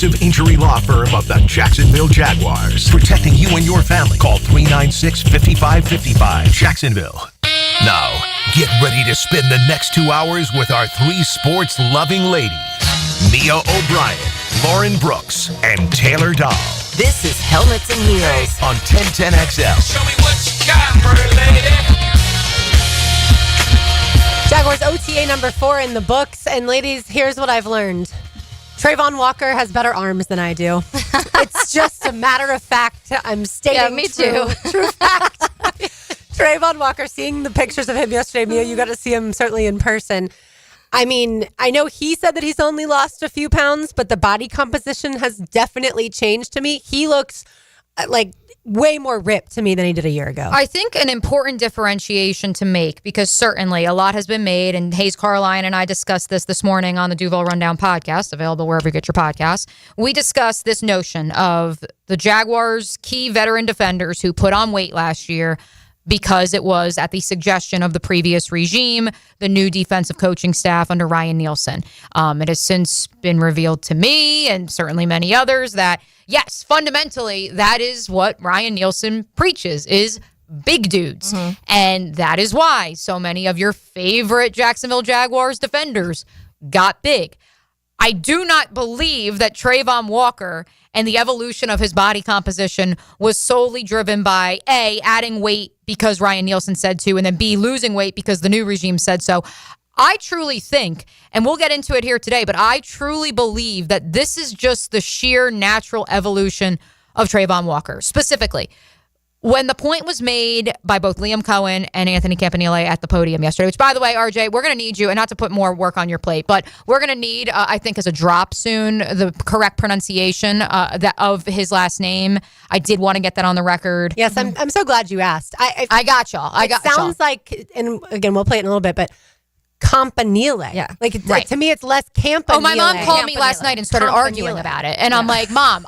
exclusive injury law firm of the Jacksonville Jaguars. Protecting you and your family. Call 396-5555. Jacksonville. Now, get ready to spend the next 2 hours with our three sports-loving ladies. Mia O'Brien, Lauren Brooks, and Taylor Dahl. This is Helmets and Heels on 1010XL. Show me what you got, pretty lady. Jaguars OTA number 4 in the books. And ladies, here's what I've learned. Travon Walker has better arms than I do. It's just a matter of fact. I'm stating me too. True fact. Travon Walker, seeing the pictures of him yesterday, Mia, you got to see him certainly in person. I mean, I know he said that he's only lost a few pounds, but the body composition has definitely changed to me. He looks like way more ripped to me than he did a year ago. I think an important differentiation to make, because certainly a lot has been made, and Hayes Carline and I discussed this morning on the Duval Rundown podcast, available wherever you get your podcasts. We discussed this notion of the Jaguars' key veteran defenders who put on weight last year because it was at the suggestion of the previous regime, the new defensive coaching staff under Ryan Nielsen. It has since been revealed to me and certainly many others that, yes, fundamentally, that is what Ryan Nielsen preaches, is big dudes. Mm-hmm. And that is why so many of your favorite Jacksonville Jaguars defenders got big. I do not believe that Travon Walker and the evolution of his body composition was solely driven by A, adding weight because Ryan Nielsen said to, and then B, losing weight because the new regime said so. I truly think, and we'll get into it here today, but I truly believe that this is just the sheer natural evolution of Travon Walker. Specifically, when the point was made by both Liam Coen and Anthony Campanile at the podium yesterday, which, by the way, RJ, we're going to need you, and not to put more work on your plate, but we're going to need, I think, as a drop soon, the correct pronunciation of his last name. I did want to get that on the record. Yes, I'm so glad you asked. I got y'all. It sounds like, and again, we'll play it in a little bit, but Campanile. Yeah. Like, right. To me, it's less Campanile. Oh, my mom called me last night and started arguing about it. And I'm like, Mom,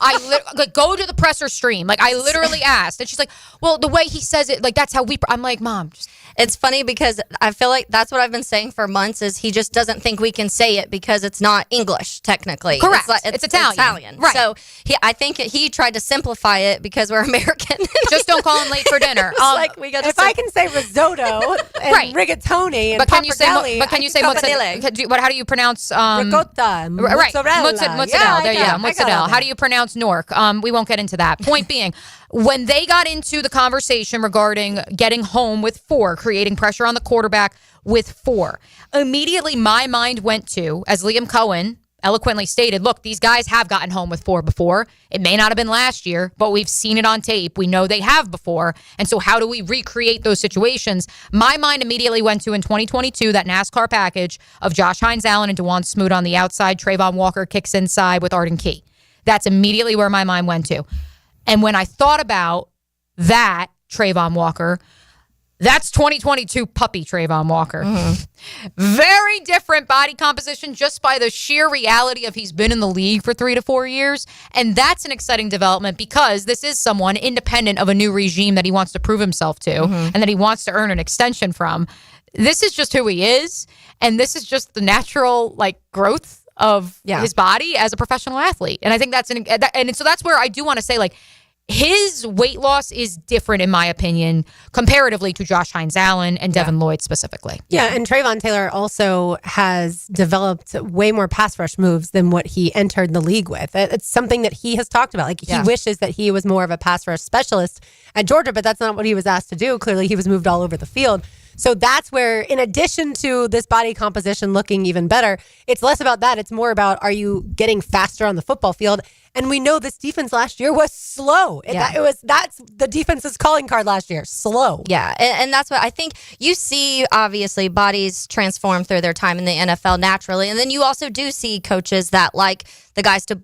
like, go to the presser stream. Like, I literally asked. And she's like, well, the way he says it, like, that's how I'm like, Mom, It's funny because I feel like that's what I've been saying for months is he just doesn't think we can say it because it's not English, technically. Correct. It's Italian. Right. So I think he tried to simplify it because we're American. Just don't call him late for dinner. Like we if I can say risotto and rigatoni and pappardelle, but can you say mozzarella? But how do you pronounce ricotta? Mozzarella. Mozzarella. There you go. Mozzarella. How do you pronounce Nork? We won't get into that. Point being, when they got into the conversation regarding getting home with 4, creating pressure on the quarterback with 4, immediately my mind went to, as Liam Coen eloquently stated, look, these guys have gotten home with 4 before. It may not have been last year, but we've seen it on tape. We know they have before. And so how do we recreate those situations? My mind immediately went to, in 2022, that NASCAR package of Josh Hines-Allen and DeJuan Smoot on the outside, Travon Walker kicks inside with Arden Key. That's immediately where my mind went to. And when I thought about that, Travon Walker, that's 2022 puppy Travon Walker. Mm-hmm. Very different body composition just by the sheer reality of he's been in the league for 3 to 4 years. And that's an exciting development because this is someone independent of a new regime that he wants to prove himself to and that he wants to earn an extension from. This is just who he is. And this is just the natural growth of his body as a professional athlete. And I think and so that's where I do want to say, his weight loss is different, in my opinion, comparatively to Josh Hines-Allen and Devin Lloyd specifically. Yeah, and Travon Taylor also has developed way more pass rush moves than what he entered the league with. It's something that he has talked about. He wishes that he was more of a pass rush specialist at Georgia, but that's not what he was asked to do. Clearly, he was moved all over the field. So that's where, in addition to this body composition looking even better, it's less about that. It's more about, are you getting faster on the football field? And we know this defense last year was slow. That's the defense's calling card last year, slow. Yeah, and that's what I think you see, obviously, bodies transform through their time in the NFL naturally. And then you also do see coaches that like the guys to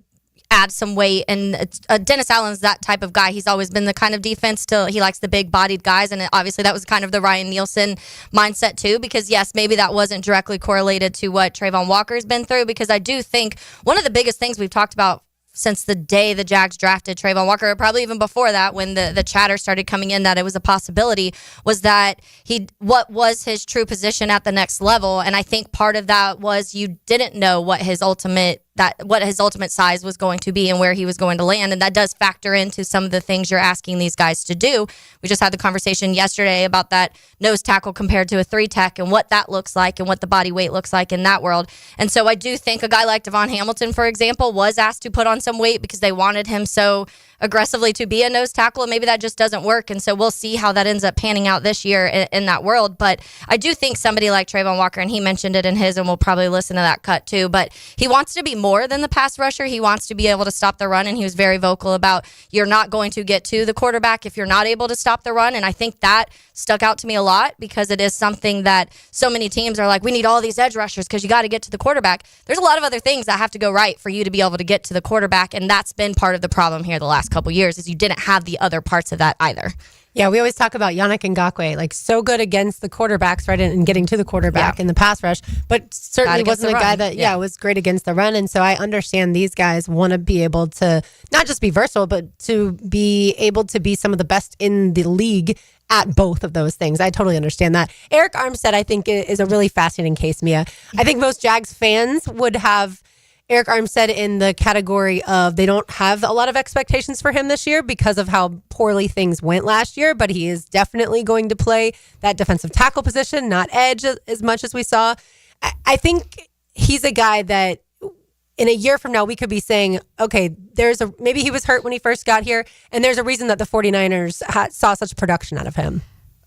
add some weight, and Dennis Allen's that type of guy. He's always been the kind of defense he likes the big-bodied guys, and obviously that was kind of the Ryan Nielsen mindset too, because yes, maybe that wasn't directly correlated to what Travon Walker's been through, because I do think one of the biggest things we've talked about since the day the Jags drafted Travon Walker, probably even before that, when the chatter started coming in that it was a possibility, was that what was his true position at the next level. And I think part of that was you didn't know what his ultimate what his ultimate size was going to be and where he was going to land. And that does factor into some of the things you're asking these guys to do. We just had the conversation yesterday about that nose tackle compared to a 3-tech and what that looks like and what the body weight looks like in that world. And so I do think a guy like Devon Hamilton, for example, was asked to put on some weight because they wanted him so aggressively to be a nose tackle, and maybe that just doesn't work. And so we'll see how that ends up panning out this year in that world. But I do think somebody like Travon Walker, and he mentioned it in his, and we'll probably listen to that cut too, but he wants to be more than the pass rusher. He wants to be able to stop the run, and he was very vocal about you're not going to get to the quarterback if you're not able to stop the run. And I think that stuck out to me a lot because it is something that so many teams are like, we need all these edge rushers because you got to get to the quarterback. There's a lot of other things that have to go right for you to be able to get to the quarterback, and that's been part of the problem here the last couple years is you didn't have the other parts of that either. Yeah, we always talk about Yannick Ngakoue, like so good against the quarterbacks, right, and getting to the quarterback in the pass rush, but certainly wasn't a guy that, was great against the run. And so I understand these guys want to be able to not just be versatile, but to be able to be some of the best in the league at both of those things. I totally understand that. Eric Armstead, I think, is a really fascinating case, Mia. I think most Jags fans would have Eric Armstead in the category of they don't have a lot of expectations for him this year because of how poorly things went last year, but he is definitely going to play that defensive tackle position, not edge as much as we saw. I think he's a guy that in a year from now, we could be saying, okay, maybe he was hurt when he first got here, and there's a reason that the 49ers saw such production out of him.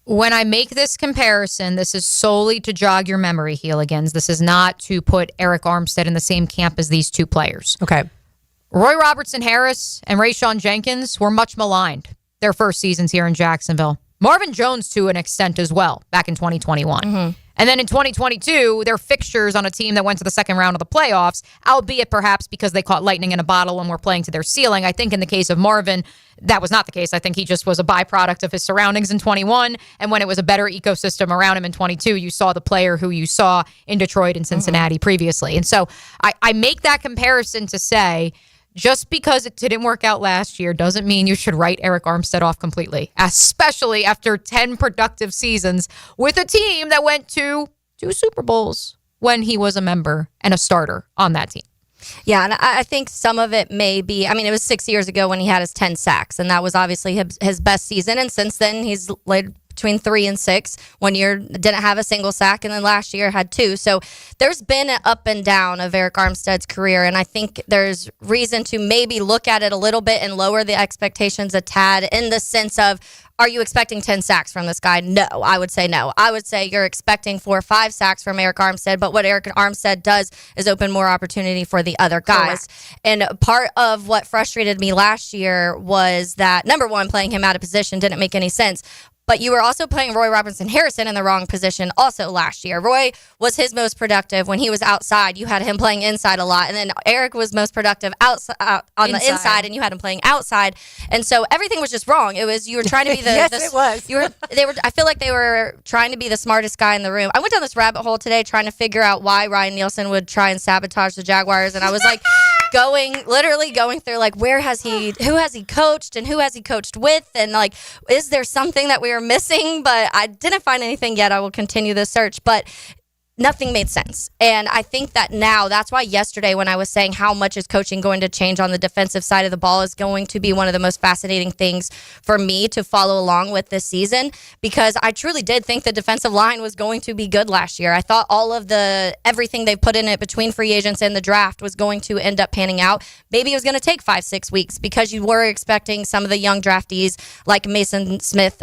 When I make this comparison, this is solely to jog your memory, Heeligans. This is not to put Eric Armstead in the same camp as these two players. Okay. Roy Robertson-Harris and Rayshawn Jenkins were much maligned their first seasons here in Jacksonville. Marvin Jones to an extent as well, back in 2021. Mm-hmm. And then in 2022, they're fixtures on a team that went to the second round of the playoffs, albeit perhaps because they caught lightning in a bottle and were playing to their ceiling. I think in the case of Marvin, that was not the case. I think he just was a byproduct of his surroundings in 21. And when it was a better ecosystem around him in 22, you saw the player who you saw in Detroit and Cincinnati previously. And so I make that comparison to say, just because it didn't work out last year doesn't mean you should write Eric Armstead off completely, especially after 10 productive seasons with a team that went to 2 Super Bowls when he was a member and a starter on that team. Yeah, and I think some of it may be, it was 6 years ago when he had his 10 sacks, and that was obviously his best season. And since then, he's laid between 3 and 6. 1 year didn't have a single sack, and then last year had 2. So there's been an up and down of Eric Armstead's career, and I think there's reason to maybe look at it a little bit and lower the expectations a tad in the sense of, are you expecting 10 sacks from this guy? No, I would say no. I would say you're expecting 4 or 5 sacks from Eric Armstead, but what Eric Armstead does is open more opportunity for the other guys. Correct. And part of what frustrated me last year was that, number one, playing him out of position didn't make any sense. But you were also playing Roy Robertson-Harrison in the wrong position also last year. Roy was his most productive when he was outside. You had him playing inside a lot. And then Eric was most productive outside, on the inside, and you had him playing outside. And so everything was just wrong. It was, you were trying to be the... Yes, it was. I feel like they were trying to be the smartest guy in the room. I went down this rabbit hole today trying to figure out why Ryan Nielsen would try and sabotage the Jaguars. And I was like... literally going through who has he coached and who has he coached with, and is there something that we are missing? But I didn't find anything yet. I will continue the search, but nothing made sense. And I think that now, that's why yesterday when I was saying how much is coaching going to change on the defensive side of the ball is going to be one of the most fascinating things for me to follow along with this season, because I truly did think the defensive line was going to be good last year. I thought all of everything they put in it between free agents and the draft was going to end up panning out. Maybe it was going to take 5-6 weeks because you were expecting some of the young draftees like Mason Smith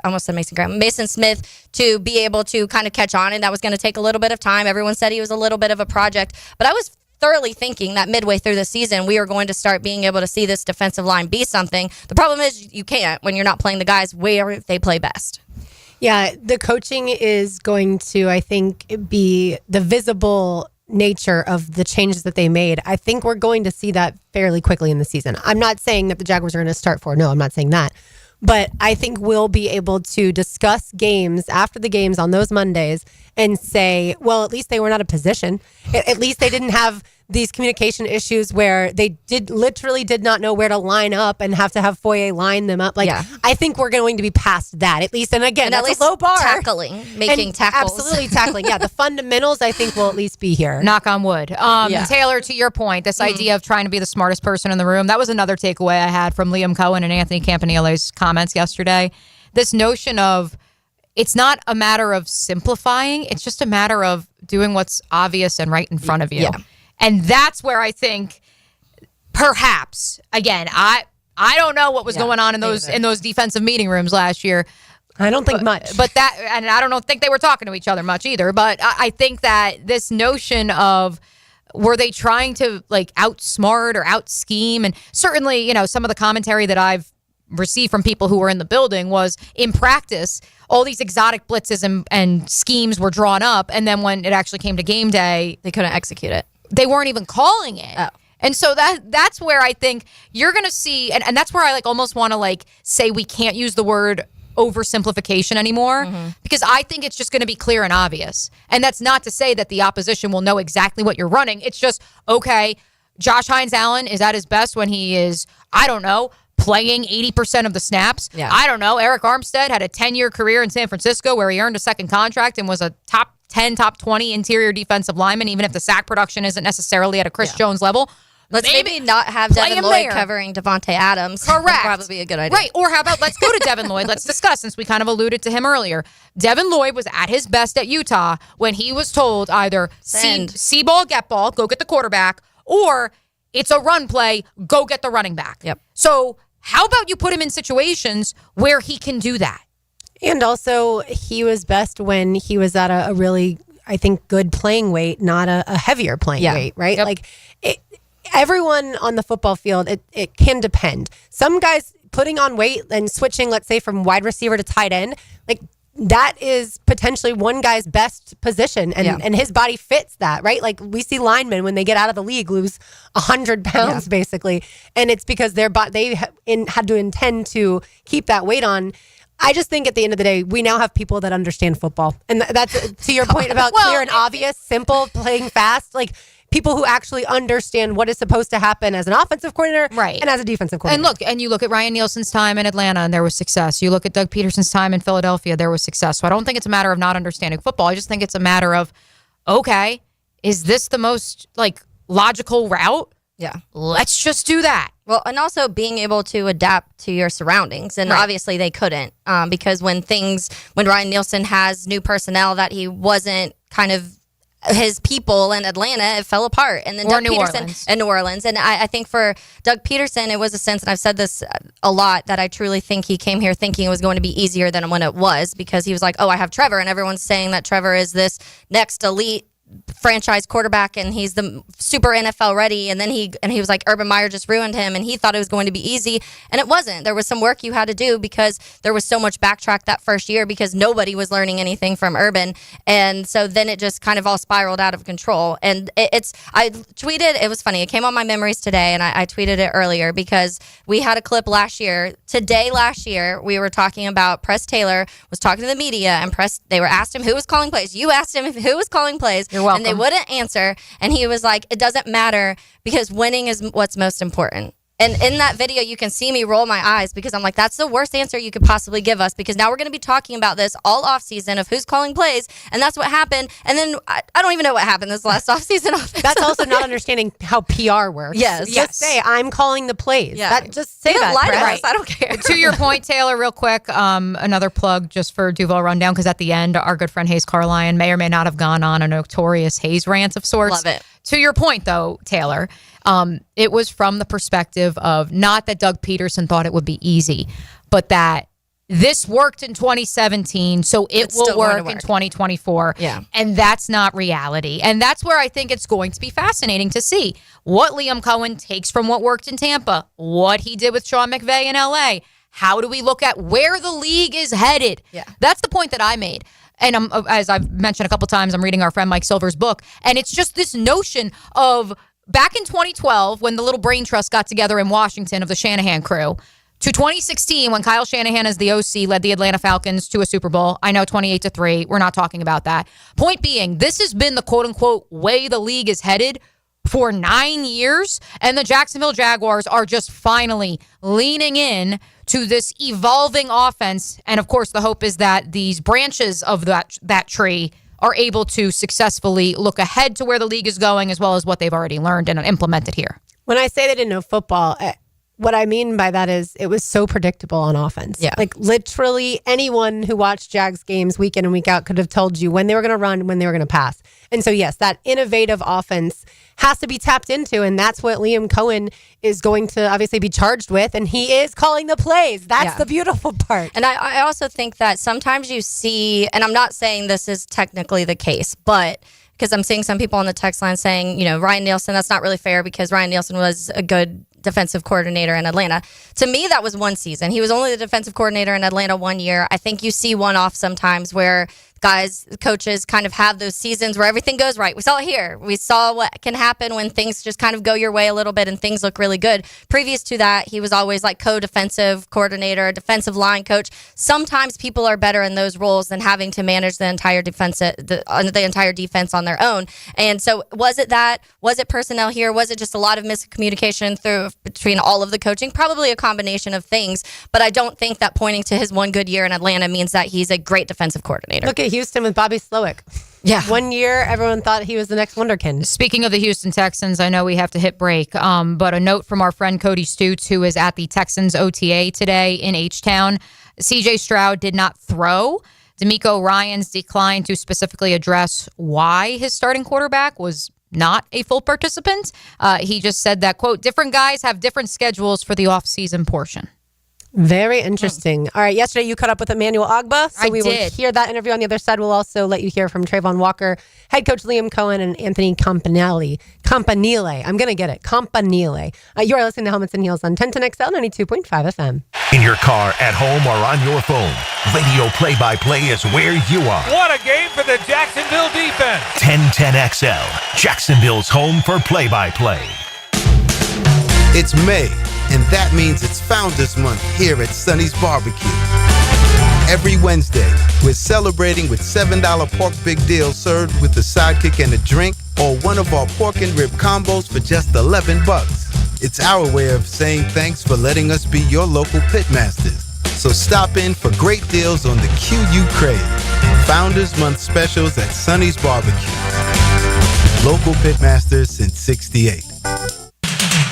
to be able to kind of catch on, and that was going to take a little bit of time. Everyone said he was a little bit of a project, but I was thoroughly thinking that midway through the season, we are going to start being able to see this defensive line be something. The problem is you can't when you're not playing the guys where they play best. Yeah, the coaching is going to, I think, be the visible nature of the changes that they made. I think we're going to see that fairly quickly in the season. I'm not saying that the Jaguars are going to start 4. No, I'm not saying that. But I think we'll be able to discuss games after the games on those Mondays and say, well, at least they were not a position. At least they didn't have these communication issues where they literally did not know where to line up and have to have Foye line them up. Like, I think we're going to be past that at least. And again, that's a low bar. Making tackles. Absolutely tackling. Yeah, the fundamentals I think will at least be here. Knock on wood. Taylor, to your point, this idea of trying to be the smartest person in the room, that was another takeaway I had from Liam Coen and Anthony Campanile's comments yesterday. This notion of it's not a matter of simplifying, it's just a matter of doing what's obvious and right in front of you. Yeah. And that's where I think perhaps, again, I don't know what was going on in those defensive meeting rooms last year. I don't think much. But and I don't think they were talking to each other much either. But I think that this notion of, were they trying to like outsmart or out scheme? And certainly, some of the commentary that I've received from people who were in the building was, in practice, all these exotic blitzes and schemes were drawn up. And then when it actually came to game day, they couldn't execute it. They weren't even calling it. Oh. And so that's where I think you're going to see, and that's where I like almost want to like say we can't use the word oversimplification anymore, because I think it's just going to be clear and obvious. And that's not to say that the opposition will know exactly what you're running. It's just, okay, Josh Hines-Allen is at his best when he is, I don't know, playing 80% of the snaps. Yeah. I don't know. Eric Armstead had a 10-year career in San Francisco where he earned a second contract and was a top 10, top 20 interior defensive lineman, even if the sack production isn't necessarily at a Chris Jones level. Let's maybe not have Devin Lloyd covering Devontae Adams. Correct. That'd probably be a good idea. Right. Or how about let's go to Devin Lloyd. Let's discuss, since we kind of alluded to him earlier. Devin Lloyd was at his best at Utah when he was told either see ball, get ball, go get the quarterback, or it's a run play, go get the running back. Yep. So how about you put him in situations where he can do that? And also, he was best when he was at a really, I think, good playing weight, not a heavier playing weight, right? Yep. Like, everyone on the football field, it can depend. Some guys putting on weight and switching, let's say, from wide receiver to tight end, like, that is potentially one guy's best position, and his body fits that, right? Like, we see linemen when they get out of the league lose 100 pounds basically, and it's because they had to intend to keep that weight on. I just think at the end of the day, we now have people that understand football, and that's to your point about clear and obvious, simple, playing fast, like people who actually understand what is supposed to happen as an offensive coordinator and as a defensive coordinator. And you look at Ryan Nielsen's time in Atlanta and there was success. You look at Doug Peterson's time in Philadelphia, there was success. So I don't think it's a matter of not understanding football. I just think it's a matter of, okay, is this the most like logical route? Yeah. Let's just do that. Well, and also being able to adapt to your surroundings. And obviously they couldn't because when Ryan Nielsen has new personnel that he wasn't kind of his people in Atlanta, it fell apart. And then Doug Peterson in New Orleans. And I think for Doug Peterson, it was a sense, and I've said this a lot, that I truly think he came here thinking it was going to be easier than when it was, because he was like, oh, I have Trevor, and everyone's saying that Trevor is this next elite franchise quarterback and he's the super NFL ready, and then he was like, Urban Meyer just ruined him, and he thought it was going to be easy, and it wasn't. There was some work you had to do because there was so much backtrack that first year because nobody was learning anything from Urban, and so then it just kind of all spiraled out of control. And I tweeted, it was funny, it came on my memories today, and I tweeted it earlier because we had a clip last year, we were talking about Press Taylor was talking to the media, and they were asked him who was calling plays. You asked him who was calling plays. You're welcome. And they wouldn't answer. And he was like, it doesn't matter because winning is what's most important. And in that video, you can see me roll my eyes because I'm like, that's the worst answer you could possibly give us, because now we're going to be talking about this all offseason of who's calling plays. And that's what happened. And then I don't even know what happened this last offseason. That's also not understanding how PR works. Yes. Just say, I'm calling the plays. Yeah. Just say that. Lie to us. I don't care. To your point, Taylor, real quick, another plug just for Duval Rundown, because at the end, our good friend Hayes Carline may or may not have gone on a notorious Hayes rant of sorts. Love it. To your point, though, Taylor, it was from the perspective of not that Doug Peterson thought it would be easy, but that this worked in 2017, so it will work in 2024. Yeah. And that's not reality. And that's where I think it's going to be fascinating to see what Liam Coen takes from what worked in Tampa, what he did with Sean McVay in LA. How do we look at where the league is headed? Yeah. That's the point that I made. And as I've mentioned a couple times, I'm reading our friend Mike Silver's book. And it's just this notion of back in 2012, when the little brain trust got together in Washington of the Shanahan crew, to 2016, when Kyle Shanahan as the OC led the Atlanta Falcons to a Super Bowl. I know 28-3. We're not talking about that. Point being, this has been the quote-unquote way the league is headed for 9 years, and the Jacksonville Jaguars are just finally leaning in to this evolving offense. And of course, the hope is that these branches of that tree are able to successfully look ahead to where the league is going, as well as what they've already learned and implemented here. When I say they didn't know football, what I mean by that is it was so predictable on offense. Yeah. Like literally anyone who watched Jags games week in and week out could have told you when they were going to run, when they were going to pass. And so, yes, that innovative offense has to be tapped into. And that's what Liam Coen is going to obviously be charged with. And he is calling the plays. That's the beautiful part. And I also think that sometimes you see, and I'm not saying this is technically the case, but because I'm seeing some people on the text line saying, Ryan Nielsen, that's not really fair because Ryan Nielsen was a good defensive coordinator in Atlanta. To me, that was one season. He was only the defensive coordinator in Atlanta 1 year. I think you see one off sometimes where coaches kind of have those seasons where everything goes right. We saw it here. We saw what can happen when things just kind of go your way a little bit and things look really good. Previous to that, he was always like co-defensive coordinator, defensive line coach. Sometimes people are better in those roles than having to manage the entire defense on their own. And so was it that? Was it personnel here? Was it just a lot of miscommunication between all of the coaching? Probably a combination of things, but I don't think that pointing to his one good year in Atlanta means that he's a great defensive coordinator. Look at Houston with Bobby Slowick. Yeah. 1 year, everyone thought he was the next wonderkind. Speaking of the Houston Texans, I know we have to hit break, but a note from our friend Cody Stutes, who is at the Texans OTA today in H-Town. CJ Stroud did not throw. D'Amico Ryans declined to specifically address why his starting quarterback was not a full participant. He just said that, quote, different guys have different schedules for the off-season portion. Very interesting. All right, yesterday you caught up with Emmanuel Ogbah, so we will hear that interview on the other side. We'll also let you hear from Travon Walker, head coach Liam Coen, and Anthony Campanile. I'm going to get it. Campanile. You are listening to Helmets and Heels on 1010XL 92.5 FM. In your car, at home, or on your phone, radio play-by-play is where you are. What a game for the Jacksonville defense. 1010XL, Jacksonville's home for play-by-play. It's May, and that means it's Founders Month here at Sonny's Barbecue. Every Wednesday, we're celebrating with $7 pork big deal served with a sidekick and a drink, or one of our pork and rib combos for just $11. It's our way of saying thanks for letting us be your local pitmasters. So stop in for great deals on the Q you crave. Founders Month specials at Sonny's Barbecue. Local pitmasters since '68.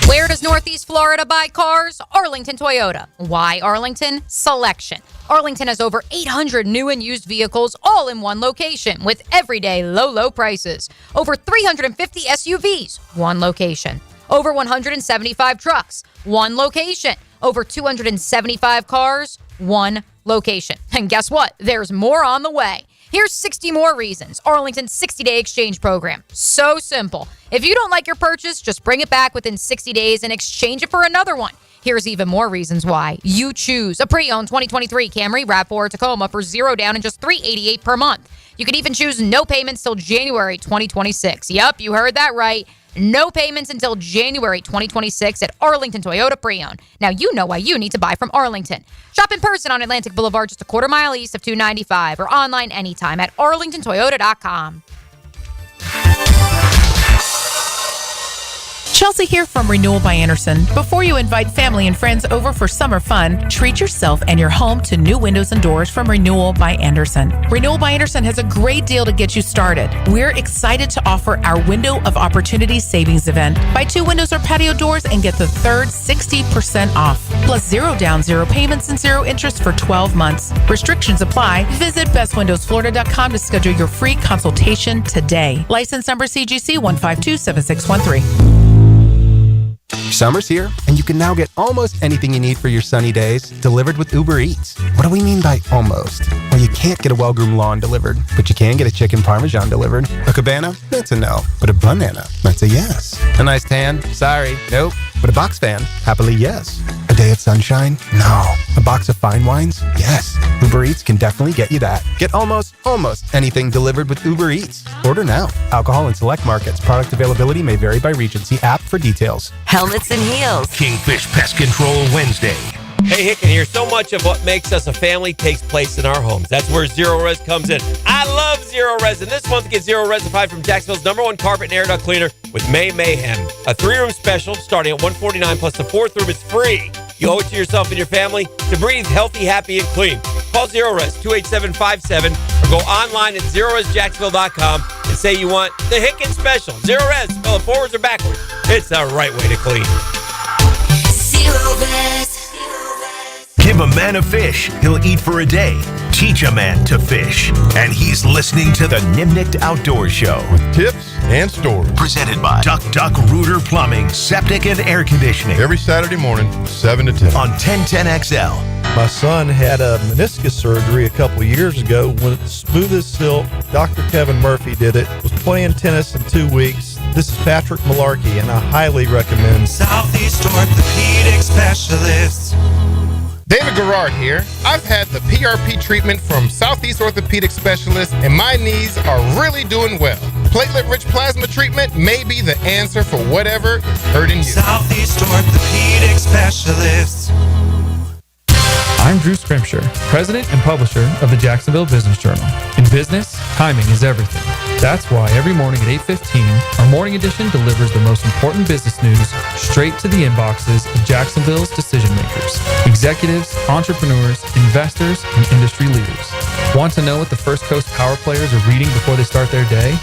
Where does Northeast Florida buy cars? Arlington Toyota. Why Arlington? Selection. Arlington has over 800 new and used vehicles all in one location with everyday low prices. Over 350 SUVs, one location. Over 175 trucks, one location. Over 275 cars, one location. And guess what? There's more on the way. Here's 60 more reasons. Arlington's 60-day exchange program. So simple. If you don't like your purchase, just bring it back within 60 days and exchange it for another one. Here's even more reasons why. You choose a pre-owned 2023 Camry, RAV4, or Tacoma for $0 down and just $388 per month. You can even choose no payments till January 2026. Yep, you heard that right. No payments until January 2026 at Arlington Toyota Pre-Owned. Now you know why you need to buy from Arlington. Shop in person on Atlantic Boulevard, just a quarter mile east of 295, or online anytime at arlingtontoyota.com. Chelsea here from Renewal by Andersen. Before you invite family and friends over for summer fun, treat yourself and your home to new windows and doors from Renewal by Andersen. Renewal by Andersen has a great deal to get you started. We're excited to offer our Window of Opportunity Savings Event. Buy 2 windows or patio doors and get the third 60% off. Plus 0 down, 0 payments, and 0 interest for 12 months. Restrictions apply. Visit bestwindowsflorida.com to schedule your free consultation today. License number CGC 1527613. Summer's here, and you can now get almost anything you need for your sunny days delivered with Uber Eats. What do we mean by almost? Well, you can't get a well-groomed lawn delivered, but you can get a chicken parmesan delivered. A cabana? That's a no. But a banana? That's a yes. A nice tan? Sorry, nope. But a box fan? Happily, yes. A day of sunshine? No. A box of fine wines? Yes. Uber Eats can definitely get you that. Get almost anything delivered with Uber Eats. Order now. Alcohol in select markets. Product availability may vary by region. See app for details. Helmets and Heels. Kingfish Pest Control Wednesday. Hey, Hicken here. So much of what makes us a family takes place in our homes. That's where Zero Res comes in. I love Zero Res, and this month get Zero Resified from Jacksonville's #1 carpet and air duct cleaner with May Mayhem. A 3-room special starting at $149 plus the 4th room is free. You owe it to yourself and your family to breathe healthy, happy, and clean. Call Zero Res 28757 or go online at zeroresjacksonville.com and say you want the Hicken special. Zero Res, spell it forwards or backwards. It's the right way to clean. Zero Res. Give a man a fish, he'll eat for a day. Teach a man to fish. And he's listening to the Nimnicht Outdoor Show. With tips and stories. Presented by Duck Duck Rooter Plumbing, Septic and Air Conditioning. Every Saturday morning, 7 to 10. On 1010XL. My son had a meniscus surgery a couple years ago. When it's smooth as silk, Dr. Kevin Murphy did it. Was playing tennis in 2 weeks. This is Patrick Malarkey, and I highly recommend Southeast Orthopedic Specialists. David Garrard here. I've had the PRP treatment from Southeast Orthopedic Specialists, and my knees are really doing well. Platelet-rich plasma treatment may be the answer for whatever is hurting you. Southeast Orthopedic Specialists. I'm Drew Scrimshire, president and publisher of the Jacksonville Business Journal. In business, timing is everything. That's why every morning at 8:15, our morning edition delivers the most important business news straight to the inboxes of Jacksonville's decision makers, executives, entrepreneurs, investors, and industry leaders. Want to know what the First Coast power players are reading before they start their day?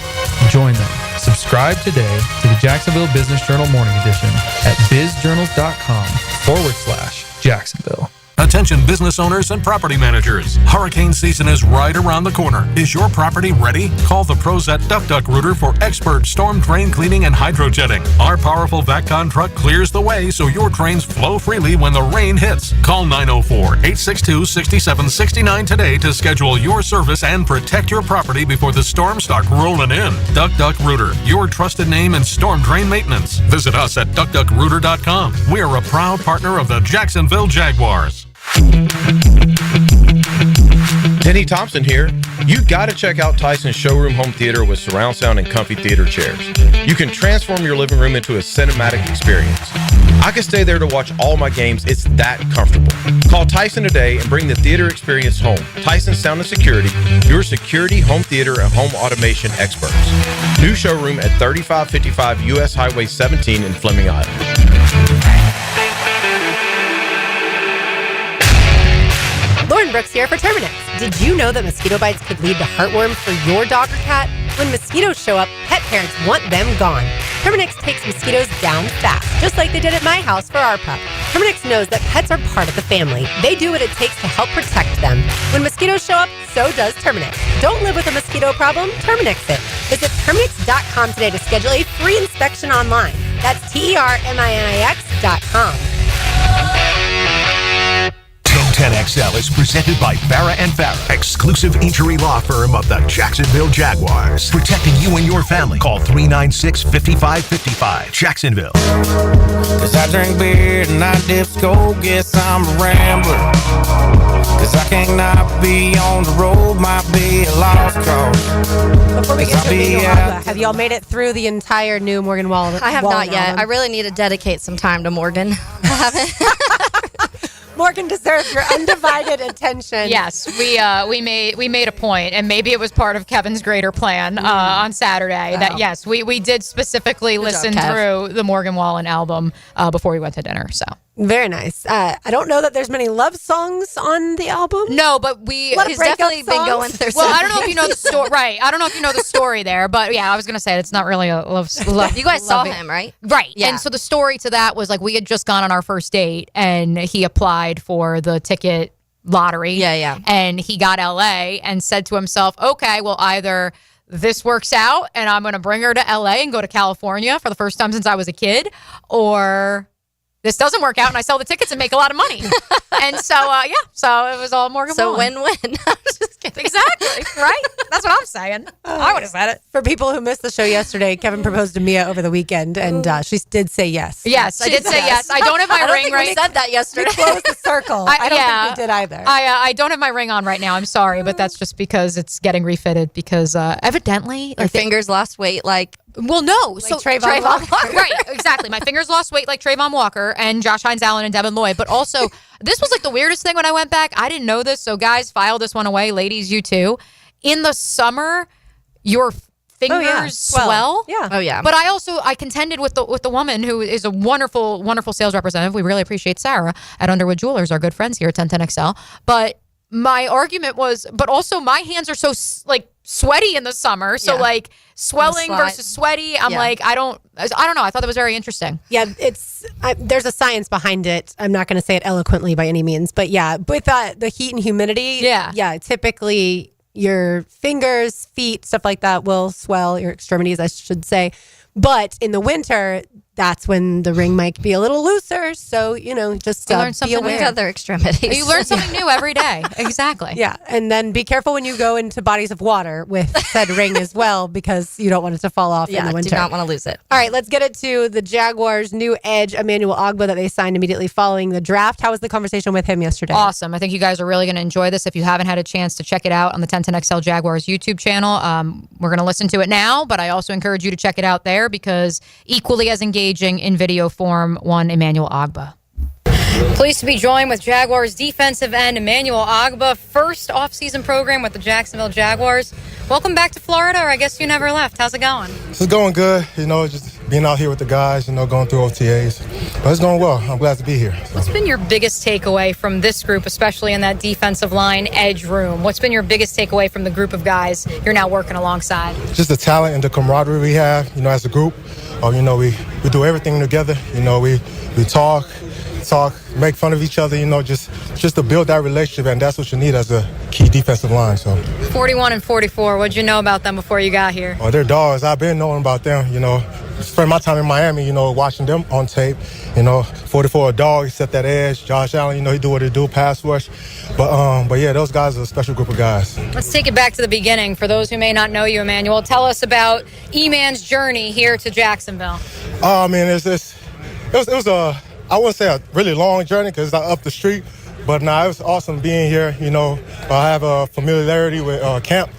Join them. Subscribe today to the Jacksonville Business Journal Morning Edition at bizjournals.com/Jacksonville. Attention business owners and property managers. Hurricane season is right around the corner. Is your property ready? Call the pros at Duck Duck Rooter for expert storm drain cleaning and hydrojetting. Our powerful VACCON truck clears the way so your drains flow freely when the rain hits. Call 904-862-6769 today to schedule your service and protect your property before the storms start rolling in. Duck Duck Rooter, your trusted name in storm drain maintenance. Visit us at duckduckrooter.com. We are a proud partner of the Jacksonville Jaguars. Denny Thompson here. You gotta check out Tyson's Showroom Home Theater with surround sound and comfy theater chairs. You can transform your living room into a cinematic experience. I can stay there to watch all my games. It's that comfortable. Call Tyson today and bring the theater experience home. Tyson Sound and Security, your security, home theater, and home automation experts. New showroom at 3555 US Highway 17 in Fleming, Iowa. Lauren Brooks here for Terminix. Did you know that mosquito bites could lead to heartworm for your dog or cat? When mosquitoes show up, pet parents want them gone. Terminix takes mosquitoes down fast, just like they did at my house for our pup. Terminix knows that pets are part of the family. They do what it takes to help protect them. When mosquitoes show up, so does Terminix. Don't live with a mosquito problem, Terminix it. Visit Terminix.com today to schedule a free inspection online. That's TERMINIX.com. 1010XL is presented by Farah & Farah, exclusive injury law firm of the Jacksonville Jaguars. Protecting you and your family. Call 396-5555. Jacksonville. Cause I drink beer and I dip skull, guess I'm a rambler. Cause I cannot be on the road, might be a lost cause. Before we get to Emmanuel Ogbah, have y'all made it through the entire new Morgan Wallen? I have not yet. Album? I really need to dedicate some time to Morgan. I haven't. Morgan deserves your undivided attention. Yes, we made a point, and maybe it was part of Kevin's greater plan on Saturday that yes, we did specifically listen through the Morgan Wallen album before we went to dinner. So very nice. I don't know that there's many love songs on the album. No, but he's definitely been going through. Well, I don't know if you know the story. Right, I don't know if you know the story there, but yeah, I was gonna say it's not really a love. You guys saw him, right? Right. Yeah. And so the story to that was like we had just gone on our first date, and he applied for the ticket lottery. Yeah. And he got LA and said to himself, okay, well, either this works out and I'm going to bring her to LA and go to California for the first time since I was a kid, or this doesn't work out and I sell the tickets and make a lot of money. And so, so it was all Morgan Wallen. So win-win. I'm just kidding. Exactly, right? That's what I'm saying. I would have said it. For people who missed the show yesterday, Kevin proposed to Mia over the weekend, and she did say yes. Yes, I did say yes. I don't have my ring right. We said that yesterday. We closed the circle. I don't think we did either. I don't have my ring on right now. I'm sorry, but that's just because it's getting refitted because evidently her fingers lost weight like Well, no. So Travon Walker. Right, exactly. My fingers lost weight like Travon Walker and Josh Hines-Allen and Devin Lloyd. But also, this was like the weirdest thing when I went back. I didn't know this. So guys, file this one away. Ladies, you too. In the summer, your fingers swell. Yeah. Oh yeah. But I contended with the woman who is a wonderful, wonderful sales representative. We really appreciate Sarah at Underwood Jewelers, our good friends here at 1010XL. But my argument was, but also my hands are so like sweaty in the summer. So like swelling versus sweaty. I'm like, I don't know. I thought that was very interesting. Yeah, there's a science behind it. I'm not going to say it eloquently by any means, but yeah, with the heat and humidity. Yeah, typically your fingers, feet, stuff like that will swell, your extremities, I should say. But in the winter, that's when the ring might be a little looser. So, just learn something with other extremities. You learn something new every day. Exactly. Yeah. And then be careful when you go into bodies of water with said ring as well, because you don't want it to fall off in the winter. Do not want to lose it. All right, let's get it to the Jaguars' new edge, Emmanuel Ogbah, that they signed immediately following the draft. How was the conversation with him yesterday? Awesome. I think you guys are really going to enjoy this. If you haven't had a chance to check it out on the 1010XL Jaguars YouTube channel, we're going to listen to it now, but I also encourage you to check it out there because equally as engaging in video form, one Emmanuel Ogbah. Pleased to be joined with Jaguars defensive end Emmanuel Ogbah, first offseason program with the Jacksonville Jaguars. Welcome back to Florida, or I guess you never left. How's it going? It's going good. Just being out here with the guys, going through OTAs. But it's going well. I'm glad to be here. What's been your biggest takeaway from this group, especially in that defensive line edge room? What's been your biggest takeaway from the group of guys you're now working alongside? Just the talent and the camaraderie we have, as a group. We do everything together. We talk, make fun of each other, just to build that relationship, and that's what you need as a key defensive line. So 41 and 44, what'd you know about them before you got here? Oh, they're dogs. I've been knowing about them, spent my time in Miami, watching them on tape. 44 a dog, he set that edge. Josh Allen, he do what he do, pass rush. But yeah, those guys are a special group of guys. Let's take it back to the beginning. For those who may not know you, Emmanuel, tell us about E-Man's journey here to Jacksonville. Oh, man, it was a, I wouldn't say a really long journey because it's up the street. But it was awesome being here. I have a familiarity with Camp.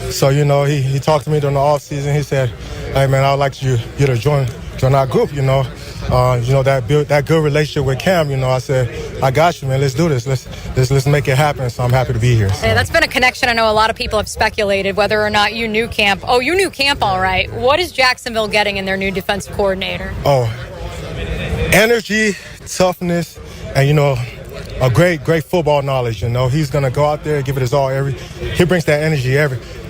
So, he talked to me during the offseason. He said, hey, man, I'd like you to join our group, that good relationship with Cam. I said, I got you, man. Let's do this. Let's make it happen. So I'm happy to be here. So. Yeah, that's been a connection. I know a lot of people have speculated whether or not you knew Camp. Oh, you knew Camp all right. What is Jacksonville getting in their new defensive coordinator? Oh, energy, toughness, and, a great football knowledge. He's going to go out there and give it his all. He brings that energy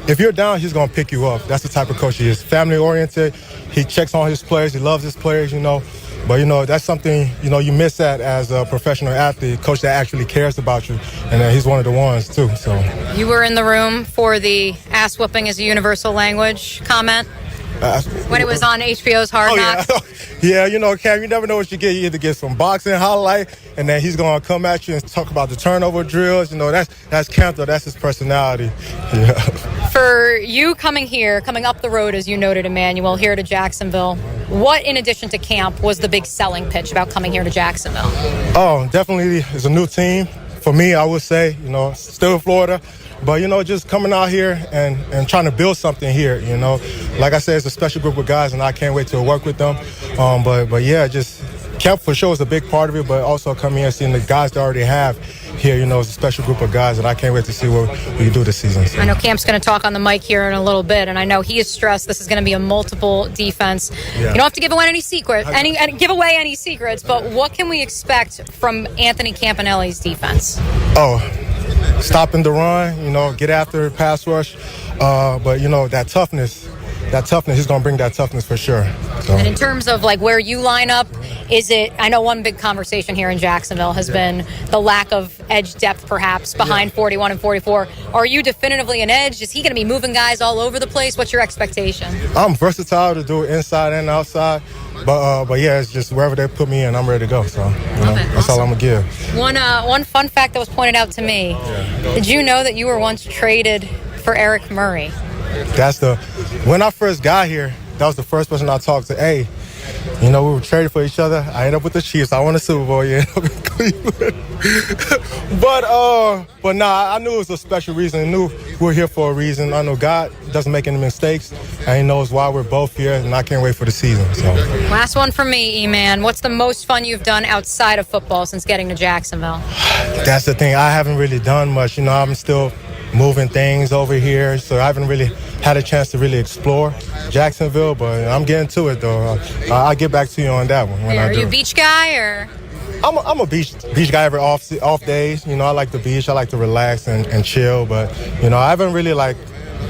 if you're down, he's going to pick you up. That's the type of coach he is. Family-oriented. He checks on his players. He loves his players, But, that's something, you miss that as a professional athlete, coach that actually cares about you. And he's one of the ones, too. So you were in the room for the ass whooping is a universal language comment? When it was on HBO's Hard Knocks? Yeah, Cam, you never know what you get. You either get some boxing highlight, and then he's going to come at you and talk about the turnover drills. That's Cam, though. That's his personality. Yeah. For you coming up the road, as you noted, Emmanuel, here to Jacksonville, what, in addition to camp, was the big selling pitch about coming here to Jacksonville? Oh, definitely it's a new team. For me, I would say, still Florida. But, just coming out here and trying to build something here, Like I said, it's a special group of guys, and I can't wait to work with them. But yeah, just camp for sure is a big part of it, but also coming here and seeing the guys that I already have here, it's a special group of guys, and I can't wait to see what we can do this season. So. I know Camp's going to talk on the mic here in a little bit, and I know he has stressed this is going to be a multiple defense. Yeah. You don't have to give away any secrets, but what can we expect from Anthony Campanile's defense? Oh, stopping the run, get after pass rush, but that toughness, he's going to bring that toughness for sure. So. And in terms of where you line up, I know one big conversation here in Jacksonville has been the lack of edge depth perhaps behind 41 and 44. Are you definitively an edge? Is he going to be moving guys all over the place? What's your expectation? I'm versatile to do it inside and outside. But yeah, it's just wherever they put me in, I'm ready to go. So that's all I'm gonna give. One fun fact that was pointed out to me. Yeah. Did you know that you were once traded for Eric Murray? When I first got here, that was the first person I talked to. Hey, we were traded for each other. I ended up with the Chiefs. I won the Super Bowl. Yeah, Cleveland. But nah, I knew it was a special reason. I knew we were here for a reason. I know God doesn't make any mistakes, and He knows why we're both here, and I can't wait for the season. So. Last one from me, E-Man. What's the most fun you've done outside of football since getting to Jacksonville? That's the thing. I haven't really done much. I'm still moving things over here, so I haven't really had a chance to really explore Jacksonville, but I'm getting to it, though. I'll get back to you on that one. Are you a beach guy, or? I'm a beach guy every off days. I like the beach. I like to relax and chill, but, I haven't really, like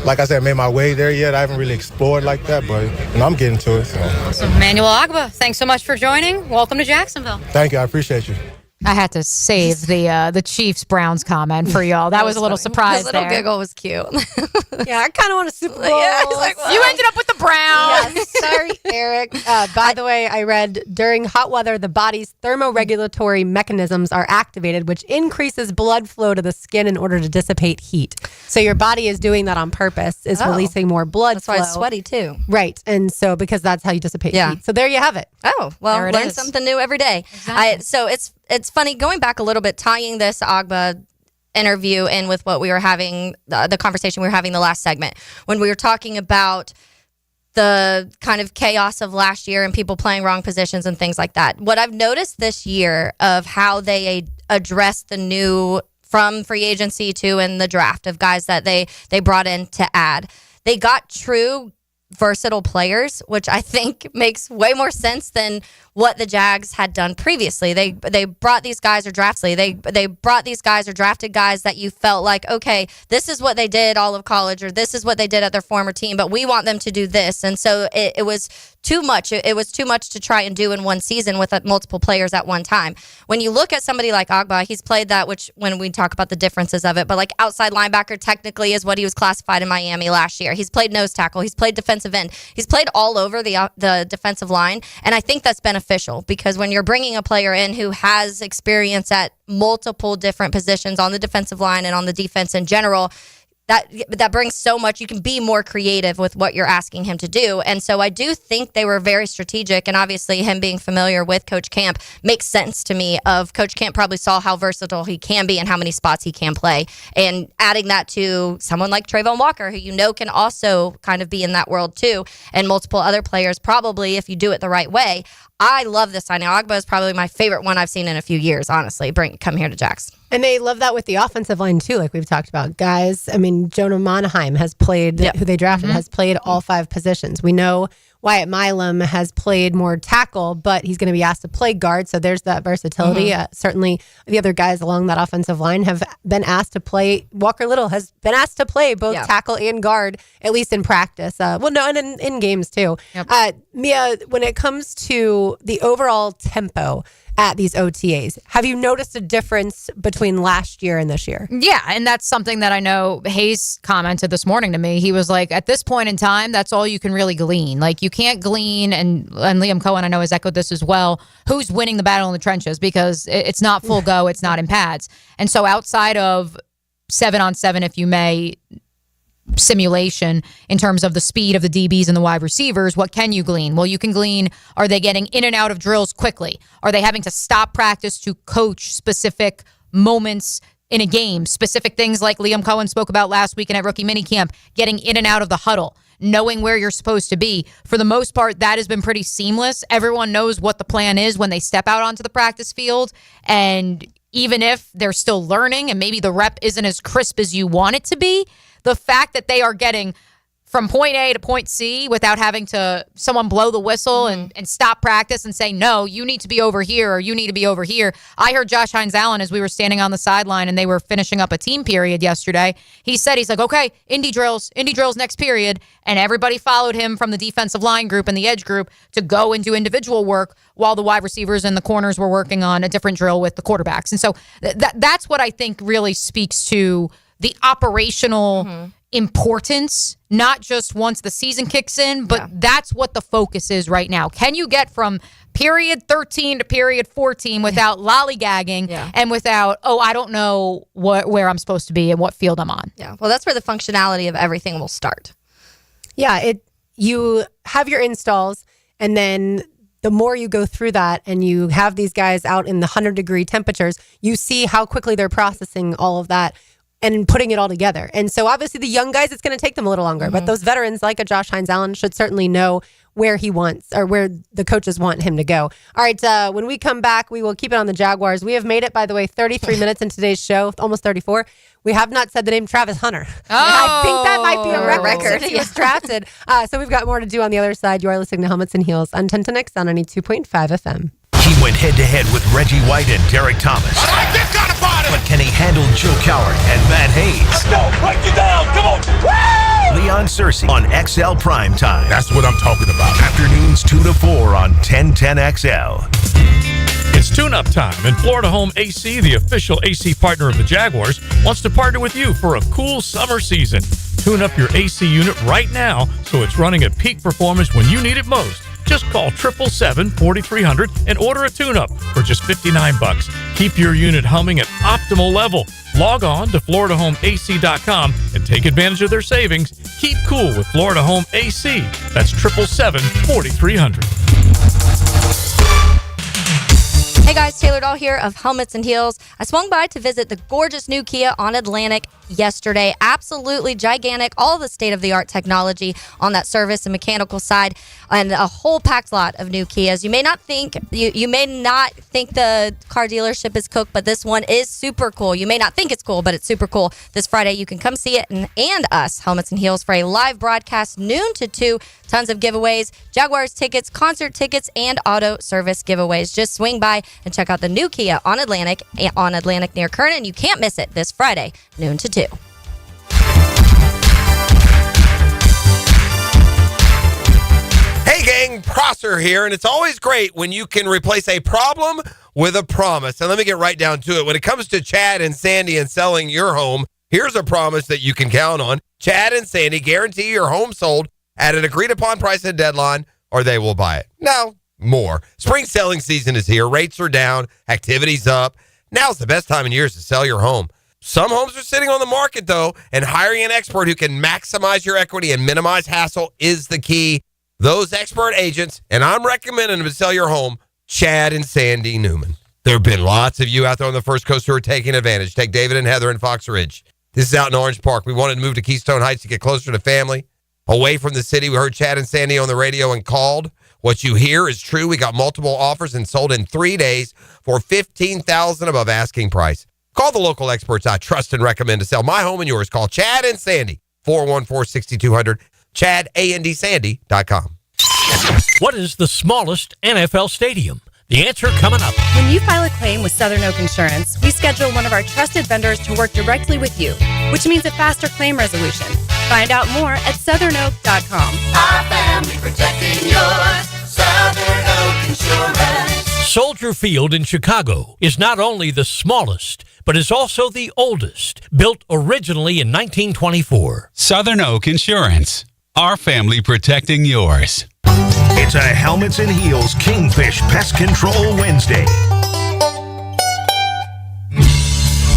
I said, made my way there yet. I haven't really explored like that, but I'm getting to it. So. Emmanuel Ogbah, thanks so much for joining. Welcome to Jacksonville. Thank you. I appreciate you. I had to save the Chiefs-Browns comment for y'all. That was a little surprise His little there. giggle was cute. Yeah, I kind of want a Super Bowl. Yeah, he's like, You ended up with the Browns. Yes, sorry, Eric. By the way, I read during hot weather, the body's thermoregulatory mechanisms are activated, which increases blood flow to the skin in order to dissipate heat. So your body is doing that on purpose, is releasing more blood flow. That's why it's sweaty, too. Right. And so because that's how you dissipate heat. So there you have it. Oh, well, There it learn is. something new every day. Exactly. So it's funny, going back a little bit, tying this Ogbah interview in with what we were having, the conversation we were having the last segment, when we were talking about the kind of chaos of last year and people playing wrong positions and things like that. What I've noticed this year of how they address the new from free agency to in the draft of guys that they brought in to add, they got true versatile players, which I think makes way more sense than what the Jags had done previously. They brought these guys or they brought these guys or drafted guys that you felt like, okay, this is what they did all of college, or this is what they did at their former team, but we want them to do this. And so it was too much. It was too much to try and do in one season with multiple players at one time. When you look at somebody like Ogbah, he's played that, which when we talk about the differences of it, but like outside linebacker technically is what he was classified in Miami last year. He's played nose tackle. He's played defensive end. He's played all over the defensive line. And I think that's beneficial because when you're bringing a player in who has experience at multiple different positions on the defensive line and on the defense in general, that brings so much. You can be more creative with what you're asking him to do. And so I do think they were very strategic, and obviously him being familiar with Coach Camp makes sense to me. Of Coach Camp probably saw how versatile he can be and how many spots he can play, and adding that to someone like Travon Walker, who can also kind of be in that world too, and multiple other players probably if you do it the right way. I love this signing. Ogbah is probably my favorite one I've seen in a few years, honestly. Come here to Jax. And they love that with the offensive line, too, like we've talked about. Guys, I mean, Jonah Monheim has played, who they drafted, has played all 5 positions. We know Wyatt Milam has played more tackle, but he's going to be asked to play guard, so there's that versatility. Certainly, the other guys along that offensive line have been asked to play. Walker Little has been asked to play both tackle and guard, at least in practice. And in games, too. Yep. Mia, when it comes to the overall tempo at these OTAs, have you noticed a difference between last year and this year? Yeah, and that's something that I know Hayes commented this morning to me. He was like, at this point in time, that's all you can really glean. Like, you can't glean, and Liam Coen, I know, has echoed this as well, who's winning the battle in the trenches, because it's not full go, it's not in pads. And so outside of 7-on-7, if you may, simulation in terms of the speed of the DBs and the wide receivers, what can you glean? Well, you can glean, are they getting in and out of drills quickly? Are they having to stop practice to coach specific moments in a game? Specific things like Liam Coen spoke about last weekend at rookie minicamp, getting in and out of the huddle, knowing where you're supposed to be. For the most part, that has been pretty seamless. Everyone knows what the plan is when they step out onto the practice field, and even if they're still learning and maybe the rep isn't as crisp as you want it to be, the fact that they are getting from point A to point C without having to someone blow the whistle and stop practice and say, no, you need to be over here or you need to be over here. I heard Josh Hines-Allen as we were standing on the sideline and they were finishing up a team period yesterday. He's like, okay, indie drills next period. And everybody followed him from the defensive line group and the edge group to go and do individual work while the wide receivers and the corners were working on a different drill with the quarterbacks. And so that's what I think really speaks to the operational importance, not just once the season kicks in, but that's what the focus is right now. Can you get from period 13 to period 14 without lollygagging and without, I don't know where I'm supposed to be and what field I'm on? Yeah, well, that's where the functionality of everything will start. Yeah, you have your installs, and then the more you go through that and you have these guys out in the 100-degree temperatures, you see how quickly they're processing all of that and putting it all together. And so obviously the young guys, it's going to take them a little longer, but those veterans like a Josh Hines-Allen should certainly know where he wants or where the coaches want him to go. All right, when we come back, we will keep it on the Jaguars. We have made it, by the way, 33 minutes in today's show, almost 34. We have not said the name Travis Hunter. I think that might be a record since he was drafted. So we've got more to do on the other side. You are listening to Helmets and Heels on 10 to Next on 92.5 FM. He went head-to-head with Reggie White and Derek Thomas. I like this kind of fighting! But can he handle Joe Coward and Matt Hayes? Let's go! Break you down! Come on! Woo! Leon Searcy on XL Primetime. That's what I'm talking about. Afternoons 2 to 4 on 1010XL. It's tune-up time, and Florida Home AC, the official AC partner of the Jaguars, wants to partner with you for a cool summer season. Tune up your AC unit right now so it's running at peak performance when you need it most. Just call 777-4300 and order a tune-up for just $59. Keep your unit humming at optimal level. Log on to FloridaHomeAC.com and take advantage of their savings. Keep cool with Florida Home AC. That's 777-4300. Hey guys, Taylor Dahl here of Helmets and Heels. I swung by to visit the gorgeous new Kia on Atlantic yesterday. Absolutely gigantic, all the state-of-the-art technology on that service and mechanical side, and a whole packed lot of new Kias. You may not think the car dealership is cooked, but this one is super cool. You may not think it's cool, but it's super cool. This Friday, you can come see it and us, Helmets and Heels, for a live broadcast noon to 2. Tons of giveaways, Jaguars tickets, concert tickets, and auto service giveaways. Just swing by and check out the new Kia on Atlantic near Kernan. You can't miss it this Friday, noon to 2. Hey gang, Prosser here, and it's always great when you can replace a problem with a promise. And let me get right down to it. When it comes to Chad and Sandy and selling your home, here's a promise that you can count on. Chad and Sandy guarantee your home sold at an agreed-upon price and deadline, or they will buy it. No, more. Spring selling season is here. Rates are down. Activity's up. Now's the best time in years to sell your home. Some homes are sitting on the market, though, and hiring an expert who can maximize your equity and minimize hassle is the key. Those expert agents, and I'm recommending them to sell your home, Chad and Sandy Newman. There have been lots of you out there on the First Coast who are taking advantage. Take David and Heather in Fox Ridge. This is out in Orange Park. We wanted to move to Keystone Heights to get closer to family, away from the city. We heard Chad and Sandy on the radio and called. What you hear is true. We got multiple offers and sold in 3 days for $15,000 above asking price. Call the local experts I trust and recommend to sell my home and yours. Call Chad and Sandy, 414-6200, ChadAndDSandy.com. What is the smallest NFL stadium? The answer coming up. When you file a claim with Southern Oak Insurance, we schedule one of our trusted vendors to work directly with you, which means a faster claim resolution. Find out more at southernoak.com. Our family protecting yours. Southern Oak Insurance. Soldier Field in Chicago is not only the smallest, but is also the oldest, built originally in 1924. Southern Oak Insurance. Our family protecting yours. It's a Helmets and Heels Kingfish Pest Control Wednesday.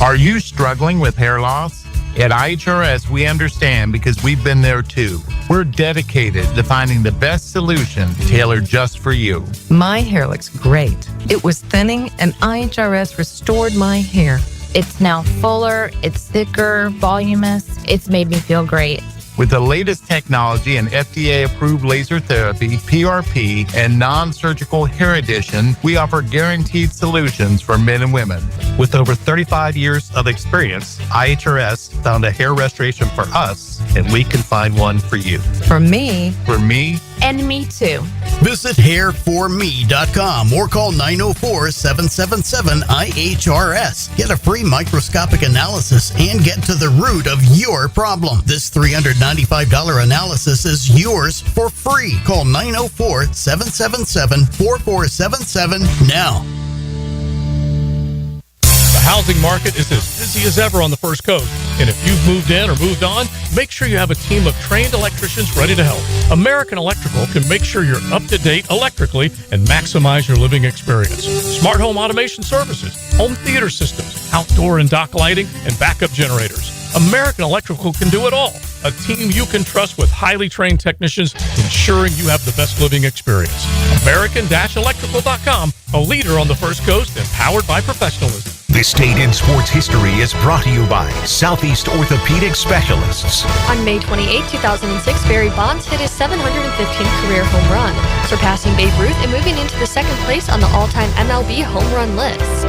Are you struggling with hair loss? At IHRS, we understand because we've been there too. We're dedicated to finding the best solution tailored just for you. My hair looks great. It was thinning, and IHRS restored my hair. It's now fuller, it's thicker, voluminous. It's made me feel great. With the latest technology and FDA-approved laser therapy, PRP, and non-surgical hair addition, we offer guaranteed solutions for men and women. With over 35 years of experience, IHRS found a hair restoration for us, and we can find one for you. For me. For me. And me too. Visit hairforme.com or call 904-777-IHRS. Get a free microscopic analysis and get to the root of your problem. This $395 analysis is yours for free. Call 904-777-4477 now. The housing market is as busy as ever on the First Coast. And if you've moved in or moved on, make sure you have a team of trained electricians ready to help. American Electrical can make sure you're up to date electrically and maximize your living experience. Smart home automation services, home theater systems, outdoor and dock lighting, and backup generators. American Electrical can do it all. a team you can trust with highly trained technicians ensuring you have the best living experience. American-Electrical.com, a leader on the First Coast and powered by professionalism. This Date in Sports History is brought to you by Southeast Orthopedic Specialists. On May 28, 2006, Barry Bonds hit his 715th career home run, surpassing Babe Ruth and moving into the second place on the all-time MLB home run list.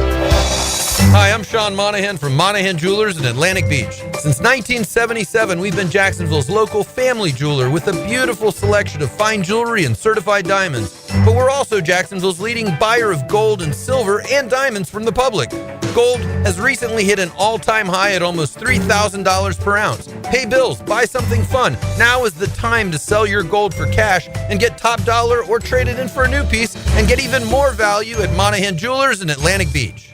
Hi, I'm Sean Monahan from Monahan Jewelers in Atlantic Beach. Since 1977, we've been Jacksonville's local family jeweler with a beautiful selection of fine jewelry and certified diamonds. But we're also Jacksonville's leading buyer of gold and silver and diamonds from the public. Gold has recently hit an all-time high at almost $3,000 per ounce. Pay bills, buy something fun. Now is the time to sell your gold for cash and get top dollar or trade it in for a new piece and get even more value at Monahan Jewelers in Atlantic Beach.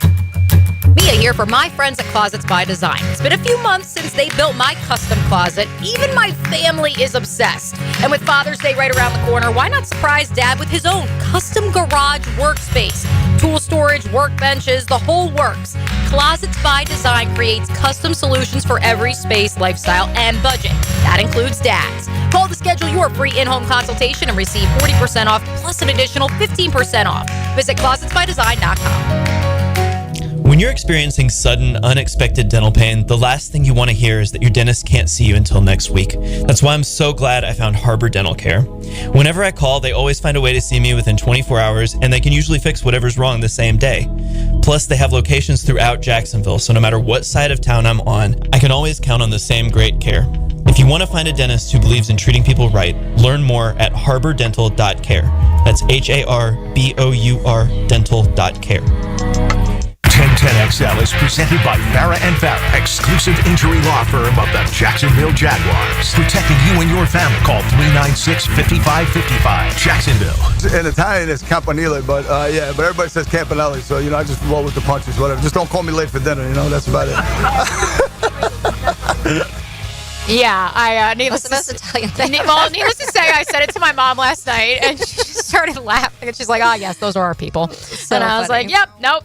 Mia here for my friends at Closets by Design. It's been a few months since they built my custom closet. Even my family is obsessed. And with Father's Day right around the corner, why not surprise Dad with his own custom garage workspace? Tool storage, workbenches, the whole works. Closets by Design creates custom solutions for every space, lifestyle, and budget. That includes Dad's. Call to schedule your free in-home consultation and receive 40% off plus an additional 15% off. Visit closetsbydesign.com. When you're experiencing sudden, unexpected dental pain, the last thing you want to hear is that your dentist can't see you until next week. That's why I'm so glad I found Harbor Dental Care. Whenever I call, they always find a way to see me within 24 hours, and they can usually fix whatever's wrong the same day. Plus, they have locations throughout Jacksonville, so no matter what side of town I'm on, I can always count on the same great care. If you want to find a dentist who believes in treating people right, learn more at harbordental.care. That's HARBOUR dental.care. 1010XL is presented by Farah & Farah, exclusive injury law firm of the Jacksonville Jaguars. Protecting you and your family. Call 396-5555. Jacksonville. In Italian, it's Campanile, but everybody says Campanile, so, I just roll with the punches, whatever. Just don't call me late for dinner, that's about it. Yeah, needless to say, I said it to my mom last night, and she just started laughing. And she's like, "Oh, yes, those are our people." And I was like, "Yep, nope,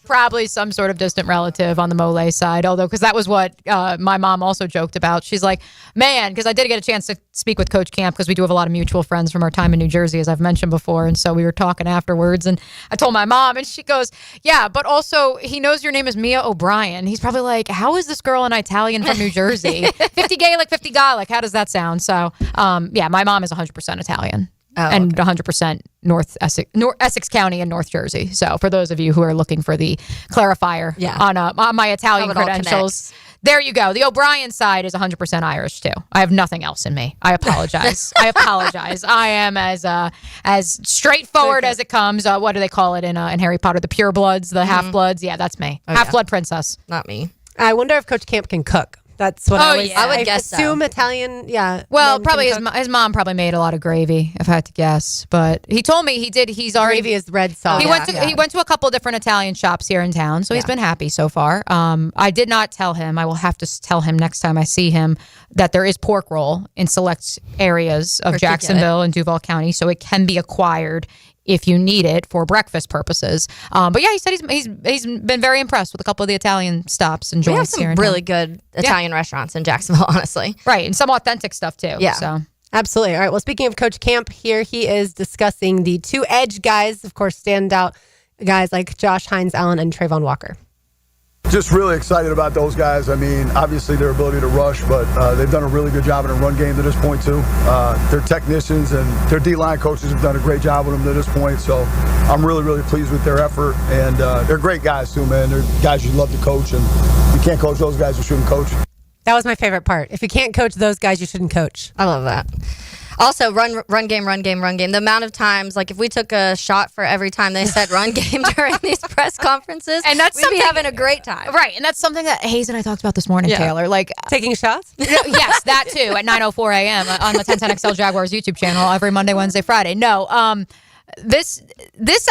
probably some sort of distant relative on the Mole side." Although, because that was what my mom also joked about. She's like, "Man," because I did get a chance to speak with Coach Camp because we do have a lot of mutual friends from our time in New Jersey, as I've mentioned before, and so we were talking afterwards. And I told my mom, and she goes, "Yeah, but also he knows your name is Mia O'Brien. He's probably like, how is this girl an Italian from New Jersey?" 50 Gaelic, 50 Gaelic. How does that sound? So, my mom is 100% Italian and 100% North Essex County in North Jersey. So, for those of you who are looking for the clarifier on my Italian credentials, there you go. The O'Brien side is 100% Irish too. I have nothing else in me. I apologize. I am as straightforward as it comes. What do they call it in Harry Potter? The pure bloods, the half bloods. Yeah, that's me. Half blood princess. Not me. I wonder if Coach Camp can cook. That's what I would guess. Assume so. Italian, yeah. Well, probably his mom probably made a lot of gravy, if I had to guess. But he told me he's already gravy is red sauce. He went to a couple of different Italian shops here in town, so he's been happy so far. I did not tell him. I will have to tell him next time I see him that there is pork roll in select areas of Jacksonville and Duval County, so it can be acquired if you need it for breakfast purposes. But yeah, he said he's been very impressed with a couple of the Italian stops and joints here. We have some really good Italian restaurants in Jacksonville, honestly. Right, and some authentic stuff too. Yeah. So. Absolutely. All right, well, speaking of Coach Camp, here he is discussing the two edge guys, of course, standout guys like Josh Hines Allen and Travon Walker. Just really excited about those guys. I mean, obviously their ability to rush, but they've done a really good job in the run game to this point too. Their technicians and their D-line coaches have done a great job with them to this point. So I'm really, really pleased with their effort. And they're great guys too, man. They're guys you love to coach, and you can't coach those guys, you shouldn't coach. That was my favorite part. If you can't coach those guys, you shouldn't coach. I love that. Also, run game. The amount of times, like if we took a shot for every time they said run game during these press conferences, and we'd be having a great time. Right, and that's something that Hayes and I talked about this morning, Taylor. Like taking shots? Yes, that too, at 9:04 a.m. on the 1010XL Jaguars YouTube channel every Monday, Wednesday, Friday. No, this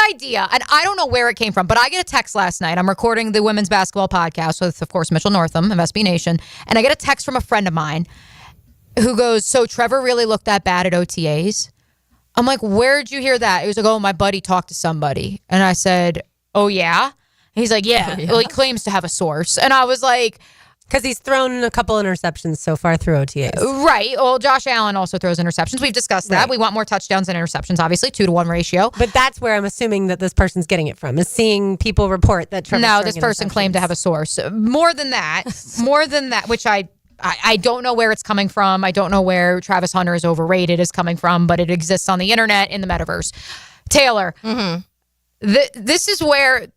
idea, and I don't know where it came from, but I get a text last night. I'm recording the women's basketball podcast with, of course, Mitchell Northam of SB Nation, and I get a text from a friend of mine who goes, "So Trevor really looked that bad at OTAs?" I'm like, "Where'd you hear that?" He was like, "Oh, my buddy talked to somebody." And I said, "Oh, yeah?" He's like, yeah. Well, he claims to have a source. And I was like, Because he's thrown a couple interceptions so far through OTAs. Right. Well, Josh Allen also throws interceptions. We've discussed that. We want more touchdowns than interceptions, obviously, 2-to-1 ratio. But that's where I'm assuming that this person's getting it from, is seeing people report that Trevor's No, this person claimed to have a source. More than that, which I don't know where it's coming from. I don't know where Travis Hunter is overrated is coming from, but it exists on the internet in the metaverse. Taylor, this is where,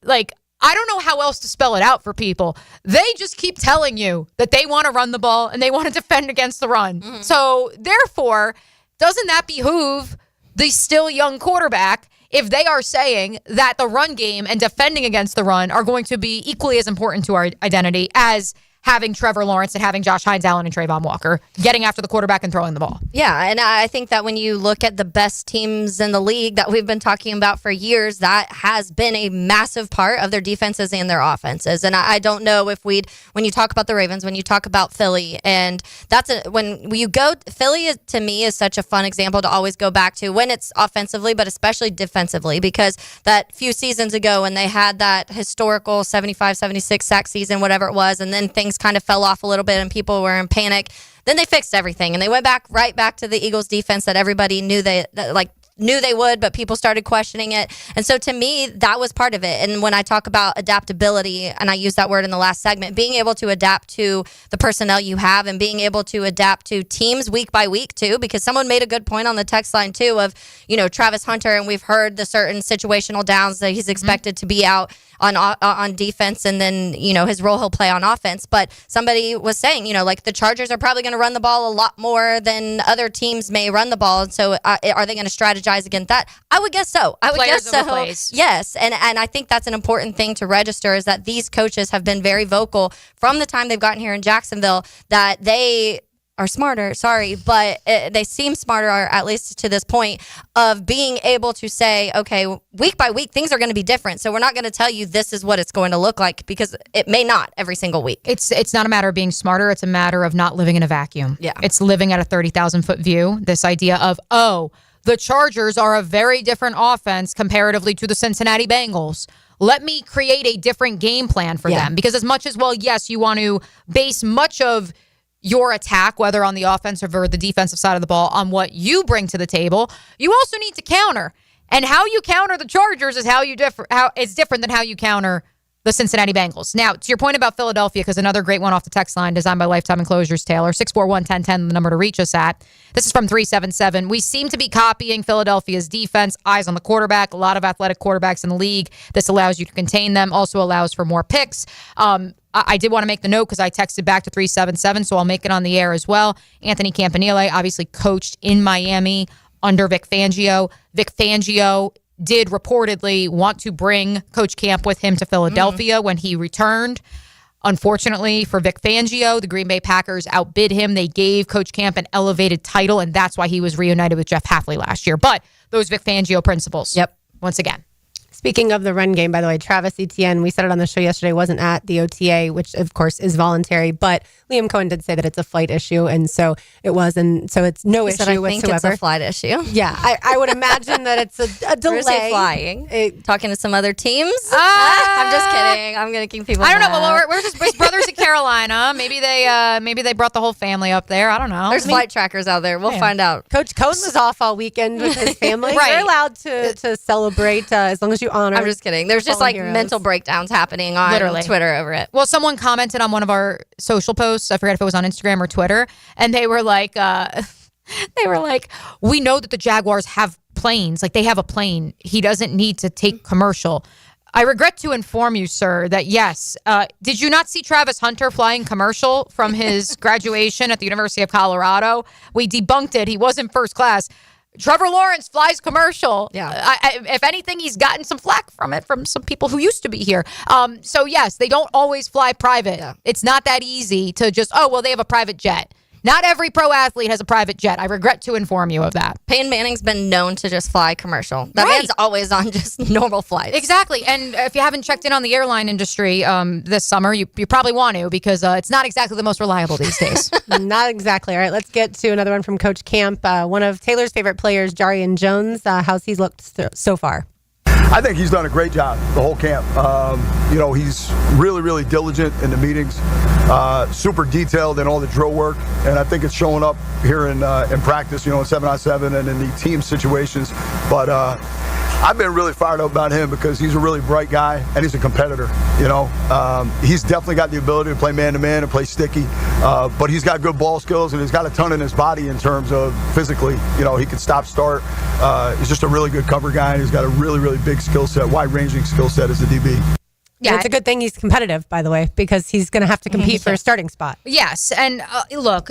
I don't know how else to spell it out for people. They just keep telling you that they want to run the ball and they want to defend against the run. So, therefore, doesn't that behoove the still young quarterback if they are saying that the run game and defending against the run are going to be equally as important to our identity as having Trevor Lawrence and having Josh Hines Allen and Travon Walker getting after the quarterback and throwing the ball? Yeah, and I think that when you look at the best teams in the league that we've been talking about for years, that has been a massive part of their defenses and their offenses. And I don't know if when you talk about the Ravens, when you talk about Philly, and Philly to me is such a fun example to always go back to when it's offensively, but especially defensively, because that few seasons ago when they had that historical 75, 76 sack season, whatever it was, and then things kind of fell off a little bit and people were in panic. Then they fixed everything and they went right back to the Eagles defense that everybody knew they would, but people started questioning it. And so to me, that was part of it. And when I talk about adaptability, and I used that word in the last segment, being able to adapt to the personnel you have and being able to adapt to teams week by week too, because someone made a good point on the text line too of, Travis Hunter, and we've heard the certain situational downs that he's expected to be out on defense, and then, his role he'll play on offense. But somebody was saying, the Chargers are probably going to run the ball a lot more than other teams may run the ball. And so are they going to strategize against that? I would guess so. Plays. Yes. And I think that's an important thing to register, is that these coaches have been very vocal from the time they've gotten here in Jacksonville that they are smarter, but they seem smarter, or at least to this point, of being able to say, okay, week by week, things are going to be different. So we're not going to tell you this is what it's going to look like, because it may not every single week. It's not a matter of being smarter. It's a matter of not living in a vacuum. Yeah. It's living at a 30,000-foot view. This idea of, the Chargers are a very different offense comparatively to the Cincinnati Bengals. Let me create a different game plan for them. Because as much as, yes, you want to base much of your attack, whether on the offensive or the defensive side of the ball, on what you bring to the table, you also need to counter. And how you counter the Chargers is how it's different than how you counter the Cincinnati Bengals. Now, to your point about Philadelphia, because another great one off the text line, designed by Lifetime Enclosures, Taylor, 641-1010, the number to reach us at. This is from 377. We seem to be copying Philadelphia's defense, eyes on the quarterback, a lot of athletic quarterbacks in the league. This allows you to contain them, also allows for more picks. I did want to make the note because I texted back to 377, so I'll make it on the air as well. Anthony Campanile obviously coached in Miami under Vic Fangio. Vic Fangio did reportedly want to bring Coach Camp with him to Philadelphia when he returned. Unfortunately for Vic Fangio, the Green Bay Packers outbid him. They gave Coach Camp an elevated title, and that's why he was reunited with Jeff Hafley last year. But those Vic Fangio principles, once again. Speaking of the run game, by the way, Travis Etienne, we said it on the show yesterday, wasn't at the OTA, which of course is voluntary, but Liam Coen did say that it's a flight issue, and so it was, and so it's no issue whatsoever. I think it's a flight issue. Yeah, I would imagine that it's a delay. Flying. Talking to some other teams? I'm just kidding. I'm going to keep people I don't know. mad. Well, we're just brothers in Carolina. Maybe they brought the whole family up there. I don't know. There's flight trackers out there. We'll find out. Coach Coen was off all weekend with his family. Right. You're allowed to celebrate as long as you honor. I'm just kidding. There's just like mental breakdowns happening on Twitter over it. Well, someone commented on one of our social posts. I forget if it was on Instagram or Twitter, and they were like, we know that the Jaguars have planes. Like, they have a plane. He doesn't need to take commercial. I regret to inform you, sir, that yes. Did you not see Travis Hunter flying commercial from his graduation at the University of Colorado? We debunked it. He wasn't first class. Trevor Lawrence flies commercial. Yeah. If anything, he's gotten some flack from it from some people who used to be here. So, yes, they don't always fly private. Yeah. It's not that easy to just, they have a private jet. Not every pro athlete has a private jet. I regret to inform you of that. Peyton Manning's been known to just fly commercial. That man's always on just normal flights. Exactly. And if you haven't checked in on the airline industry this summer, you probably want to, because it's not exactly the most reliable these days. Not exactly. All right, let's get to another one from Coach Camp. One of Taylor's favorite players, Jarian Jones. How's he looked so far? I think he's done a great job the whole camp. He's really, really diligent in the meetings, super detailed in all the drill work, and I think it's showing up here in practice, in 7-on-7 and in the team situations. But I've been really fired up about him because he's a really bright guy and he's a competitor. He's definitely got the ability to play man-to-man and play sticky, but he's got good ball skills and he's got a ton in his body in terms of physically. He can stop, start. He's just a really good cover guy, and he's got a really, really big skill set, wide-ranging skill set as a DB. Yeah, it's a good thing he's competitive, by the way, because he's going to have to compete for a starting spot. Yes, and look,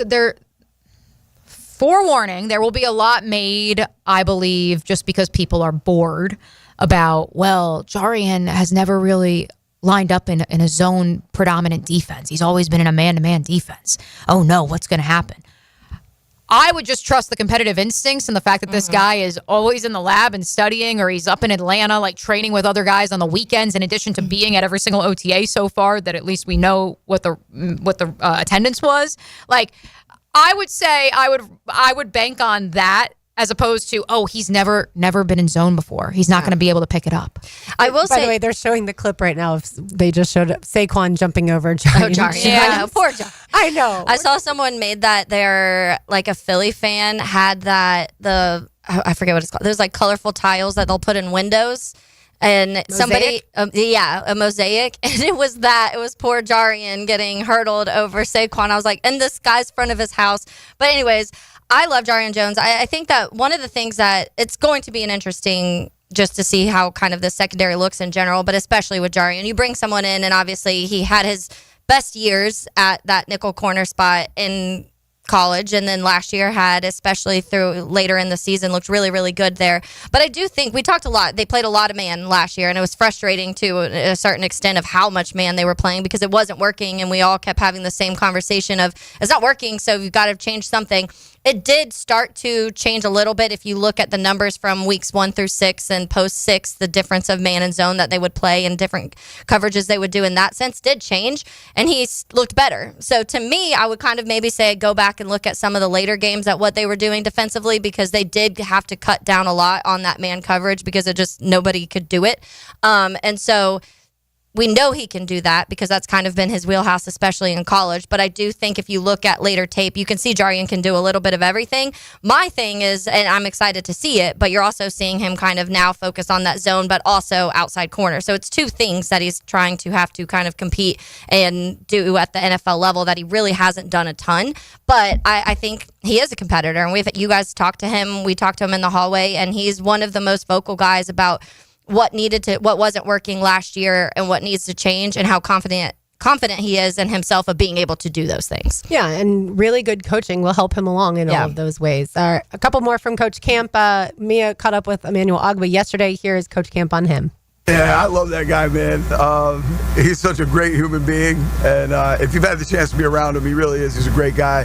forewarning, there will be a lot made, I believe, just because people are bored about, well, Jarian has never really lined up in a zone predominant defense. He's always been in a man-to-man defense. Oh no, what's going to happen? I would just trust the competitive instincts and the fact that this guy is always in the lab and studying, or he's up in Atlanta, like training with other guys on the weekends, in addition to being at every single OTA so far, that at least we know what the attendance was. Like, I would say I would bank on that, as opposed to, he's never been in zone before. He's not going to be able to pick it up. I will say, by the way, they're showing the clip right now. They just showed Saquon jumping over Jarian. Yeah, poor Jarian. I know. I saw someone made that. They're like a Philly fan had that I forget what it's called. There's like colorful tiles that they'll put in windows. And somebody, a mosaic. And it was poor Jarian getting hurdled over Saquon. I was like, in this guy's front of his house. But anyways, I love Jarian Jones. I think that one of the things that it's going to be an interesting just to see how kind of the secondary looks in general, but especially with Jarian. You bring someone in, and obviously he had his best years at that nickel corner spot in college, and then last year had, especially through later in the season, looked really, really good there. But I do think we talked a lot. They played a lot of man last year, and it was frustrating to a certain extent of how much man they were playing because it wasn't working, and we all kept having the same conversation of, it's not working, so you've got to change something. It did start to change a little bit if you look at the numbers from weeks 1 through 6 and post 6, the difference of man and zone that they would play and different coverages they would do in that sense did change, and he looked better. So to me, I would kind of maybe say go back and look at some of the later games at what they were doing defensively, because they did have to cut down a lot on that man coverage because it just nobody could do it. And so we know he can do that because that's kind of been his wheelhouse, especially in college. But I do think if you look at later tape, you can see Jarian can do a little bit of everything. My thing is, and I'm excited to see it, but you're also seeing him kind of now focus on that zone, but also outside corner. So it's two things that he's trying to have to kind of compete and do at the NFL level that he really hasn't done a ton. But I think he is a competitor. And you guys talked to him. We talked to him in the hallway, and he's one of the most vocal guys about what wasn't working last year and what needs to change, and how confident he is in himself of being able to do those things. Yeah, and really good coaching will help him along in all of those ways. A couple more from Coach Camp. Mia caught up with Emmanuel Ogbah yesterday. Here is Coach Camp on him. Yeah, I love that guy, man. He's such a great human being, and if you've had the chance to be around him, he really is. He's a great guy.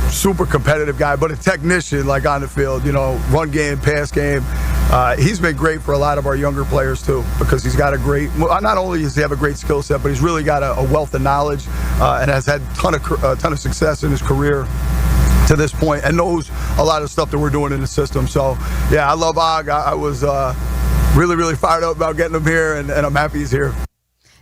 Super competitive guy, but a technician, like on the field, run game, pass game. He's been great for a lot of our younger players too, because he's got not only does he have a great skill set, but he's really got a wealth of knowledge and has had a ton of success in his career to this point, and knows a lot of stuff that we're doing in the system. So yeah, I love Og. I was really, really fired up about getting him here, and I'm happy he's here.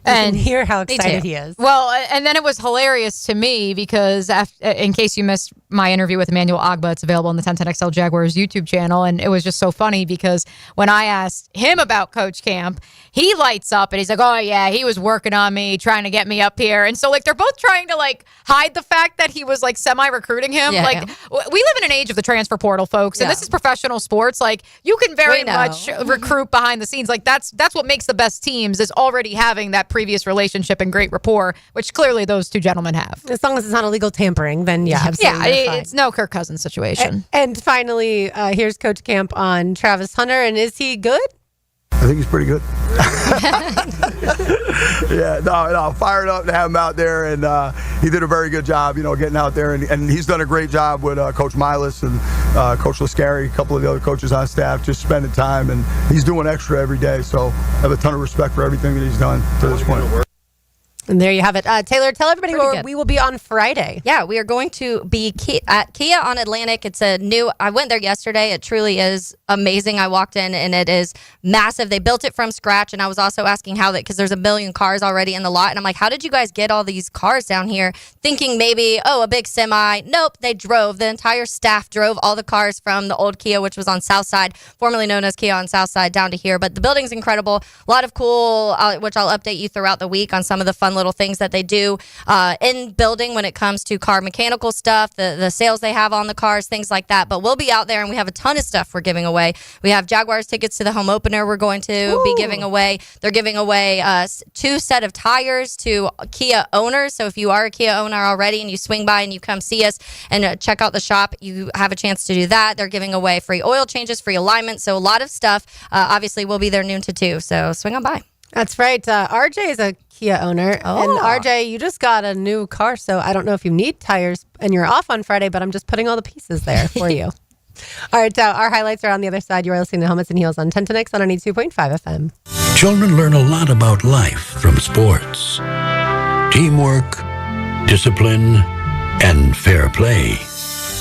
And hear how excited he is. Well, and then it was hilarious to me because in case you missed my interview with Emmanuel Ogbah, it's available on the 1010XL Jaguars YouTube channel. And it was just so funny because when I asked him about Coach Camp, he lights up and he's like, oh yeah, he was working on me, trying to get me up here. And so they're both trying to hide the fact that he was semi-recruiting him. Yeah, we live in an age of the transfer portal, folks, and this is professional sports. You can very much recruit behind the scenes. That's what makes the best teams, is already having that previous relationship and great rapport, which clearly those two gentlemen have. As long as it's not illegal tampering, then it's no Kirk Cousins situation. And finally, here's Coach Camp on Travis Hunter, and is he good? I think he's pretty good. Yeah, fired up to have him out there, and he did a very good job, getting out there, and he's done a great job with Coach Milas and Coach Lascari, a couple of the other coaches on staff, just spending time, and he's doing extra every day, so I have a ton of respect for everything that he's done to this point. And there you have it. Taylor, tell everybody where we will be on Friday. Yeah, we are going to be at Kia on Atlantic. It's I went there yesterday. It truly is amazing. I walked in and it is massive. They built it from scratch. And I was also asking because there's 1 million cars already in the lot. And I'm like, how did you guys get all these cars down here? Thinking maybe, a big semi. Nope, they drove. The entire staff drove all the cars from the old Kia, which was on Southside, formerly known as Kia on Southside, down to here. But the building's incredible. A lot of cool, which I'll update you throughout the week on some of the fun little things that they do in building when it comes to car mechanical stuff, the sales they have on the cars, things like that. But we'll be out there and we have a ton of stuff we're giving away. We have Jaguars tickets to the home opener we're going to be giving away. They're giving away 2 set of tires to Kia owners. So if you are a Kia owner already and you swing by and you come see us and check out the shop, you have a chance to do that. They're giving away free oil changes, free alignment. So a lot of stuff. Obviously, we'll be there noon to 2. So swing on by. That's right. RJ is a Kia owner. And RJ, you just got a new car, so I don't know if you need tires and you're off on Friday, but I'm just putting all the pieces there for you. All right, our highlights are on the other side. You are listening to Helmets and Heels on 1010X on 92.5 FM. Children learn a lot about life from sports. Teamwork, discipline, and fair play.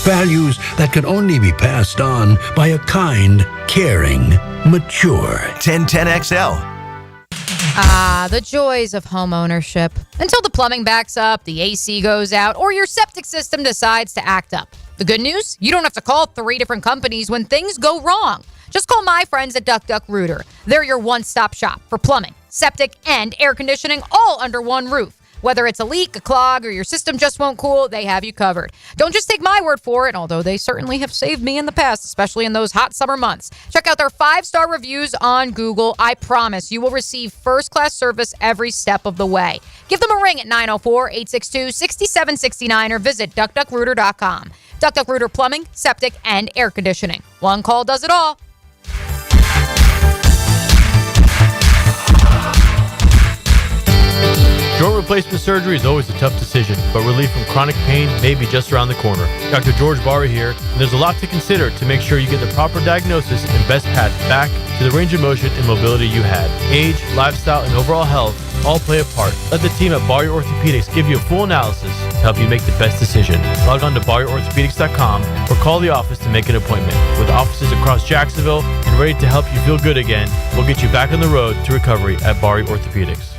Values that can only be passed on by a kind, caring, mature 1010XL. The joys of home ownership. Until the plumbing backs up, the AC goes out, or your septic system decides to act up. The good news? You don't have to call 3 different companies when things go wrong. Just call my friends at Duck Duck Rooter. They're your one-stop shop for plumbing, septic, and air conditioning all under one roof. Whether it's a leak, a clog, or your system just won't cool, they have you covered. Don't just take my word for it, although they certainly have saved me in the past, especially in those hot summer months. Check out their 5-star reviews on Google. I promise you will receive first-class service every step of the way. Give them a ring at 904-862-6769 or visit duckduckrooter.com. Duck Duck Rooter Plumbing, Septic, and Air Conditioning. One call does it all. Joint replacement surgery is always a tough decision, but relief from chronic pain may be just around the corner. Dr. George Barry here, and there's a lot to consider to make sure you get the proper diagnosis and best path back to the range of motion and mobility you had. Age, lifestyle, and overall health all play a part. Let the team at Barry Orthopedics give you a full analysis to help you make the best decision. Log on to BarryOrthopedics.com or call the office to make an appointment. With offices across Jacksonville and ready to help you feel good again, we'll get you back on the road to recovery at Barry Orthopedics.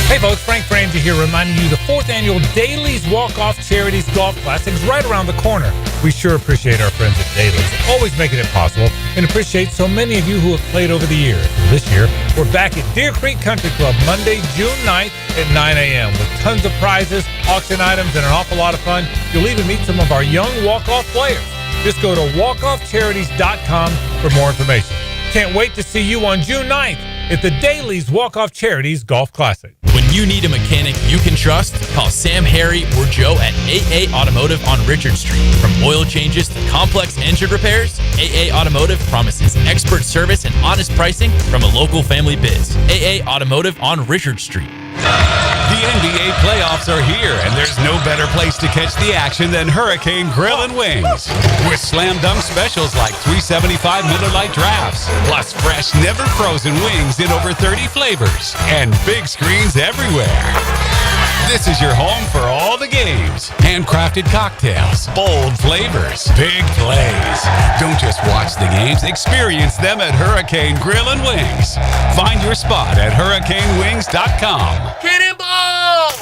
Hey folks, Frank Frangie here reminding you the 4th annual Daly's Walk-Off Charities Golf Classic is right around the corner. We sure appreciate our friends at Daly's, always making it possible, and appreciate so many of you who have played over the years. This year, we're back at Deer Creek Country Club Monday, June 9th at 9 a.m. with tons of prizes, auction items, and an awful lot of fun. You'll even meet some of our young walk-off players. Just go to walkoffcharities.com for more information. Can't wait to see you on June 9th at the Daly's Walk-Off Charities Golf Classic. When you need a mechanic you can trust, call Sam, Harry, or Joe at AA Automotive on Richard Street. From oil changes to complex engine repairs, AA Automotive promises expert service and honest pricing from a local family biz. AA Automotive on Richard Street. The NBA playoffs are here, and there's no better place to catch the action than Hurricane Grill and Wings. With slam dunk specials like $3.75 Miller Lite drafts, plus fresh, never frozen wings in over 30 flavors, and big screens everywhere. This is your home for all the games. Handcrafted cocktails, bold flavors, big plays. Don't just watch the games, experience them at Hurricane Grill and Wings. Find your spot at hurricanewings.com. Cannonball!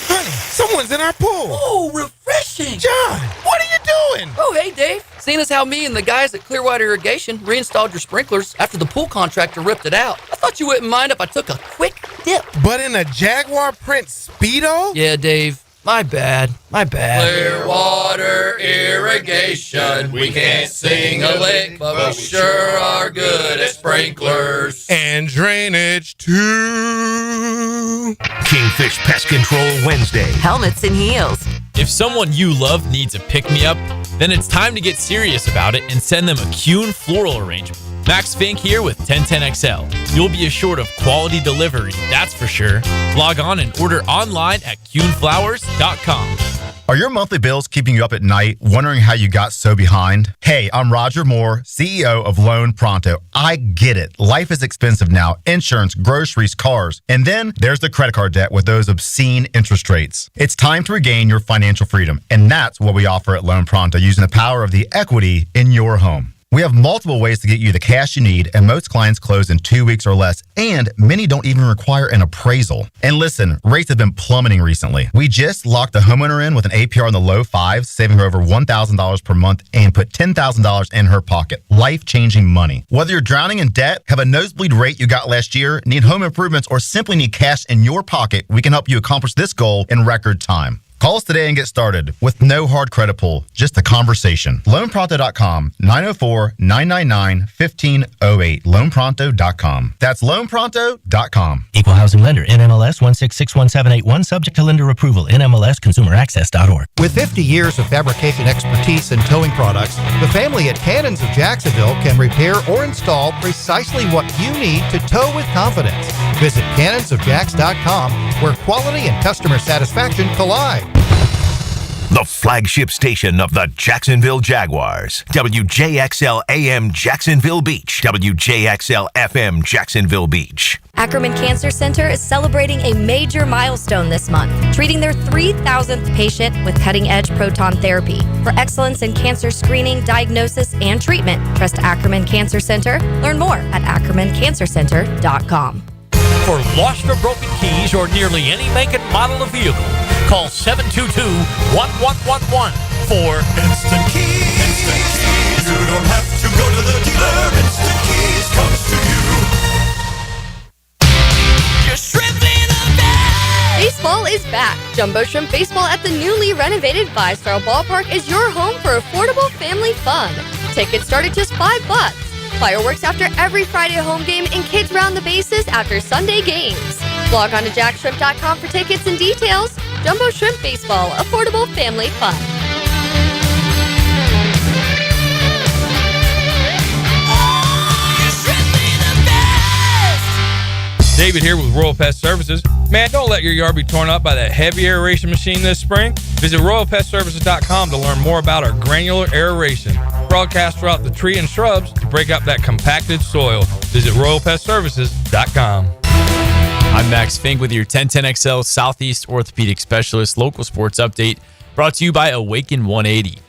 Honey, someone's in our pool. Oh, refreshing. John, what are you doing? Oh, hey, Dave. Seeing as how me and the guys at Clearwater Irrigation reinstalled your sprinklers after the pool contractor ripped it out, I thought you wouldn't mind if I took a quick dip. But in a Jaguar print Speedo? Yeah, Dave. My bad. Clearwater Irrigation. We can't sing a lick, but we sure are good at sprinklers. And drainage, too. Kingfish Pest Control Wednesday. Helmets and Heels. If someone you love needs a pick-me-up, then it's time to get serious about it and send them a Coen floral arrangement. Max Fink here with 1010XL. You'll be assured of quality delivery, that's for sure. Log on and order online at CoenFlowers.com. Are your monthly bills keeping you up at night, wondering how you got so behind? Hey, I'm Roger Moore, CEO of Loan Pronto. I get it. Life is expensive now. Insurance, groceries, cars. And then there's the credit card debt with those obscene interest rates. It's time to regain your financial freedom. And that's what we offer at Loan Pronto, using the power of the equity in your home. We have multiple ways to get you the cash you need, and most clients close in 2 weeks or less, and many don't even require an appraisal. And listen, rates have been plummeting recently. We just locked a homeowner in with an APR in the low fives, saving her over $1,000 per month, and put $10,000 in her pocket. Life-changing money. Whether you're drowning in debt, have a nosebleed rate you got last year, need home improvements, or simply need cash in your pocket, we can help you accomplish this goal in record time. Call us today and get started with no hard credit pull, just a conversation. LoanPronto.com, 904-999-1508. LoanPronto.com. That's LoanPronto.com. Equal housing lender, NMLS 1661781, subject to lender approval, NMLSConsumerAccess.org. With 50 years of fabrication expertise in towing products, the family at Cannons of Jacksonville can repair or install precisely what you need to tow with confidence. Visit cannonsofjacks.com, where quality and customer satisfaction collide. The flagship station of the Jacksonville Jaguars. WJXL AM Jacksonville Beach. WJXL FM Jacksonville Beach. Ackerman Cancer Center is celebrating a major milestone this month, treating their 3,000th patient with cutting-edge proton therapy. For excellence in cancer screening, diagnosis, and treatment, trust Ackerman Cancer Center. Learn more at ackermancancercenter.com. For lost or broken keys or nearly any make and model of vehicle, call 722-1111 for Instant Keys. Instant Keys. You don't have to go to the dealer. Instant Keys comes to you. You're shrimping a bag. Baseball is back. Jumbo Shrimp Baseball at the newly renovated 5-Star Ballpark is your home for affordable family fun. Tickets start at just $5. Fireworks after every Friday home game and kids round the bases after Sunday games. Log on to jackshrimp.com for tickets and details. Jumbo Shrimp Baseball, affordable family fun. David here with Royal Pest Services. Man, don't let your yard be torn up by that heavy aeration machine this spring. Visit RoyalPestServices.com to learn more about our granular aeration. Broadcast throughout the tree and shrubs to break up that compacted soil. Visit RoyalPestServices.com. I'm Max Fink with your 1010XL Southeast Orthopedic Specialist local sports update, brought to you by Awaken 180.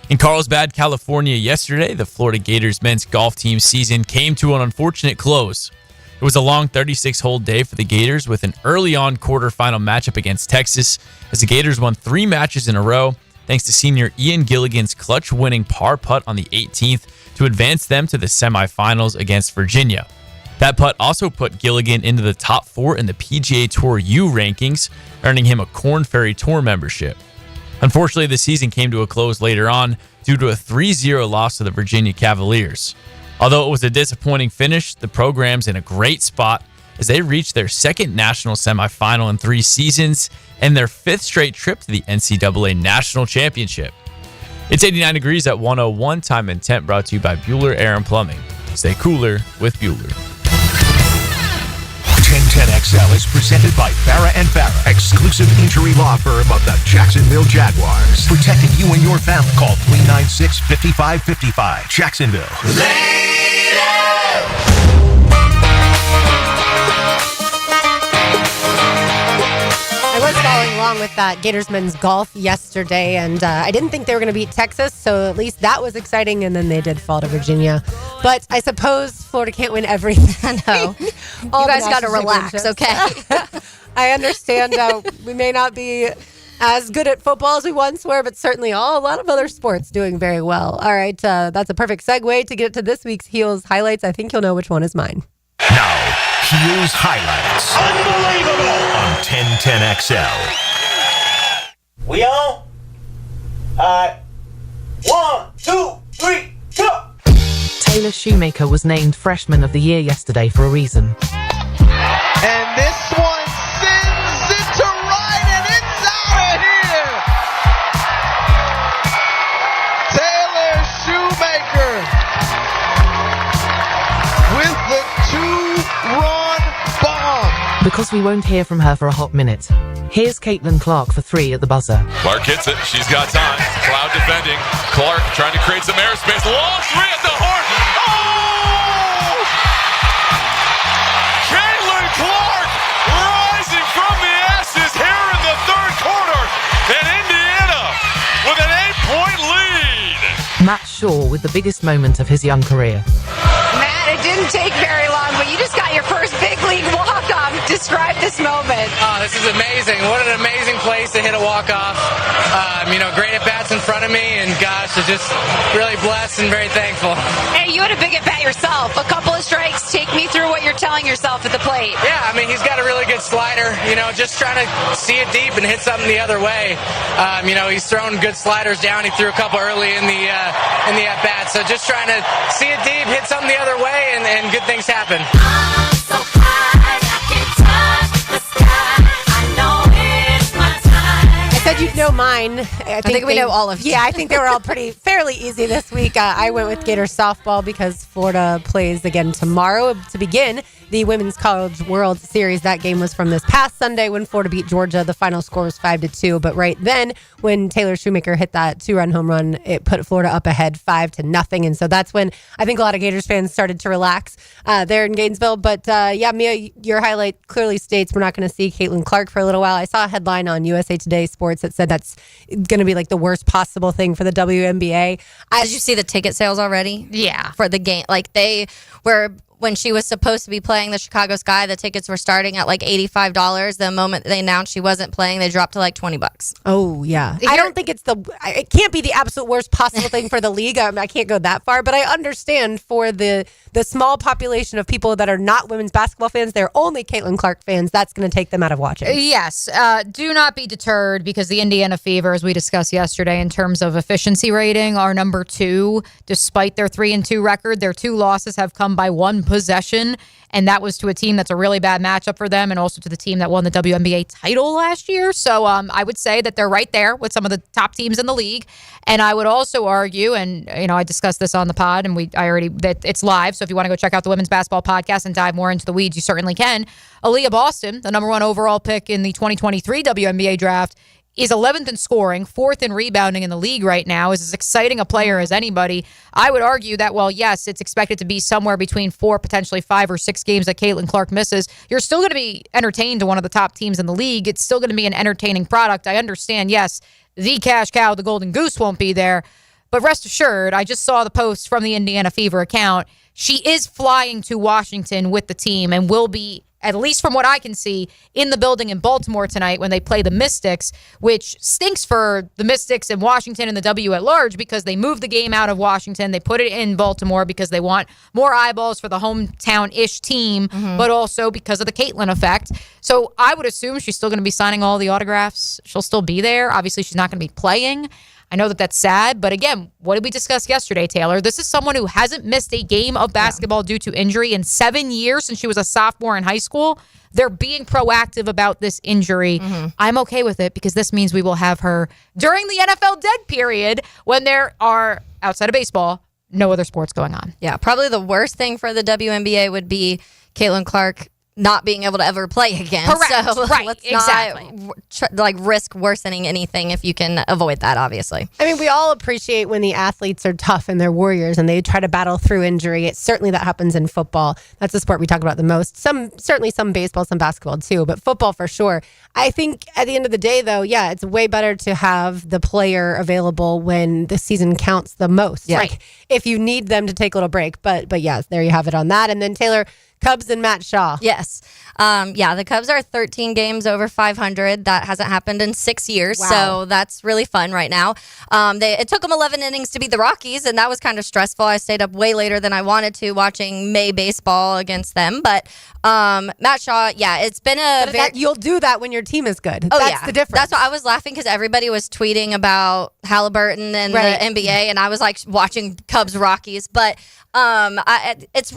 In Carlsbad, California yesterday, the Florida Gators men's golf team season came to an unfortunate close. It was a long 36-hole day for the Gators with an early-on quarterfinal matchup against Texas as the Gators won 3 matches in a row thanks to senior Ian Gilligan's clutch-winning par putt on the 18th to advance them to the semifinals against Virginia. That putt also put Gilligan into the top 4 in the PGA Tour U rankings, earning him a Korn Ferry Tour membership. Unfortunately, the season came to a close later on due to a 3-0 loss to the Virginia Cavaliers. Although it was a disappointing finish, the program's in a great spot as they reached their second national semifinal in 3 seasons and their 5th straight trip to the NCAA National Championship. It's 89 degrees at 101, time and temp, brought to you by Bueller Air and Plumbing. Stay cooler with Bueller. 1010XL is presented by Farah & Farah, exclusive injury law firm of the Jacksonville Jaguars. Protecting you and your family. Call 396-5555. Jacksonville. I was following along with that Gators men's golf yesterday, and I didn't think they were going to beat Texas, so at least that was exciting, and then they did fall to Virginia. But I suppose Florida can't win everything. No. You guys got to relax, okay? I understand we may not be as good at football as we once were, but certainly a lot of other sports doing very well. All right, that's a perfect segue to get to this week's Heels highlights. I think you'll know which one is mine. Now, Heels highlights. Unbelievable! On 1010XL. We on? All right. 1, 2, 3, go! Taylor Shoemaker was named Freshman of the Year yesterday for a reason. And this one sends it to right, and it's out of here! Taylor Shoemaker with the 2-run bomb. Because we won't hear from her for a hot minute. Here's Caitlin Clark for 3 at the buzzer. Clark hits it. She's got time. Cloud defending. Clark trying to create some airspace. Long 3 at the horn. Oh! Caitlin Clark rising from the ashes here in the third quarter. And Indiana with an 8-point lead. Matt Shaw with the biggest moment of his young career. Matt, it didn't take very long, but you just got your first big league walk-off. Describe this moment. Oh, this is amazing. What an amazing place to hit a walk-off. Great at-bats in front of me, and gosh, I'm just really blessed and very thankful. Hey, you had a big at-bat yourself. A couple of strikes. Take me through what you're telling yourself at the plate. Yeah, he's got a really good slider. Just trying to see it deep and hit something the other way. He's thrown good sliders down. He threw a couple early in the at-bat. So just trying to see it deep, hit something the other way, and good things happen. I said you'd know mine. I think we know all of you. Yeah, I think they were all fairly easy this week. I went with Gator softball because Florida plays again tomorrow to begin the Women's College World Series. That game was from this past Sunday when Florida beat Georgia. The final score was 5-2. But right then, when Taylor Shoemaker hit that 2-run home run, it put Florida up ahead 5-0. And so that's when I think a lot of Gators fans started to relax there in Gainesville. But Mia, your highlight clearly states we're not going to see Caitlin Clark for a little while. I saw a headline on USA Today Sports that said that's going to be like the worst possible thing for the WNBA. Did you see the ticket sales already? Yeah. For the game. Like they were, when she was supposed to be playing the Chicago Sky, the tickets were starting at like $85. The moment they announced she wasn't playing, they dropped to like $20. Oh, yeah. I don't think it can't be the absolute worst possible thing for the league. I can't go that far, but I understand for the small population of people that are not women's basketball fans, they're only Caitlin Clark fans. That's going to take them out of watching. Yes. Do not be deterred because the Indiana Fever, as we discussed yesterday, in terms of efficiency rating, are number 2. Despite their 3-2 record, their 2 losses have come by 1 possession, and that was to a team that's a really bad matchup for them and also to the team that won the WNBA title last year. So I would say that they're right there with some of the top teams in the league. And I would also argue, and I discussed this on the pod, and that it's live. So if you want to go check out the Women's Basketball Podcast and dive more into the weeds, you certainly can. Aaliyah Boston, the number 1 overall pick in the 2023 WNBA draft, is 11th in scoring, 4th in rebounding in the league right now, is as exciting a player as anybody. I would argue that, well, yes, it's expected to be somewhere between 4, potentially 5 or 6 games that Caitlin Clark misses. You're still going to be entertained to one of the top teams in the league. It's still going to be an entertaining product. I understand, yes, the cash cow, the golden goose won't be there. But rest assured, I just saw the post from the Indiana Fever account. She is flying to Washington with the team and will be, at least from what I can see, in the building in Baltimore tonight when they play the Mystics, which stinks for the Mystics in Washington and the W at large because they moved the game out of Washington. They put it in Baltimore because they want more eyeballs for the hometown-ish team, but also because of the Caitlin effect. So I would assume she's still going to be signing all the autographs. She'll still be there. Obviously, she's not going to be playing. I know that that's sad, but again, what did we discuss yesterday, Taylor? This is someone who hasn't missed a game of basketball due to injury in 7 years since she was a sophomore in high school. They're being proactive about this injury. I'm okay with it because this means we will have her during the NFL dead period when there are, outside of baseball, no other sports going on. Yeah, probably the worst thing for the WNBA would be Caitlin Clark not being able to ever play again. Correct. So right. let's Exactly. not risk worsening anything if you can avoid that, obviously. I mean, we all appreciate when the athletes are tough and they're warriors and they try to battle through injury. It's certainly that happens in football. That's the sport we talk about the most. Certainly some baseball, some basketball too, but football for sure. I think at the end of the day, though, yeah, it's way better to have the player available when the season counts the most. Yeah. Like if you need them to take a little break. But yeah, there you have it on that. And then Taylor, Cubs and Matt Shaw. Yes. The Cubs are 13 games over 500. That hasn't happened in 6 years. Wow. So that's really fun right now. It took them 11 innings to beat the Rockies, and that was kind of stressful. I stayed up way later than I wanted to watching May baseball against them. But Matt Shaw, it's been you'll do that when your team is good. Oh, That's the difference. That's why I was laughing because everybody was tweeting about Halliburton and the NBA, and I was like watching Cubs Rockies. But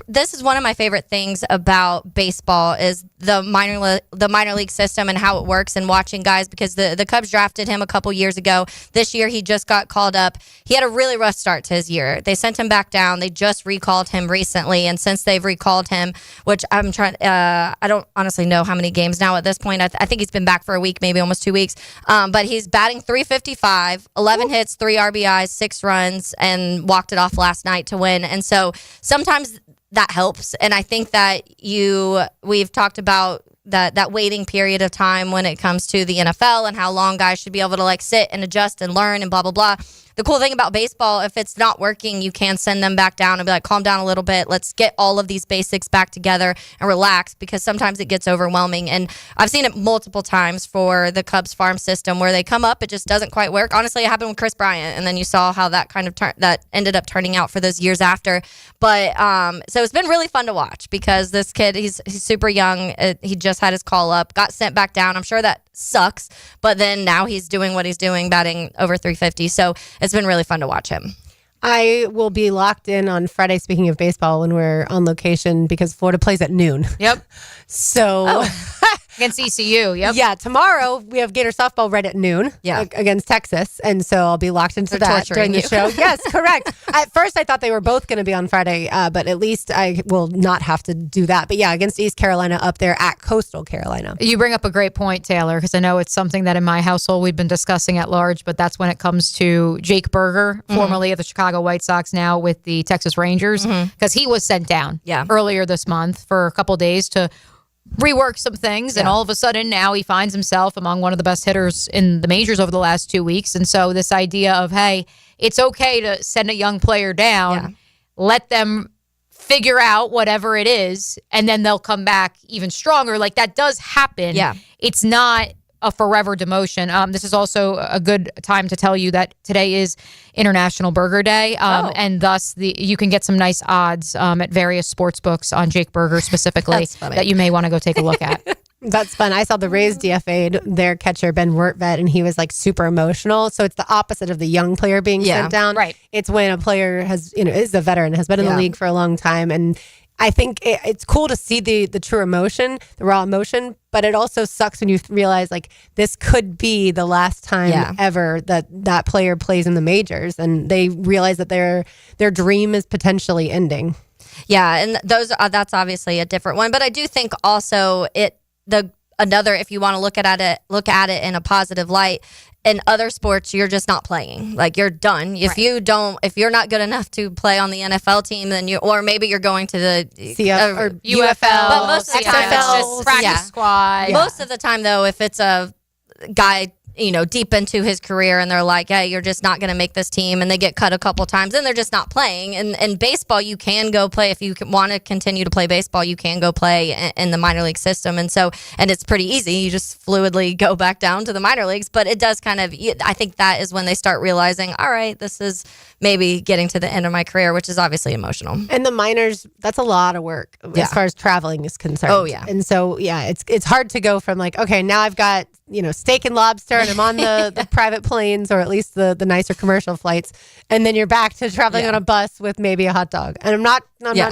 This is one of my favorite things about baseball is the minor league system and how it works, and watching guys, because the Cubs drafted him a couple years ago. This year he just got called up. He had a really rough start to his year. They sent him back down. They just recalled him recently, and since they've recalled him, which I'm trying, I don't honestly know how many games now at this point. I think he's been back for a week, maybe almost 2 weeks. But he's batting .355, 11 hits, 3 RBIs, 6 runs, and walked it off last night to win. And so sometimes that helps. And I think that we've talked about that waiting period of time when it comes to the NFL and how long guys should be able to like sit and adjust and learn and blah, blah, blah. The cool thing about baseball, if it's not working, you can send them back down and be like, calm down a little bit. Let's get all of these basics back together and relax, because sometimes it gets overwhelming. And I've seen it multiple times for the Cubs farm system where they come up, it just doesn't quite work. Honestly, it happened with Chris Bryant, and then you saw how that kind of that ended up turning out for those years after. But so it's been really fun to watch, because this kid, he's super young. He just had his call up, got sent back down. I'm sure that sucks, but then now he's doing what he's doing, batting over .350. So it's been really fun to watch him. I will be locked in on Friday, speaking of baseball, when we're on location, because Florida plays at noon. Yep. So against ECU. Yep. Yeah. Tomorrow we have Gator softball right at noon. Yeah. Against Texas, and so I'll be locked into They're that during the torturing show. Yes, correct. At first I thought they were both going to be on Friday, but at least I will not have to do that. But yeah, against East Carolina up there at Coastal Carolina. You bring up a great point, Taylor, because I know it's something that in my household we've been discussing at large, but that's when it comes to Jake Berger, formerly of the Chicago White Sox, now with the Texas Rangers, because he was sent down earlier this month for a couple days to rework some things, and all of a sudden now he finds himself among one of the best hitters in the majors over the last 2 weeks. And so this idea of, hey, it's okay to send a young player down, let them figure out whatever it is, and then they'll come back even stronger. Like, that does happen. Yeah. It's not a forever demotion. This is also a good time to tell you that today is International Burger Day, and thus you can get some nice odds at various sports books on Jake Berger specifically that you may want to go take a look at. That's fun. I saw the Rays DFA'd their catcher, Ben Wertvet, and he was like super emotional. So it's the opposite of the young player being sent down. Right. It's when a player is a veteran, has been in the league for a long time, and I think it's cool to see the true emotion, the raw emotion, but it also sucks when you realize like this could be the last time ever that player plays in the majors, and they realize that their dream is potentially ending. Yeah, and that's obviously a different one, but I do think also if you want to look at it in a positive light. In other sports, you're just not playing. Like, you're done. If you're not good enough to play on the NFL team, then or maybe you're going to the CF or UFL. But most of the time, it's just practice squad. Yeah. Most of the time, though, if it's a guy, deep into his career and they're like, hey, you're just not going to make this team, and they get cut a couple times, and they're just not playing. And baseball, you can go play. If you want to continue to play baseball, you can go play in the minor league system. And it's pretty easy. You just fluidly go back down to the minor leagues. But it does I think that is when they start realizing, all right, this is maybe getting to the end of my career, which is obviously emotional. And the minors, that's a lot of work as far as traveling is concerned. Oh, yeah. And so, it's hard to go from like, okay, now I've got, steak and lobster, and I'm on the private planes, or at least the nicer commercial flights, and then you're back to traveling on a bus with maybe a hot dog. And I'm not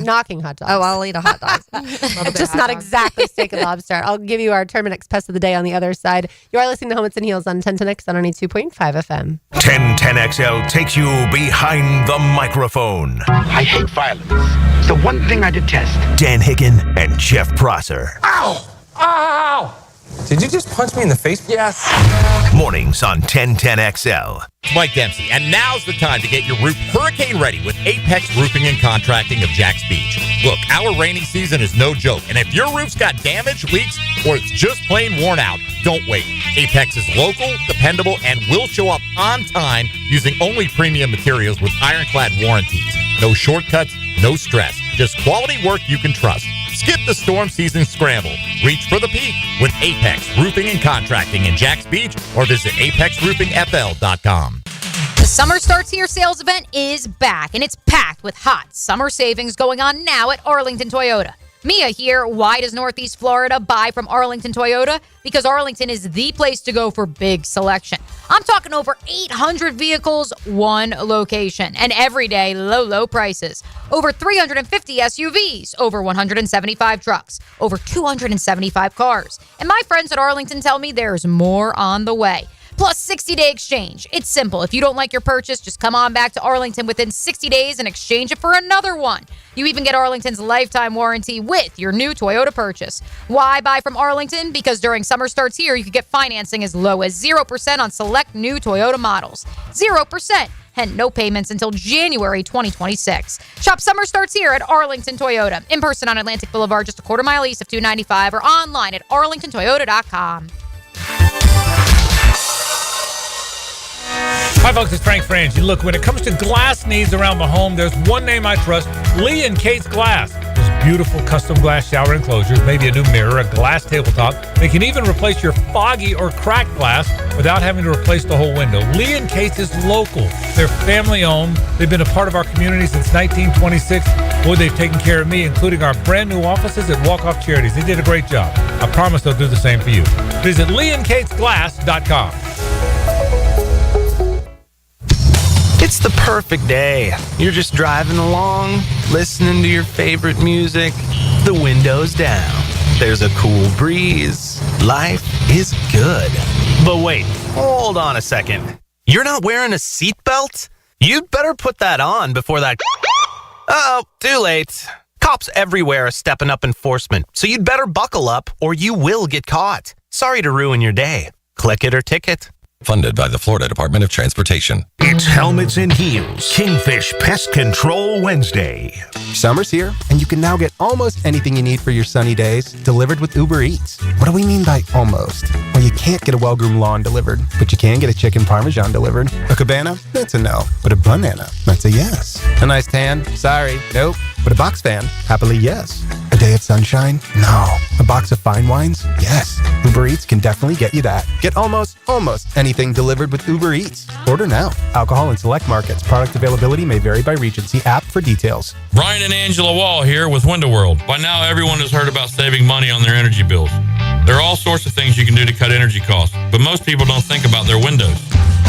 knocking hot dogs. Oh, I'll eat a hot dog. Just not exactly steak and lobster. I'll give you our Terminix Pest of the Day on the other side. You are listening to Helmets and Heels on 1010X on 92.5 FM. 1010XL takes you behind the microphone. I hate violence. It's the one thing I detest. Dan Hicken and Jeff Prosser. Ow! Ow! Did you just punch me in the face? Yes. Mornings on 1010XL. Mike Dempsey, and now's the time to get your roof hurricane ready with Apex Roofing and Contracting of Jacks Beach. Look, our rainy season is no joke, and if your roof's got damage, leaks, or it's just plain worn out, don't wait. Apex is local, dependable, and will show up on time using only premium materials with ironclad warranties. No shortcuts, no stress, just quality work you can trust. Skip the storm season scramble. Reach for the peak with Apex Roofing and Contracting in Jacks Beach, or visit apexroofingfl.com. The Summer Starts Here sales event is back, and it's packed with hot summer savings going on now at Arlington Toyota. Mia here. Why does Northeast Florida buy from Arlington Toyota? Because Arlington is the place to go for big selection. I'm talking over 800 vehicles, one location, and everyday low prices. over 350 SUVs, over 175 trucks, over 275 cars. And my friends at Arlington tell me there's more on the way. Plus 60-day exchange. It's simple. If you don't like your purchase, just come on back to Arlington within 60 days and exchange it for another one. You even get Arlington's lifetime warranty with your new Toyota purchase. Why buy from Arlington? Because during Summer Starts Here, you can get financing as low as 0% on select new Toyota models. 0%. And no payments until January 2026. Shop Summer Starts Here at Arlington Toyota. In person on Atlantic Boulevard, just a quarter mile east of 295, or online at arlingtontoyota.com. Hi, folks. It's Frank Frangie. Look, when it comes to glass needs around the home, there's one name I trust, Lee & Kate's Glass. There's beautiful custom glass shower enclosures, maybe a new mirror, a glass tabletop. They can even replace your foggy or cracked glass without having to replace the whole window. Lee & Kate's is local. They're family-owned. They've been a part of our community since 1926. Boy, they've taken care of me, including our brand-new offices at Walk-Off Charities. They did a great job. I promise they'll do the same for you. Visit leeandkatesglass.com. It's the perfect day. You're just driving along, listening to your favorite music, the windows down. There's a cool breeze. Life is good. But wait, hold on a second. You're not wearing a seatbelt? You'd better put that on before that... Uh-oh, too late. Cops everywhere are stepping up enforcement, so you'd better buckle up or you will get caught. Sorry to ruin your day. Click it or ticket. Funded by the Florida Department of Transportation. It's Helmets and Heels, Kingfish Pest Control Wednesday. Summer's here, and you can now get almost anything you need for your sunny days delivered with Uber Eats. What do we mean by almost? Well, you can't get a well-groomed lawn delivered, but you can get a chicken parmesan delivered. A cabana? That's a no. But a banana? That's a yes. A nice tan? Sorry, nope. But a box fan? Happily, yes. A day of sunshine? No. A box of fine wines? Yes. Uber Eats can definitely get you that. Get almost anything delivered with Uber Eats. Order now. Alcohol in select markets. Product availability may vary by region. See app for details. Brian and Angela Wall here with Window World. By now, everyone has heard about saving money on their energy bills. There are all sorts of things you can do to cut energy costs, but most people don't think about their windows.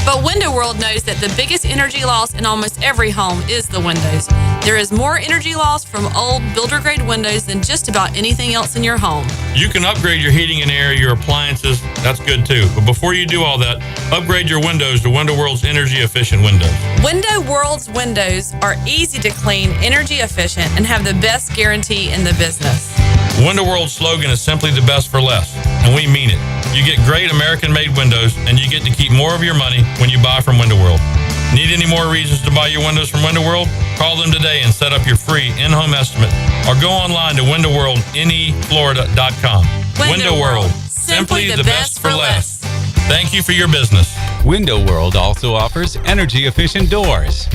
But Window World knows that the biggest energy loss in almost every home is the windows. There is more energy loss from old builder-grade windows than just about anything else in your home. You can upgrade your heating and air, your appliances. That's good too. But before you do all that, upgrade your windows to Window World's energy-efficient windows. Window World's windows are easy to clean, energy-efficient, and have the best guarantee in the business. Window World's slogan is simply the best for less, and we mean it. You get great American-made windows, and you get to keep more of your money when you buy from Window World. Need any more reasons to buy your windows from Window World? Call them today and set up your free in-home estimate, or go online to windowworldneflorida.com. Window World, simply the best for less. Thank you for your business. Window World also offers energy-efficient doors.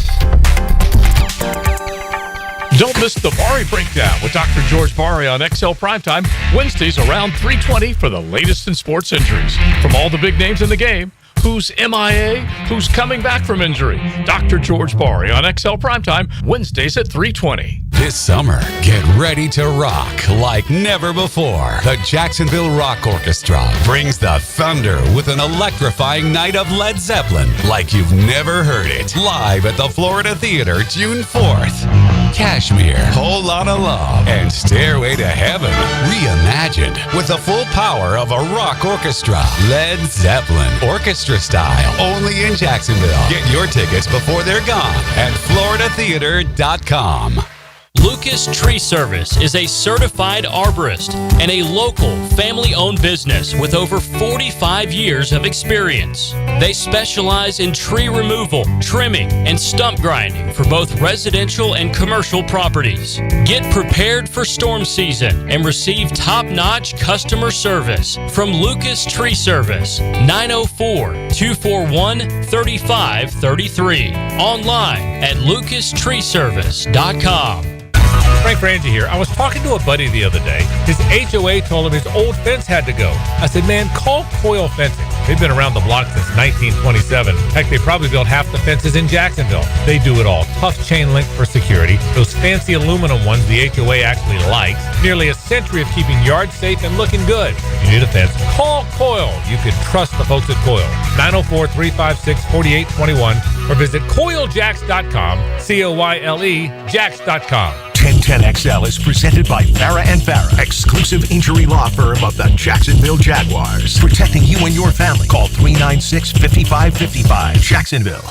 Don't miss the Bari Breakdown with Dr. George Bari on XL Primetime, Wednesdays around 3:20 for the latest in sports injuries. From all the big names in the game, who's MIA, who's coming back from injury. Dr. George Bari on XL Primetime, Wednesdays at 3:20. This summer, get ready to rock like never before. The Jacksonville Rock Orchestra brings the thunder with an electrifying night of Led Zeppelin like you've never heard it. Live at the Florida Theater, June 4th. Kashmir, Whole Lotta Love, and Stairway to Heaven reimagined with the full power of a rock orchestra. Led Zeppelin, orchestra style, only in Jacksonville. Get your tickets before they're gone at floridatheater.com. Lucas Tree Service is a certified arborist and a local family-owned business with over 45 years of experience. They specialize in tree removal, trimming, and stump grinding for both residential and commercial properties. Get prepared for storm season and receive top-notch customer service from Lucas Tree Service, 904-241-3533. Online at lucastreeservice.com. Frank Frangie here. I was talking to a buddy the other day. His HOA told him his old fence had to go. I said, man, call Coil Fencing. They've been around the block since 1927. Heck, they probably built half the fences in Jacksonville. They do it all. Tough chain link for security. Those fancy aluminum ones the HOA actually likes. Nearly a century of keeping yards safe and looking good. If you need a fence, call Coil. You can trust the folks at Coil. 904-356-4821. or visit CoilJacks.com, COYLE Jacks.com. 1010XL is presented by Farah and Farah, exclusive injury law firm of the Jacksonville Jaguars. Protecting you and your family. Call 396-5555. Jacksonville.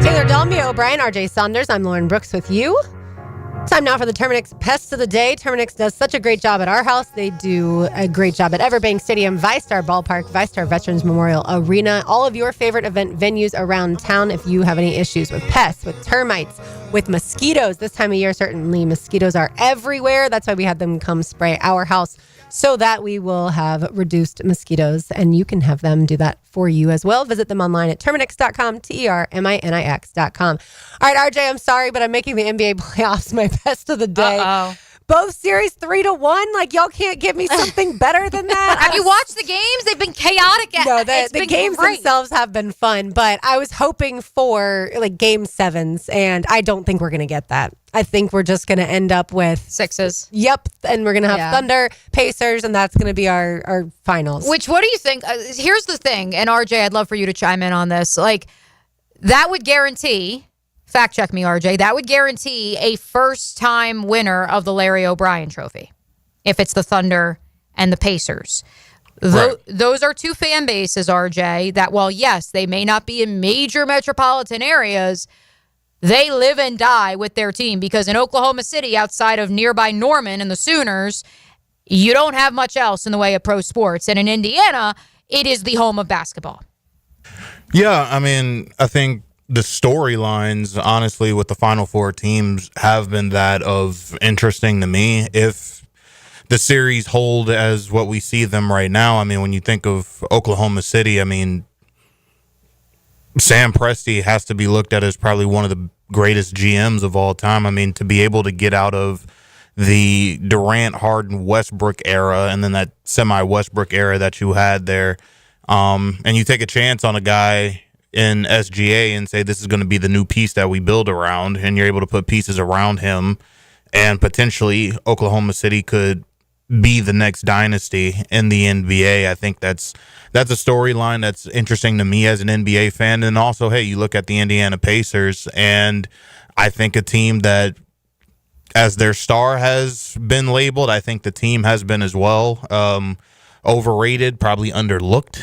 Taylor Delmio, O'Brien, RJ Saunders. I'm Lauren Brooks with you. Time now for the Terminix Pests of the Day. Terminix does such a great job at our house. They do a great job at Everbank Stadium, VyStar Ballpark, VyStar Veterans Memorial Arena, all of your favorite event venues around town. If you have any issues with pests, with termites, with mosquitoes, this time of year, certainly mosquitoes are everywhere. That's why we had them come spray our house so that we will have reduced mosquitoes, and you can have them do that for you as well. Visit them online at Terminix.com, TERMINIX.com. All right, RJ, I'm sorry, but I'm making the NBA playoffs my best of the day. Uh-oh. Both series 3-1. Like, y'all can't give me something better than that. Have you watched the games? They've been chaotic. No, the games themselves have been fun, but I was hoping for like game 7s, and I don't think we're going to get that. I think we're just going to end up with 6s. Yep, and we're going to have Thunder, Pacers, and that's going to be our finals. Which, what do you think? Here's the thing, and RJ, I'd love for you to chime in on this. Like, that would guarantee... Fact check me, RJ. That would guarantee a first-time winner of the Larry O'Brien Trophy if it's the Thunder and the Pacers. Right. Those are two fan bases, RJ, that while, yes, they may not be in major metropolitan areas, they live and die with their team because in Oklahoma City, outside of nearby Norman and the Sooners, you don't have much else in the way of pro sports. And in Indiana, it is the home of basketball. Yeah, I mean, I think the storylines, honestly, with the Final Four teams have been that of interesting to me. If the series hold as what we see them right now, I mean, when you think of Oklahoma City, I mean, Sam Presti has to be looked at as probably one of the greatest GMs of all time. I mean, to be able to get out of the Durant, Harden, Westbrook era and then that semi-Westbrook era that you had there, and you take a chance on a guy in SGA and say this is going to be the new piece that we build around, and you're able to put pieces around him, and potentially Oklahoma City could be the next dynasty in the NBA. I think that's a storyline that's interesting to me as an NBA fan. And also, hey, you look at the Indiana Pacers, and I think a team that, as their star has been labeled, I think the team has been as well. Overrated, probably underlooked,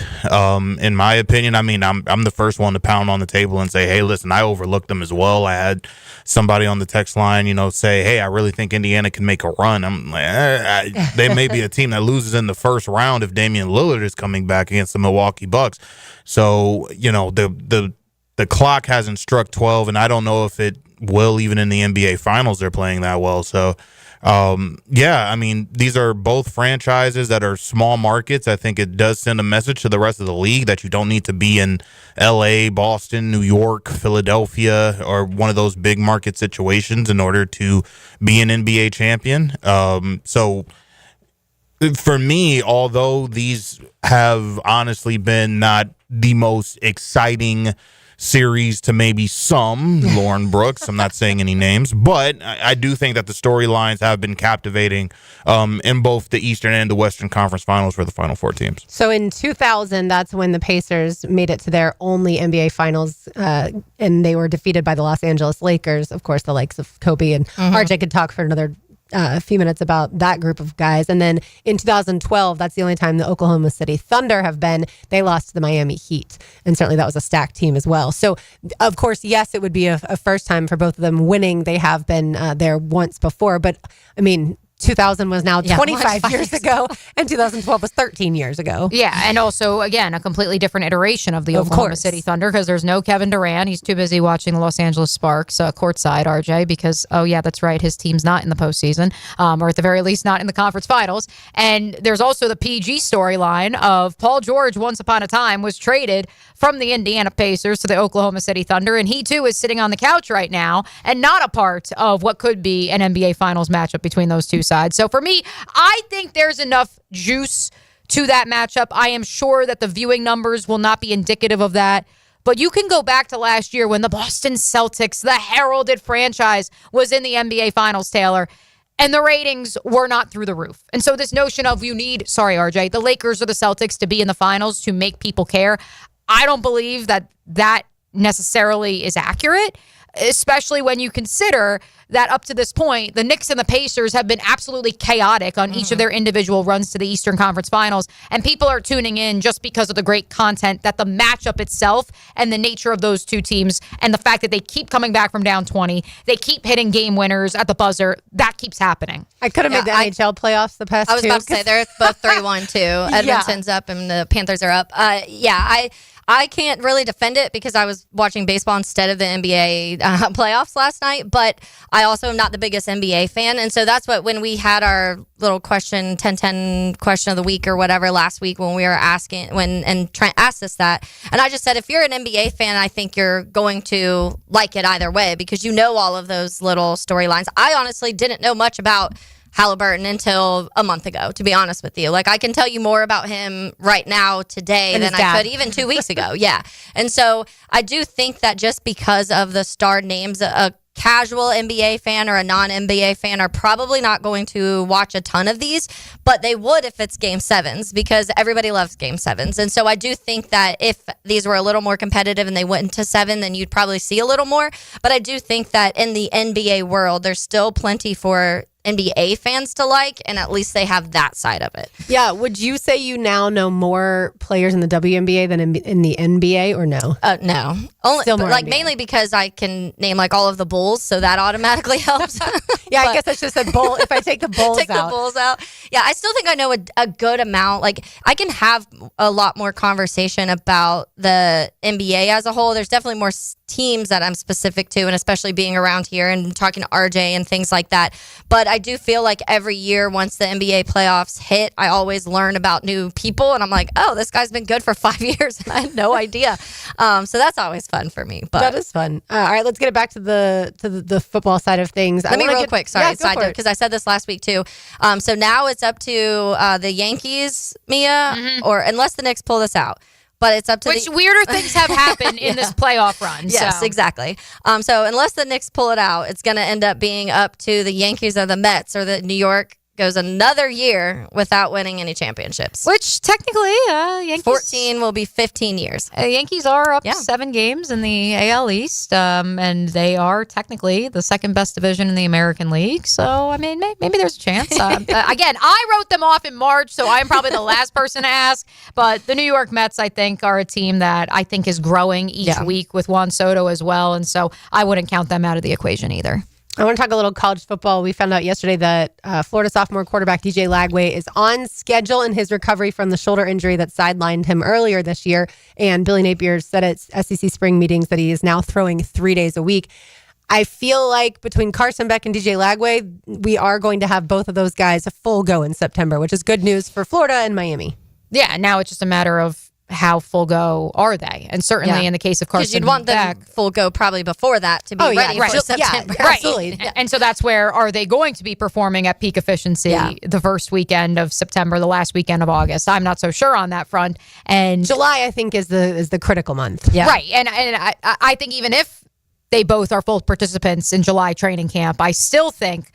in my opinion. I mean, I'm the first one to pound on the table and say, hey, listen, I overlooked them as well. I had somebody on the text line, say, hey, I really think Indiana can make a run. I'm like, they may be a team that loses in the first round if Damian Lillard is coming back against the Milwaukee Bucks. So, the clock hasn't struck 12, and I don't know if it will even in the NBA Finals. They're playing that well. So, yeah, I mean, these are both franchises that are small markets. I think it does send a message to the rest of the league that you don't need to be in LA, Boston, New York, Philadelphia, or one of those big market situations in order to be an NBA champion. So for me, although these have honestly been not the most exciting series to maybe some, Lauren Brooks, I'm not saying any names, but I do think that the storylines have been captivating in both the Eastern and the Western Conference Finals for the Final Four teams. So in 2000, that's when the Pacers made it to their only NBA Finals, and they were defeated by the Los Angeles Lakers, of course, the likes of Kobe, and RJ could talk for another a few minutes about that group of guys. And then in 2012, that's the only time the Oklahoma City Thunder have been. They lost to the Miami Heat. And certainly that was a stacked team as well. So, of course, yes, it would be a first time for both of them winning. They have been there once before. But, I mean, 2000 was now 25 years ago, and 2012 was 13 years ago. Yeah, and also, again, a completely different iteration of the Oklahoma City Thunder because there's no Kevin Durant. He's too busy watching the Los Angeles Sparks courtside, RJ, because, oh, yeah, that's right, his team's not in the postseason, or at the very least not in the conference finals. And there's also the PG storyline of Paul George, once upon a time, was traded from the Indiana Pacers to the Oklahoma City Thunder, and he, too, is sitting on the couch right now and not a part of what could be an NBA Finals matchup between those two sides. So for me, I think there's enough juice to that matchup. I am sure that the viewing numbers will not be indicative of that. But you can go back to last year when the Boston Celtics, the heralded franchise, was in the NBA Finals, Taylor. And the ratings were not through the roof. And so this notion of sorry, RJ, the Lakers or the Celtics to be in the finals to make people care, I don't believe that necessarily is accurate, especially when you consider that up to this point, the Knicks and the Pacers have been absolutely chaotic on each of their individual runs to the Eastern Conference Finals. And people are tuning in just because of the great content that the matchup itself and the nature of those two teams and the fact that they keep coming back from down 20, they keep hitting game winners at the buzzer. That keeps happening. I could have made the NHL playoffs the past two. I was about to say, they're both 3-1 too. Edmonton's up and the Panthers are up. I can't really defend it because I was watching baseball instead of the NBA playoffs last night, but I also am not the biggest NBA fan. And so that's what, when we had our little question, 10-10 question of the week or whatever last week when we were asking, Trent asked us that. And I just said, if you're an NBA fan, I think you're going to like it either way because you know all of those little storylines. I honestly didn't know much about Halliburton until a month ago, to be honest with you. Like, I can tell you more about him right now today than I could even 2 weeks ago. Yeah. And so I do think that just because of the star names, a casual NBA fan or a non-NBA fan are probably not going to watch a ton of these, but they would if it's game sevens because everybody loves game sevens. And so I do think that if these were a little more competitive and they went into 7, then you'd probably see a little more. But I do think that in the NBA world, there's still plenty for NBA fans to like, and at least they have that side of it. Yeah. Would you say you now know more players in the WNBA than in the NBA, or no? No. Only, Still more like NBA. mainly because I can name like all of the Bulls, so that automatically helps. Yeah, I guess I should have said Bull. If I take the Bulls the Bulls out. Yeah, I still think I know a good amount. Like, I can have a lot more conversation about the NBA as a whole. There's definitely more teams that I'm specific to, and especially being around here and talking to RJ and things like that. But I do feel like every year once the NBA playoffs hit, I always learn about new people, and I'm like, oh, this guy's been good for 5 years, and I had no idea. So that's always fun for me. But that is fun. All right, let's get it back to the football side of things. Let me real quick, sorry, side note, because I said this last week too. So now it's up to the Yankees, Mia, or unless the Knicks pull this out. But it's up to weirder things have happened in this playoff run. Yes, exactly. So unless the Knicks pull it out, it's going to end up being up to the Yankees or the Mets, or the New York goes another year without winning any championships. Which technically, Yankees 14 will be 15 years. Yankees are up 7 games in the AL East, and they are technically the second best division in the American League. So, I mean, maybe there's a chance. Again, I wrote them off in March, so I'm probably the last person to ask. But the New York Mets, I think, are a team that I think is growing each week with Juan Soto as well, and so I wouldn't count them out of the equation either. I want to talk a little college football. We found out yesterday that Florida sophomore quarterback DJ Lagway is on schedule in his recovery from the shoulder injury that sidelined him earlier this year. And Billy Napier said at SEC spring meetings that he is now throwing 3 days a week. I feel like between Carson Beck and DJ Lagway, we are going to have both of those guys a full go in September, which is good news for Florida and Miami. Yeah, now it's just a matter of how full go are they? And certainly in the case of Carson, because you'd want them full go probably before that to be ready for September. Yeah, absolutely. And so that's where, are they going to be performing at peak efficiency the first weekend of September, the last weekend of August? I'm not so sure on that front. And July, I think, is the critical month. Yeah. Right. And I think even if they both are full participants in July training camp, I still think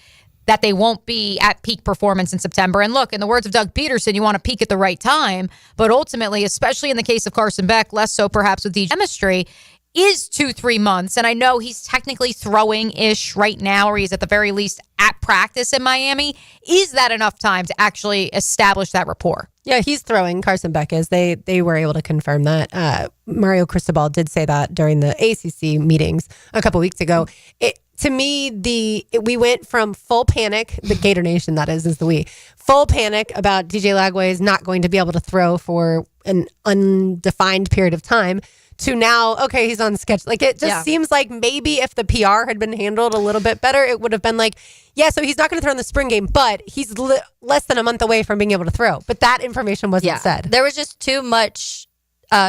that they won't be at peak performance in September. And look, in the words of Doug Peterson, you want to peak at the right time. But ultimately, especially in the case of Carson Beck, less so perhaps with the chemistry, is 2-3 months. And I know he's technically throwing-ish right now, or he's at the very least at practice in Miami. Is that enough time to actually establish that rapport? Yeah, he's throwing. Carson Beck is. They were able to confirm that. Mario Cristobal did say that during the ACC meetings a couple weeks ago. To me, we went from full panic, the Gator Nation, that is the we, full panic about DJ Lagway is not going to be able to throw for an undefined period of time, to now, okay, he's on schedule. Like, it just seems like maybe if the PR had been handled a little bit better, it would have been like, yeah, so he's not going to throw in the spring game, but he's less than a month away from being able to throw. But that information wasn't said. There was just too much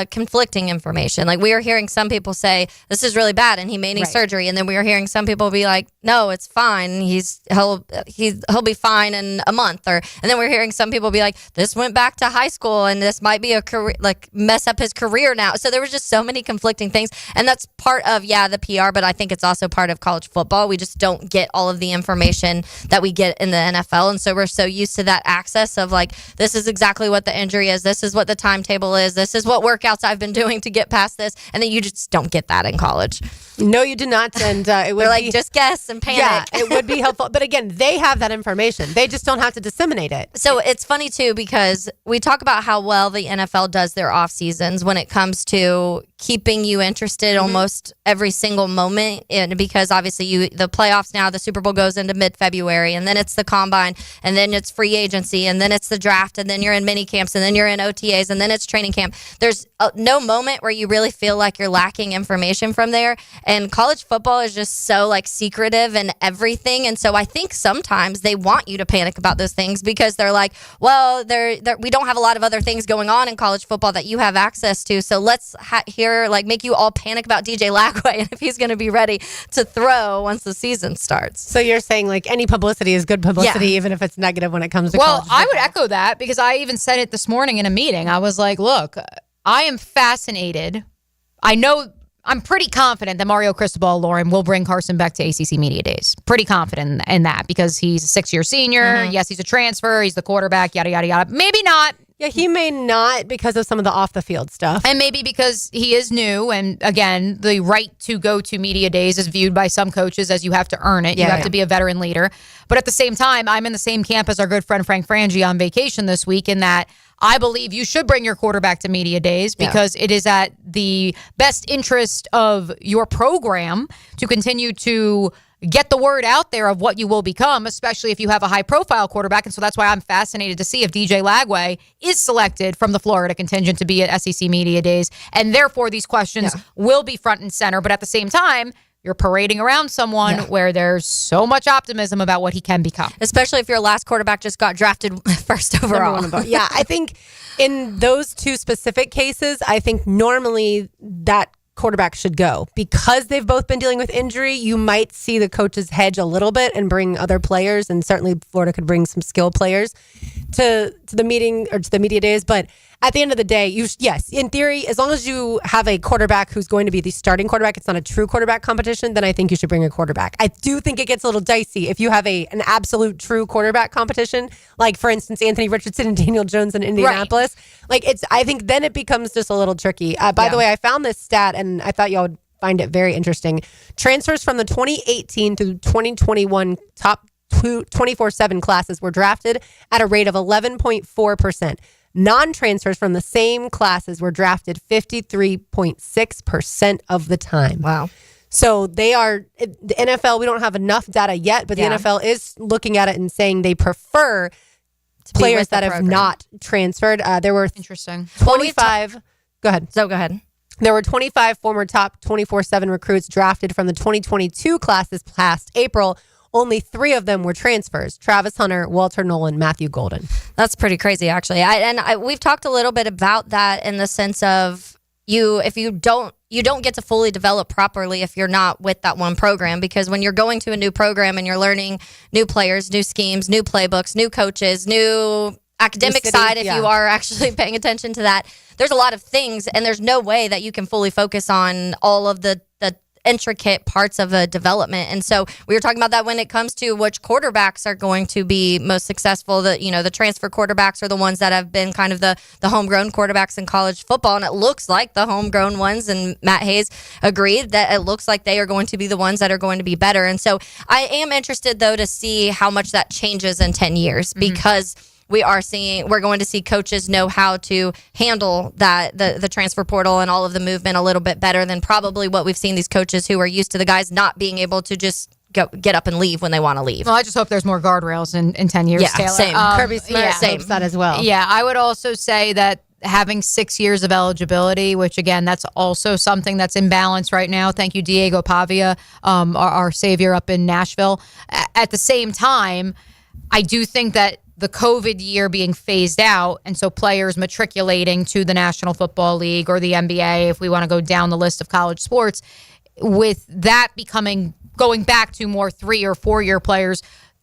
conflicting information. Like we are hearing some people say this is really bad and he may need surgery, and then we are hearing some people be like, no, it's fine. He'll be fine in a month, and then we're hearing some people be like, this went back to high school and this might be a career, like mess up his career now. So there was just so many conflicting things, and that's part of the PR, but I think it's also part of college football. We just don't get all of the information that we get in the NFL, and so we're so used to that access of like, this is exactly what the injury is, this is what the timetable is, this is what workouts I've been doing to get past this, and then you just don't get that in college. No, you do not, and it would be just guess and panic. Yeah, it would be helpful, but again, they have that information. They just don't have to disseminate it. So it's funny too, because we talk about how well the NFL does their off seasons when it comes to keeping you interested almost every single moment, and because obviously the playoffs now, the Super Bowl goes into mid-February, and then it's the combine, and then it's free agency, and then it's the draft, and then you're in mini camps, and then you're in OTAs, and then it's training camp. There's no moment where you really feel like you're lacking information from there, and college football is just so like secretive and everything, and so I think sometimes they want you to panic about those things because they're like, well, we don't have a lot of other things going on in college football that you have access to, so let's make you all panic about DJ Lagway and if he's going to be ready to throw once the season starts. So you're saying like any publicity is good publicity, even if it's negative when it comes to college football. I would echo that because I even said it this morning in a meeting. I was like, look, I am fascinated. I'm pretty confident that Mario Cristobal, Lauren, will bring Carson Beck to ACC Media Days. Pretty confident in that because he's a 6-year senior. Mm-hmm. Yes, he's a transfer. He's the quarterback, yada, yada, yada. Maybe not. Yeah, he may not because of some of the off-the-field stuff. And maybe because he is new. And again, the right to go to media days is viewed by some coaches as you have to earn it. You have to be a veteran leader. But at the same time, I'm in the same camp as our good friend Frank Frangie on vacation this week in that I believe you should bring your quarterback to media days because it is at the best interest of your program to continue to get the word out there of what you will become, especially if you have a high-profile quarterback. And so that's why I'm fascinated to see if DJ Lagway is selected from the Florida contingent to be at SEC Media Days. And therefore, these questions will be front and center. But at the same time, you're parading around someone where there's so much optimism about what he can become. Especially if your last quarterback just got drafted first overall. Yeah, I think in those two specific cases, I think normally that quarterback should go because they've both been dealing with injury. You might see the coaches hedge a little bit and bring other players, and certainly Florida could bring some skill players to the meeting or to the media days. But at the end of the day, yes, in theory, as long as you have a quarterback who's going to be the starting quarterback, it's not a true quarterback competition, then I think you should bring a quarterback. I do think it gets a little dicey if you have an absolute true quarterback competition, like for instance, Anthony Richardson and Daniel Jones in Indianapolis. Right. I think then it becomes just a little tricky. By the way, I found this stat and I thought y'all would find it very interesting. Transfers from the 2018 to 2021 top 24/7 classes were drafted at a rate of 11.4%. Non-transfers from the same classes were drafted 53.6% of the time. Wow. So the NFL, we don't have enough data yet, but the NFL is looking at it and saying they prefer players that have not transferred. There were interesting 25. Go ahead. So go ahead. There were 25 former top 24/7 recruits drafted from the 2022 class this past April. Only 3 of them were transfers: Travis Hunter, Walter Nolan, Matthew Golden. That's pretty crazy, actually. We've talked a little bit about that in the sense of if you don't get to fully develop properly if you're not with that one program, because when you're going to a new program and you're learning new players, new schemes, new playbooks, new coaches, new academic side, if you are actually paying attention to that, there's a lot of things, and there's no way that you can fully focus on all of the intricate parts of a development. And so we were talking about that when it comes to which quarterbacks are going to be most successful. The transfer quarterbacks are the ones that have been kind of the homegrown quarterbacks in college football. And it looks like the homegrown ones, and Matt Hayes agreed that it looks like they are going to be the ones that are going to be better. And so I am interested, though, to see how much that changes in 10 years because we're going to see coaches know how to handle that the transfer portal and all of the movement a little bit better than probably what we've seen these coaches who are used to the guys not being able to just get up and leave when they want to leave. Well, I just hope there's more guardrails in 10 years, Taylor. Same. Kirby Smart hopes that as well. Yeah, I would also say that having 6 years of eligibility, which again, that's also something that's in balance right now. Thank you, Diego Pavia, our savior up in Nashville. At the same time, I do think that the COVID year being phased out, and so players matriculating to the National Football League or the NBA, if we want to go down the list of college sports, with that going back to more 3 or 4 year players,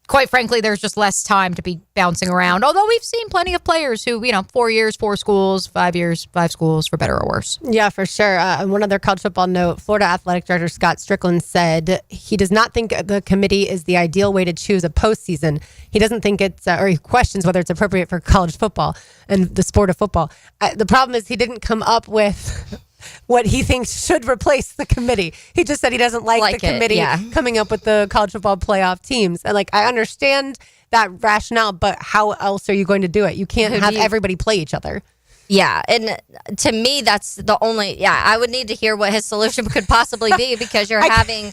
quite frankly, there's just less time to be bouncing around. Although we've seen plenty of players who, 4 years, 4 schools, 5 years, 5 schools, for better or worse. Yeah, for sure. One other college football note, Florida Athletic Director Scott Strickland said he does not think the committee is the ideal way to choose a postseason. He doesn't think it's, or he questions whether it's appropriate for college football and the sport of football. The problem is he didn't come up with what he thinks should replace the committee. He just said he doesn't like the committee coming up with the college football playoff teams. And I understand that rationale, but how else are you going to do it? You can't have everybody play each other. Yeah, and to me, that's the only. Yeah, I would need to hear what his solution could possibly be, because you're having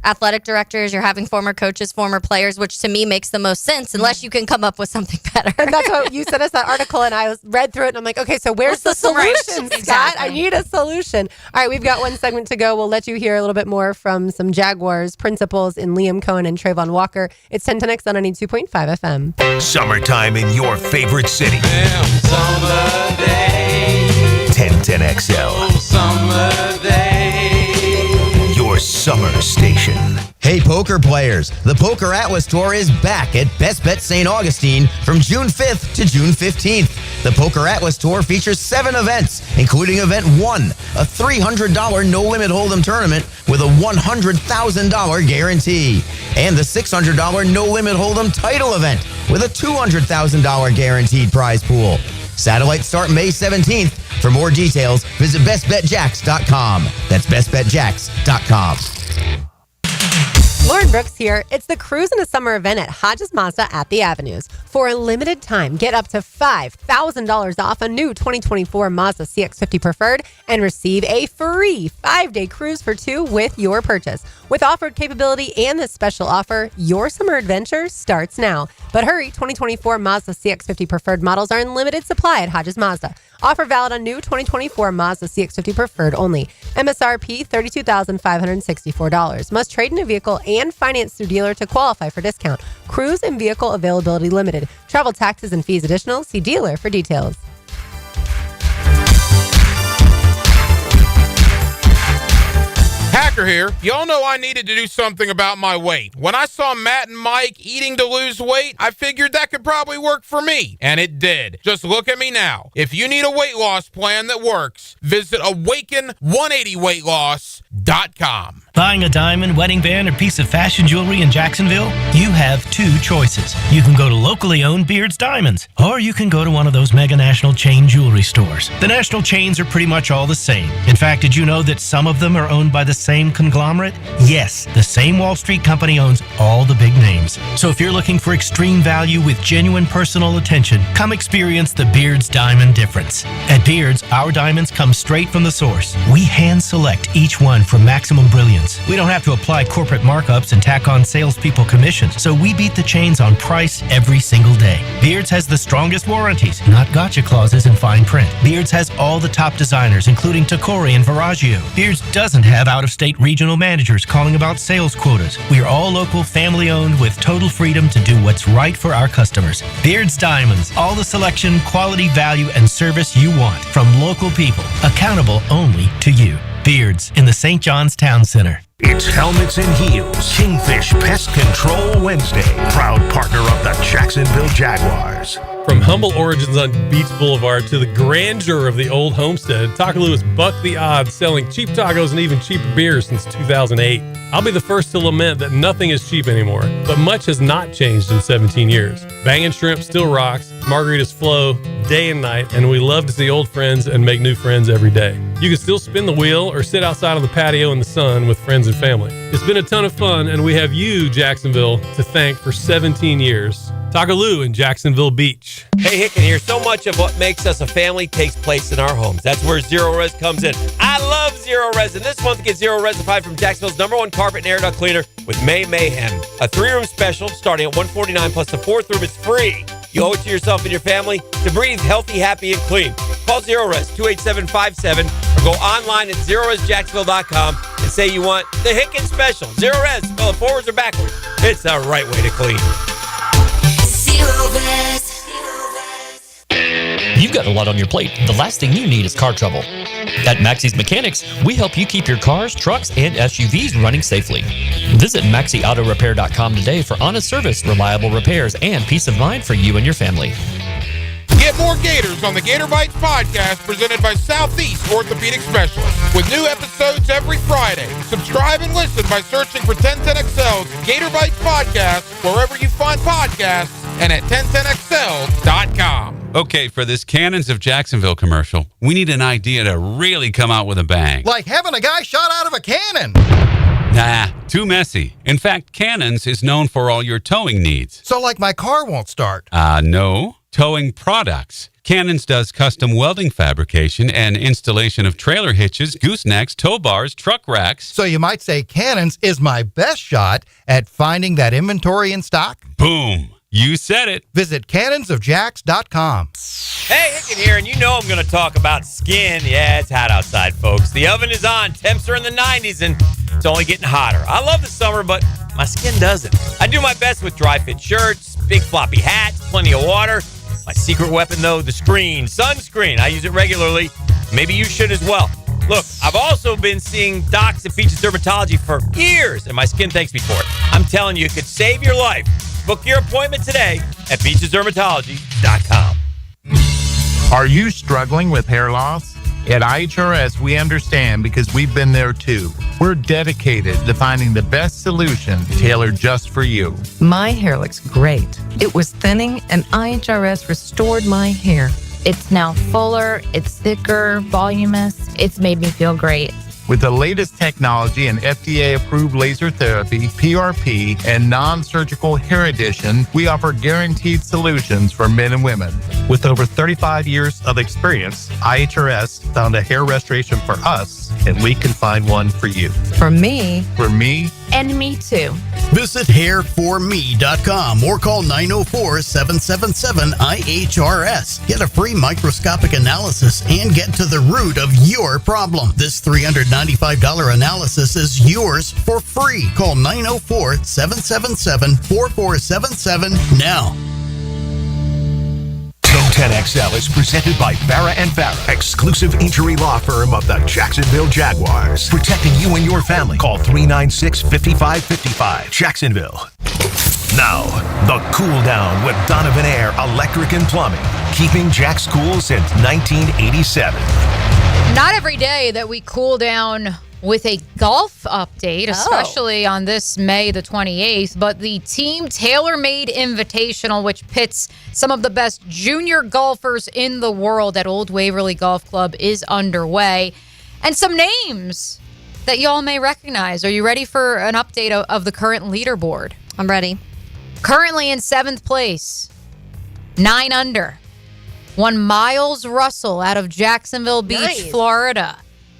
athletic directors, you're having former coaches, former players, which to me makes the most sense, unless you can come up with something better. And that's what you sent us that article, and I read through it, and I'm like, okay, so where's the solution, Scott? Exactly. I need a solution. All right, we've got one segment to go. We'll let you hear a little bit more from some Jaguars principals in Liam Coen and Travon Walker. It's 1010X on 92.5 FM. Summertime in your favorite city. Summer day. 1010XL. Summer day. Your summer station. Hey, poker players. The Poker Atlas Tour is back at Best Bet St. Augustine from June 5th to June 15th. The Poker Atlas Tour features 7 events, including Event 1, a $300 no-limit hold'em tournament with a $100,000 guarantee, and the $600 no-limit hold'em title event with a $200,000 guaranteed prize pool. Satellites start May 17th. For more details, visit bestbetjacks.com. That's bestbetjacks.com. Lauren Brooks here. It's the Cruise in a Summer event at Hodges Mazda at the Avenues. For a limited time, get up to $5,000 off a new 2024 Mazda CX-50 Preferred and receive a free 5-day cruise for 2 with your purchase. With offered capability and this special offer, your summer adventure starts now. But hurry, 2024 Mazda CX-50 Preferred models are in limited supply at Hodges Mazda. Offer valid on new 2024 Mazda CX-50 Preferred only. MSRP $32,564. Must trade in a vehicle and finance through dealer to qualify for discount. Cruise and vehicle availability limited. Travel taxes and fees additional. See dealer for details. Hacker here. Y'all know I needed to do something about my weight. When I saw Matt and Mike eating to lose weight, I figured that could probably work for me. And it did. Just look at me now. If you need a weight loss plan that works, visit Awaken180weightloss.com. Buying a diamond, wedding band, or piece of fashion jewelry in Jacksonville? You have 2 choices. You can go to locally owned Beard's Diamonds, or you can go to one of those mega national chain jewelry stores. The national chains are pretty much all the same. In fact, did you know that some of them are owned by the same conglomerate? Yes, the same Wall Street company owns all the big names. So if you're looking for extreme value with genuine personal attention, come experience the Beard's Diamond difference. At Beard's, our diamonds come straight from the source. We hand select each one for maximum brilliance. We don't have to apply corporate markups and tack on salespeople commissions, so we beat the chains on price every single day. Beard's has the strongest warranties, not gotcha clauses in fine print. Beard's has all the top designers, including Tacori and Viraggio. Beard's doesn't have out-of-state regional managers calling about sales quotas. We are all local, family-owned, with total freedom to do what's right for our customers. Beard's Diamonds, all the selection, quality, value, and service you want from local people, accountable only to you. Beard's in the St. John's Town Center. It's Helmets and Heels, Kingfish Pest Control Wednesday. Proud partner of the Jacksonville Jaguars. From humble origins on Beach Boulevard to the grandeur of the old homestead, Taco Lou has bucked the odds, selling cheap tacos and even cheaper beers since 2008. I'll be the first to lament that nothing is cheap anymore, but much has not changed in 17 years. Bangin' Shrimp still rocks, margaritas flow day and night, and we love to see old friends and make new friends every day. You can still spin the wheel or sit outside on the patio in the sun with friends and family. It's been a ton of fun, and we have you, Jacksonville, to thank for 17 years. Taco Lou in Jacksonville Beach. Hey, Hicken here. So much of what makes us a family takes place in our homes. That's where Zero Res comes in. I love Zero Res, and this month get Zero Resified from Jacksonville's #1 carpet and air duct cleaner with May Mayhem. A 3-room special starting at $149, plus the 4th room is free. You owe it to yourself and your family to breathe healthy, happy, and clean. Call Zero Res 28757 or go online at ZeroResJacksonville.com and say you want the Hicken special. Zero Res, spell it forwards or backwards. It's the right way to clean. You've got a lot on your plate. The last thing you need is car trouble. At Maxie's Mechanics, we help you keep your cars, trucks, and SUVs running safely. Visit MaxieAutoRepair.com today for honest service, reliable repairs, and peace of mind for you and your family. Get more Gators on the Gator Bites podcast presented by Southeast Orthopedic Specialists with new episodes every Friday. Subscribe and listen by searching for 1010XL's Gator Bites podcast wherever you find podcasts and at 1010XL.com. Okay, for this Cannons of Jacksonville commercial, we need an idea to really come out with a bang. Like having a guy shot out of a cannon. Nah, too messy. In fact, Cannons is known for all your towing needs. So like my car won't start. No. Towing products. Cannons does custom welding fabrication and installation of trailer hitches, goosenecks, tow bars, truck racks. So you might say Cannons is my best shot at finding that inventory in stock? Boom. You said it. Visit cannonsofjacks.com. Hey, Hicken here, and you know I'm going to talk about skin. Yeah, it's hot outside, folks. The oven is on. Temps are in the 90s, and it's only getting hotter. I love the summer, but my skin doesn't. I do my best with dry fit shirts, big floppy hats, plenty of water. My secret weapon, though, the sunscreen. I use it regularly. Maybe you should as well. Look, I've also been seeing docs at Beaches Dermatology for years, and my skin thanks me for it. I'm telling you, it could save your life. Book your appointment today at beachesdermatology.com. Are you struggling with hair loss? At IHRS, we understand because we've been there too. We're dedicated to finding the best solution tailored just for you. My hair looks great. It was thinning, and IHRS restored my hair. It's now fuller, it's thicker, voluminous. It's made me feel great. With the latest technology and FDA-approved laser therapy, PRP, and non-surgical hair addition, we offer guaranteed solutions for men and women. With over 35 years of experience, IHRS found a hair restoration for us, and we can find one for you. For me. For me. And me too. Visit hairforme.com or call 904-777-IHRS. Get a free microscopic analysis and get to the root of your problem. This $395 analysis is yours for free. Call 904-777-4477 now. 1010XL is presented by Farah & Farah, exclusive injury law firm of the Jacksonville Jaguars. Protecting you and your family. Call 396-5555. Jacksonville. Now, the cool down with Donovan Air Electric and Plumbing. Keeping Jack's cool since 1987. Not every day that we cool down with a golf update, especially on this May the 28th, but the Team Tailor-Made Invitational, which pits some of the best junior golfers in the world at Old Waverly Golf Club, is underway. And some names that y'all may recognize. Are you ready for an update of the current leaderboard? I'm ready. Currently in 7th place, 9 under, one Miles Russell out of Jacksonville Beach, Florida.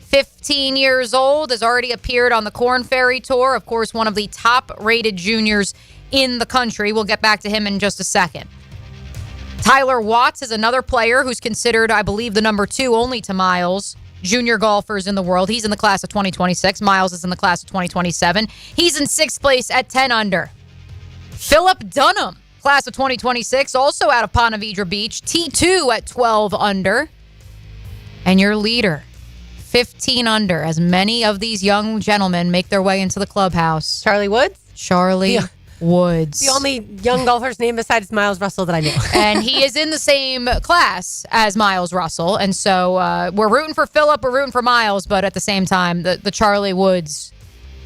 15 years old, has already appeared on the Corn Ferry Tour. Of course, one of the top-rated juniors in the country. We'll get back to him in just a second. Tyler Watts is another player who's considered, I believe, the number 2 only to Miles, junior golfers in the world. He's in the class of 2026. Miles is in the class of 2027. He's in 6th place at 10 under. Philip Dunham, class of 2026, also out of Ponte Vedra Beach, T2 at 12 under. And your leader, 15 under, as many of these young gentlemen make their way into the clubhouse. Charlie Woods? Charlie Woods. The only young golfer's name besides Miles Russell that I know. And he is in the same class as Miles Russell. And so we're rooting for Philip, we're rooting for Miles, but at the same time, the Charlie Woods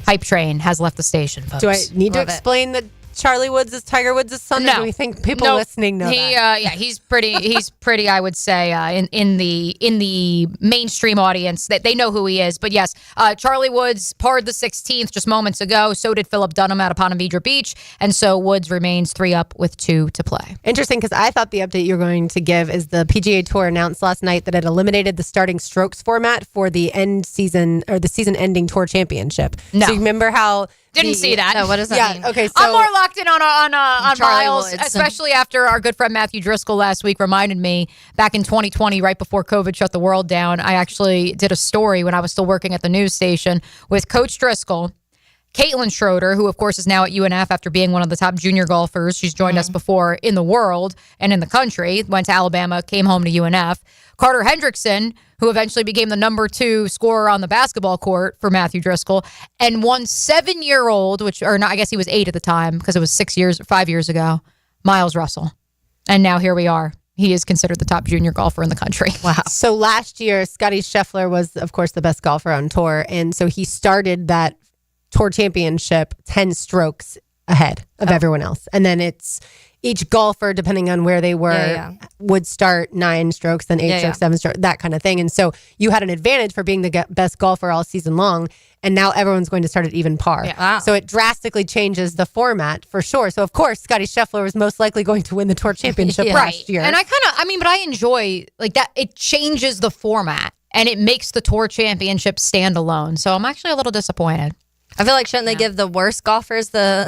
hype train has left the station, folks. Do I need to explain that Charlie Woods is Tiger Woods' son? No. Or do we think people listening know that? He's pretty, I would say, in the mainstream audience, that they know who he is. But yes, Charlie Woods parred the 16th just moments ago. So did Philip Dunham out of Ponte Vedra Beach. And so Woods remains 3 up with 2 to play. Interesting, because I thought the update you were going to give is the PGA Tour announced last night that it eliminated the starting strokes format for the end season, or the season-ending Tour Championship. No. So you remember how... Didn't see that. No, what does that mean? Okay, so I'm more locked in on Charlie Miles, Woods. especially after our good friend Matthew Driscoll last week reminded me back in 2020, right before COVID shut the world down. I actually did a story when I was still working at the news station with Coach Driscoll Caitlin Schroeder, who of course is now at UNF after being one of the top junior golfers. She's joined us before in the world and in the country, went to Alabama, came home to UNF. Carter Hendrickson, who eventually became the number 2 scorer on the basketball court for Matthew Driscoll, and one 7-year-old, I guess he was 8 at the time because it was 5 years ago, Miles Russell. And now here we are. He is considered the top junior golfer in the country. Wow. So last year, Scotty Scheffler was, of course, the best golfer on tour. And so he started that tour championship 10 strokes ahead of everyone else. And then it's each golfer, depending on where they were, would start 9 strokes, then 8 strokes, 7 strokes, that kind of thing. And so you had an advantage for being the best golfer all season long. And now everyone's going to start at even par. Yeah. Wow. So it drastically changes the format for sure. So of course, Scotty Scheffler was most likely going to win the tour championship last year. And but I enjoy like that. It changes the format and it makes the tour championship stand alone. So I'm actually a little disappointed. I feel like shouldn't they give the worst golfers the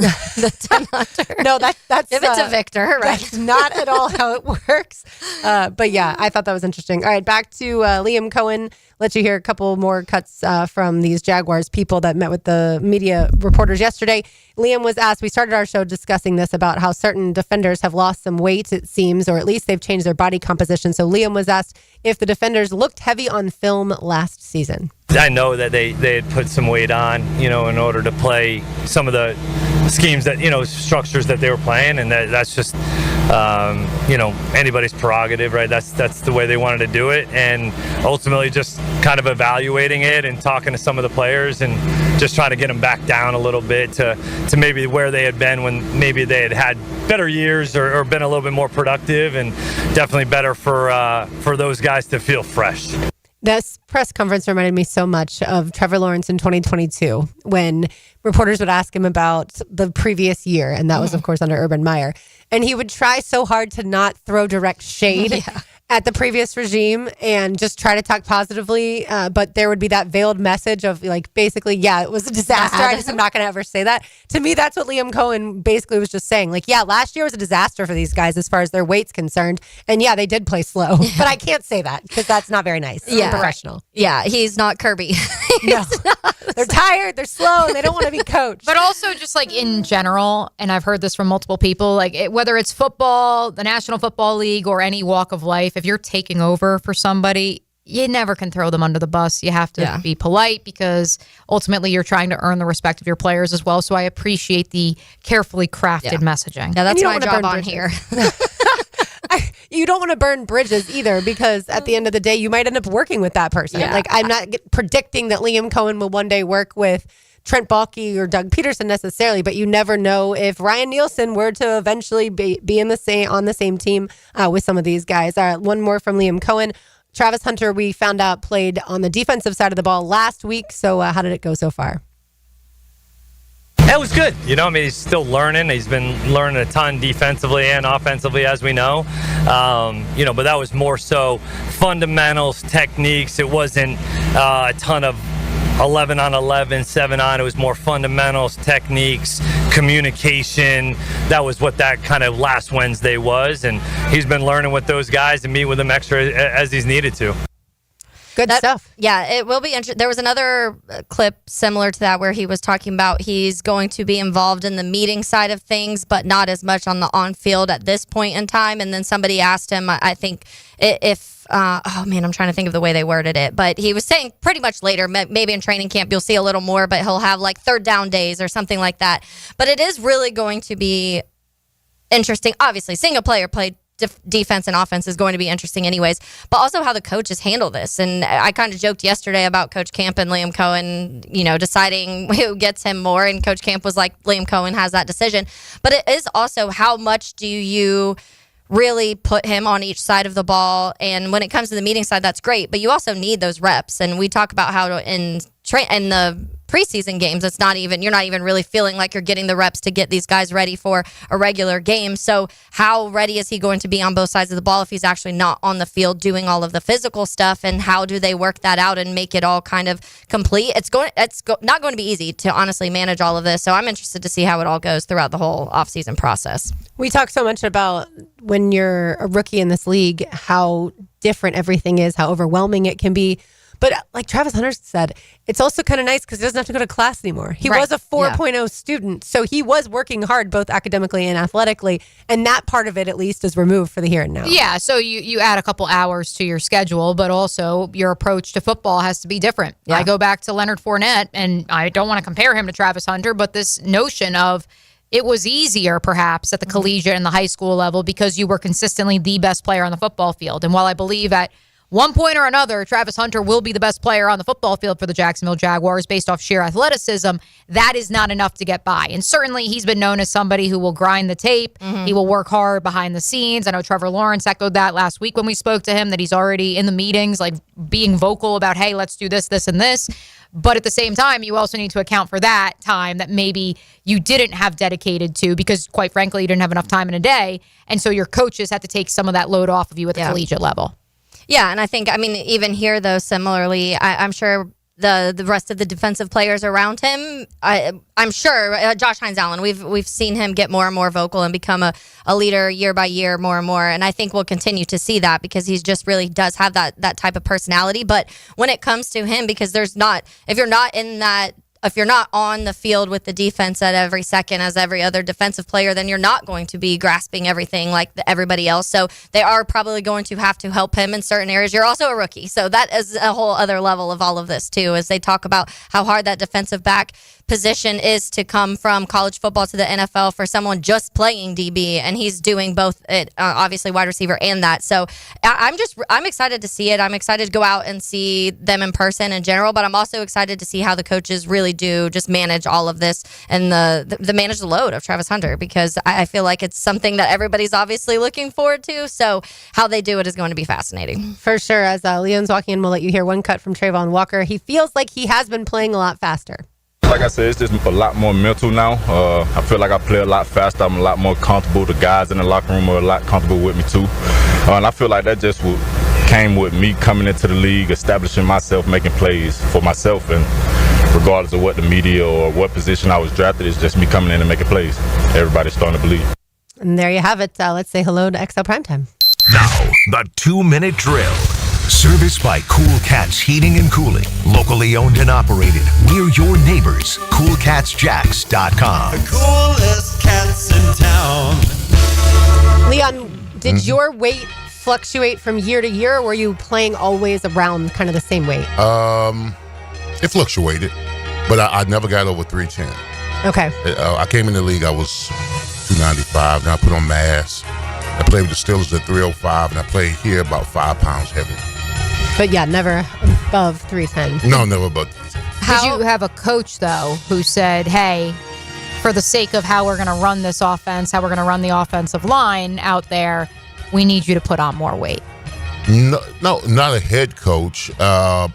10 under? No, that's give it to Victor, right? That's not at all how it works. But yeah, I thought that was interesting. All right, back to Liam Coen. Let you hear a couple more cuts from these Jaguars people that met with the media reporters yesterday. Liam was asked, we started our show discussing this about how certain defenders have lost some weight, it seems, or at least they've changed their body composition. So Liam was asked if the defenders looked heavy on film last season. I know that they had put some weight on, in order to play some of the schemes that, structures that they were playing. And that's just, anybody's prerogative, right? That's the way they wanted to do it. And ultimately just kind of evaluating it and talking to some of the players and just trying to get them back down a little bit to maybe where they had been when maybe they had better years or been a little bit more productive, and definitely better for those guys to feel fresh. This press conference reminded me so much of Trevor Lawrence in 2022 when reporters would ask him about the previous year. And that was, of course, under Urban Meyer. And he would try so hard to not throw direct shade at the previous regime and just try to talk positively. But there would be that veiled message of basically, it was a disaster. I'm not going to ever say that. To me, that's what Liam Coen basically was just saying. Last year was a disaster for these guys as far as their weight's concerned. And they did play slow. But I can't say that because that's not very nice. Professional. Yeah, he's not Kirby. No. They're tired, they're slow, and they don't want to be coached. But also just in general, and I've heard this from multiple people, whether it's football, the National Football League, or any walk of life, if you're taking over for somebody, you never can throw them under the bus. You have to be polite because ultimately you're trying to earn the respect of your players as well. So I appreciate the carefully crafted messaging. Yeah, that's my job on here. You don't want to burn bridges either because at the end of the day, you might end up working with that person. I'm not predicting that Liam Coen will one day work with Trent Baalke or Doug Peterson necessarily, but you never know if Ryan Nielsen were to eventually be on the same team with some of these guys. One more from Liam Coen. Travis Hunter, we found out, played on the defensive side of the ball last week. So how did it go so far? It was good. He's still learning. He's been learning a ton defensively and offensively, as we know. But that was more so fundamentals, techniques. It wasn't a ton of 11 on 11, 7 on. It was more fundamentals, techniques, communication. That was what that kind of last Wednesday was. And he's been learning with those guys and meet with them extra as he's needed to. Good stuff. Yeah, it will be interesting. There was another clip similar to that where he was talking about he's going to be involved in the meeting side of things, but not as much on the on-field at this point in time. And then somebody asked him, I think, if, I'm trying to think of the way they worded it, but he was saying pretty much later, maybe in training camp, you'll see a little more, but he'll have third down days or something like that. But it is really going to be interesting. Obviously, seeing a player play defense and offense is going to be interesting anyways, but also how the coaches handle this. And I kind of joked yesterday about Coach Camp and Liam Coen, deciding who gets him more. And Coach Camp was like, Liam Coen has that decision. But it is also how much do you really put him on each side of the ball. And when it comes to the meeting side, that's great, but you also need those reps. And we talk about how in the preseason games, you're not even really feeling like you're getting the reps to get these guys ready for a regular game. So how ready is he going to be on both sides of the ball if he's actually not on the field doing all of the physical stuff? And how do they work that out and make it all kind of complete? It's not going to be easy to honestly manage all of this. So I'm interested to see how it all goes throughout the whole offseason process. We talk so much about when you're a rookie in this league, how different everything is, how overwhelming it can be. But like Travis Hunter said, it's also kind of nice because he doesn't have to go to class anymore. He was a 4.0 student, so he was working hard both academically and athletically, and that part of it at least is removed for the here and now. Yeah, so you add a couple hours to your schedule, but also your approach to football has to be different. Yeah. I go back to Leonard Fournette, and I don't want to compare him to Travis Hunter, but this notion of it was easier perhaps at the collegiate and the high school level because you were consistently the best player on the football field. And while I believe at one point or another, Travis Hunter will be the best player on the football field for the Jacksonville Jaguars based off sheer athleticism, that is not enough to get by. And certainly he's been known as somebody who will grind the tape. Mm-hmm. He will work hard behind the scenes. I know Trevor Lawrence echoed that last week when we spoke to him, that he's already in the meetings, like being vocal about, hey, let's do this, this, and this. But at the same time, you also need to account for that time that maybe you didn't have dedicated to because, quite frankly, you didn't have enough time in a day. And so your coaches had to take some of that load off of you at the collegiate level. Yeah, and I think, even here, though, similarly, I'm sure the rest of the defensive players around him, I'm sure, Josh Hines-Allen, we've seen him get more and more vocal and become a leader year by year, more and more, and I think we'll continue to see that because he's just really does have that type of personality. But when it comes to him, because if you're not on the field with the defense at every second as every other defensive player, then you're not going to be grasping everything like everybody else. So they are probably going to have to help him in certain areas. You're also a rookie. So that is a whole other level of all of this, too, as they talk about how hard that defensive back position is to come from college football to the NFL for someone just playing DB, and he's doing both it, obviously wide receiver and that. So I'm excited to see it. I'm excited to go out and see them in person in general, but I'm also excited to see how the coaches really do just manage all of this and the manage the load of Travis Hunter, because I feel like it's something that everybody's obviously looking forward to. So how they do it is going to be fascinating. For sure. As Leon's walking in, we'll let you hear one cut from Travon Walker. He feels like he has been playing a lot faster. Like I said, it's just a lot more mental now. I feel like I play a lot faster. I'm a lot more comfortable. The guys in the locker room are a lot comfortable with me too. And I feel like that just came with me coming into the league, establishing myself, making plays for myself. And regardless of what the media or what position I was drafted, it's just me coming in and making plays. Everybody's starting to believe. And there you have it. Let's say hello to XL Primetime. Now, the 2-minute drill. Serviced by Cool Cats Heating and Cooling. Locally owned and operated. We're your neighbors. CoolCatsJacks.com. The coolest cats in town. Leon, did your weight fluctuate from year to year, or were you playing always around kind of the same weight? It fluctuated, but I never got over 310. Okay. I came in the league, I was 295. Then I put on mass. I played with the Steelers at 305, and I played here about 5 pounds heavier. But yeah, never above 310. No, never above 310. Did you have a coach, though, who said, hey, for the sake of how we're going to run this offense, how we're going to run the offensive line out there, we need you to put on more weight? No, not a head coach. Or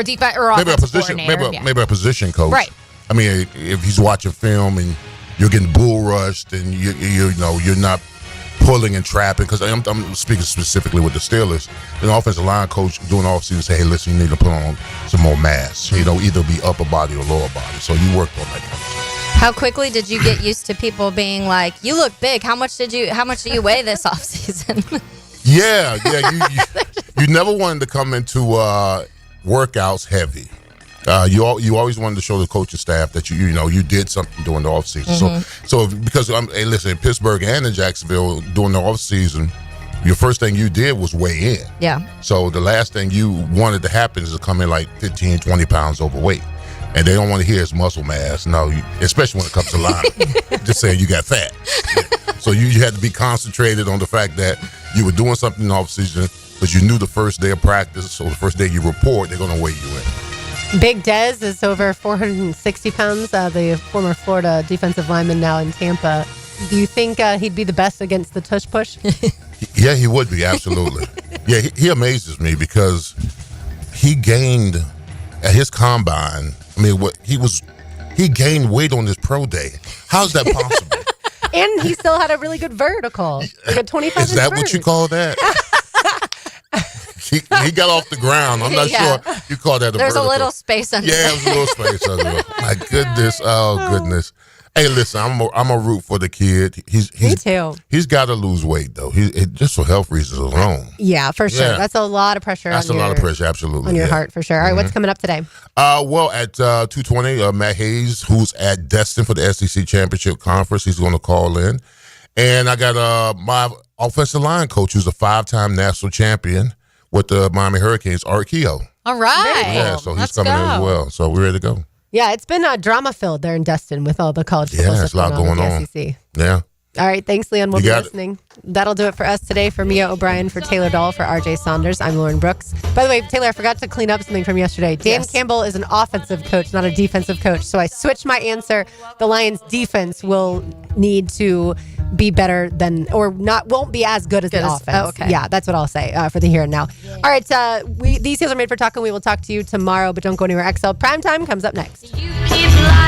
a defense or maybe a position, coordinator. maybe a position coach. Right. I mean, if he's watching film and you're getting bull rushed and you're not pulling and trapping, because I'm speaking specifically with the Steelers. An offensive line coach doing off season say, hey, listen, you need to put on some more mass. Either be upper body or lower body. So you worked on that kind of stuff. How quickly did you get used to people being like, you look big? How much do you weigh this off season? Yeah. You never wanted to come into workouts heavy. You always wanted to show the coaching staff that you did something during the off season. Mm-hmm. So because listen, in Pittsburgh and in Jacksonville during the off season, your first thing you did was weigh in. Yeah. So the last thing you wanted to happen is to come in like 15, 20 pounds overweight. And they don't want to hear his muscle mass. No, especially when it comes to line. Just saying you got fat. Yeah. So you had to be concentrated on the fact that you were doing something in the off season, but you knew the first day of practice or the first day you report, they're going to weigh you in. Big Dez is over 460 pounds, the former Florida defensive lineman now in Tampa. Do you think he'd be the best against the tush push? Yeah, he would be, absolutely. Yeah, he amazes me because he gained at his combine. I mean, he gained weight on his pro day. How's that possible? And he still had a really good vertical, like a 25-inch Is that vert. what you call that? He got off the ground. I'm not sure you call that a There's vertical. a little space under it was a little space under it. My goodness. Oh, goodness. Hey, listen, I'm a root for the kid. Me too. He's got to lose weight though. Just for health reasons alone. Yeah, for sure. Yeah. That's a lot of pressure. That's a lot of pressure, absolutely. On your heart, for sure. All right, what's coming up today? Well, at 2:20, Matt Hayes, who's at Destin for the SEC Championship Conference, he's going to call in. And I got my offensive line coach, who's a 5-time national champion with the Miami Hurricanes, Art Keogh. All right. Yeah, so he's coming in as well. So we're ready to go. Yeah, it's been drama-filled there in Destin with all the college football Yeah, there's a lot going on. with the SEC. Yeah. All right, thanks, Leon. We'll You be got it. listening. That'll do it for us today. For Mia O'Brien, for Taylor Dahl, for RJ Saunders, I'm Lauren Brooks. By the way, Taylor, I forgot to clean up something from yesterday. Dan Campbell is an offensive coach, not a defensive coach. So I switched my answer. The Lions' defense will need to be better than, or not, won't be as good as the offense. Oh, okay. Yeah, that's what I'll say for the here and now. All right, these heels are made for talking. We will talk to you tomorrow, but don't go anywhere. XL Primetime comes up next. Keep lying.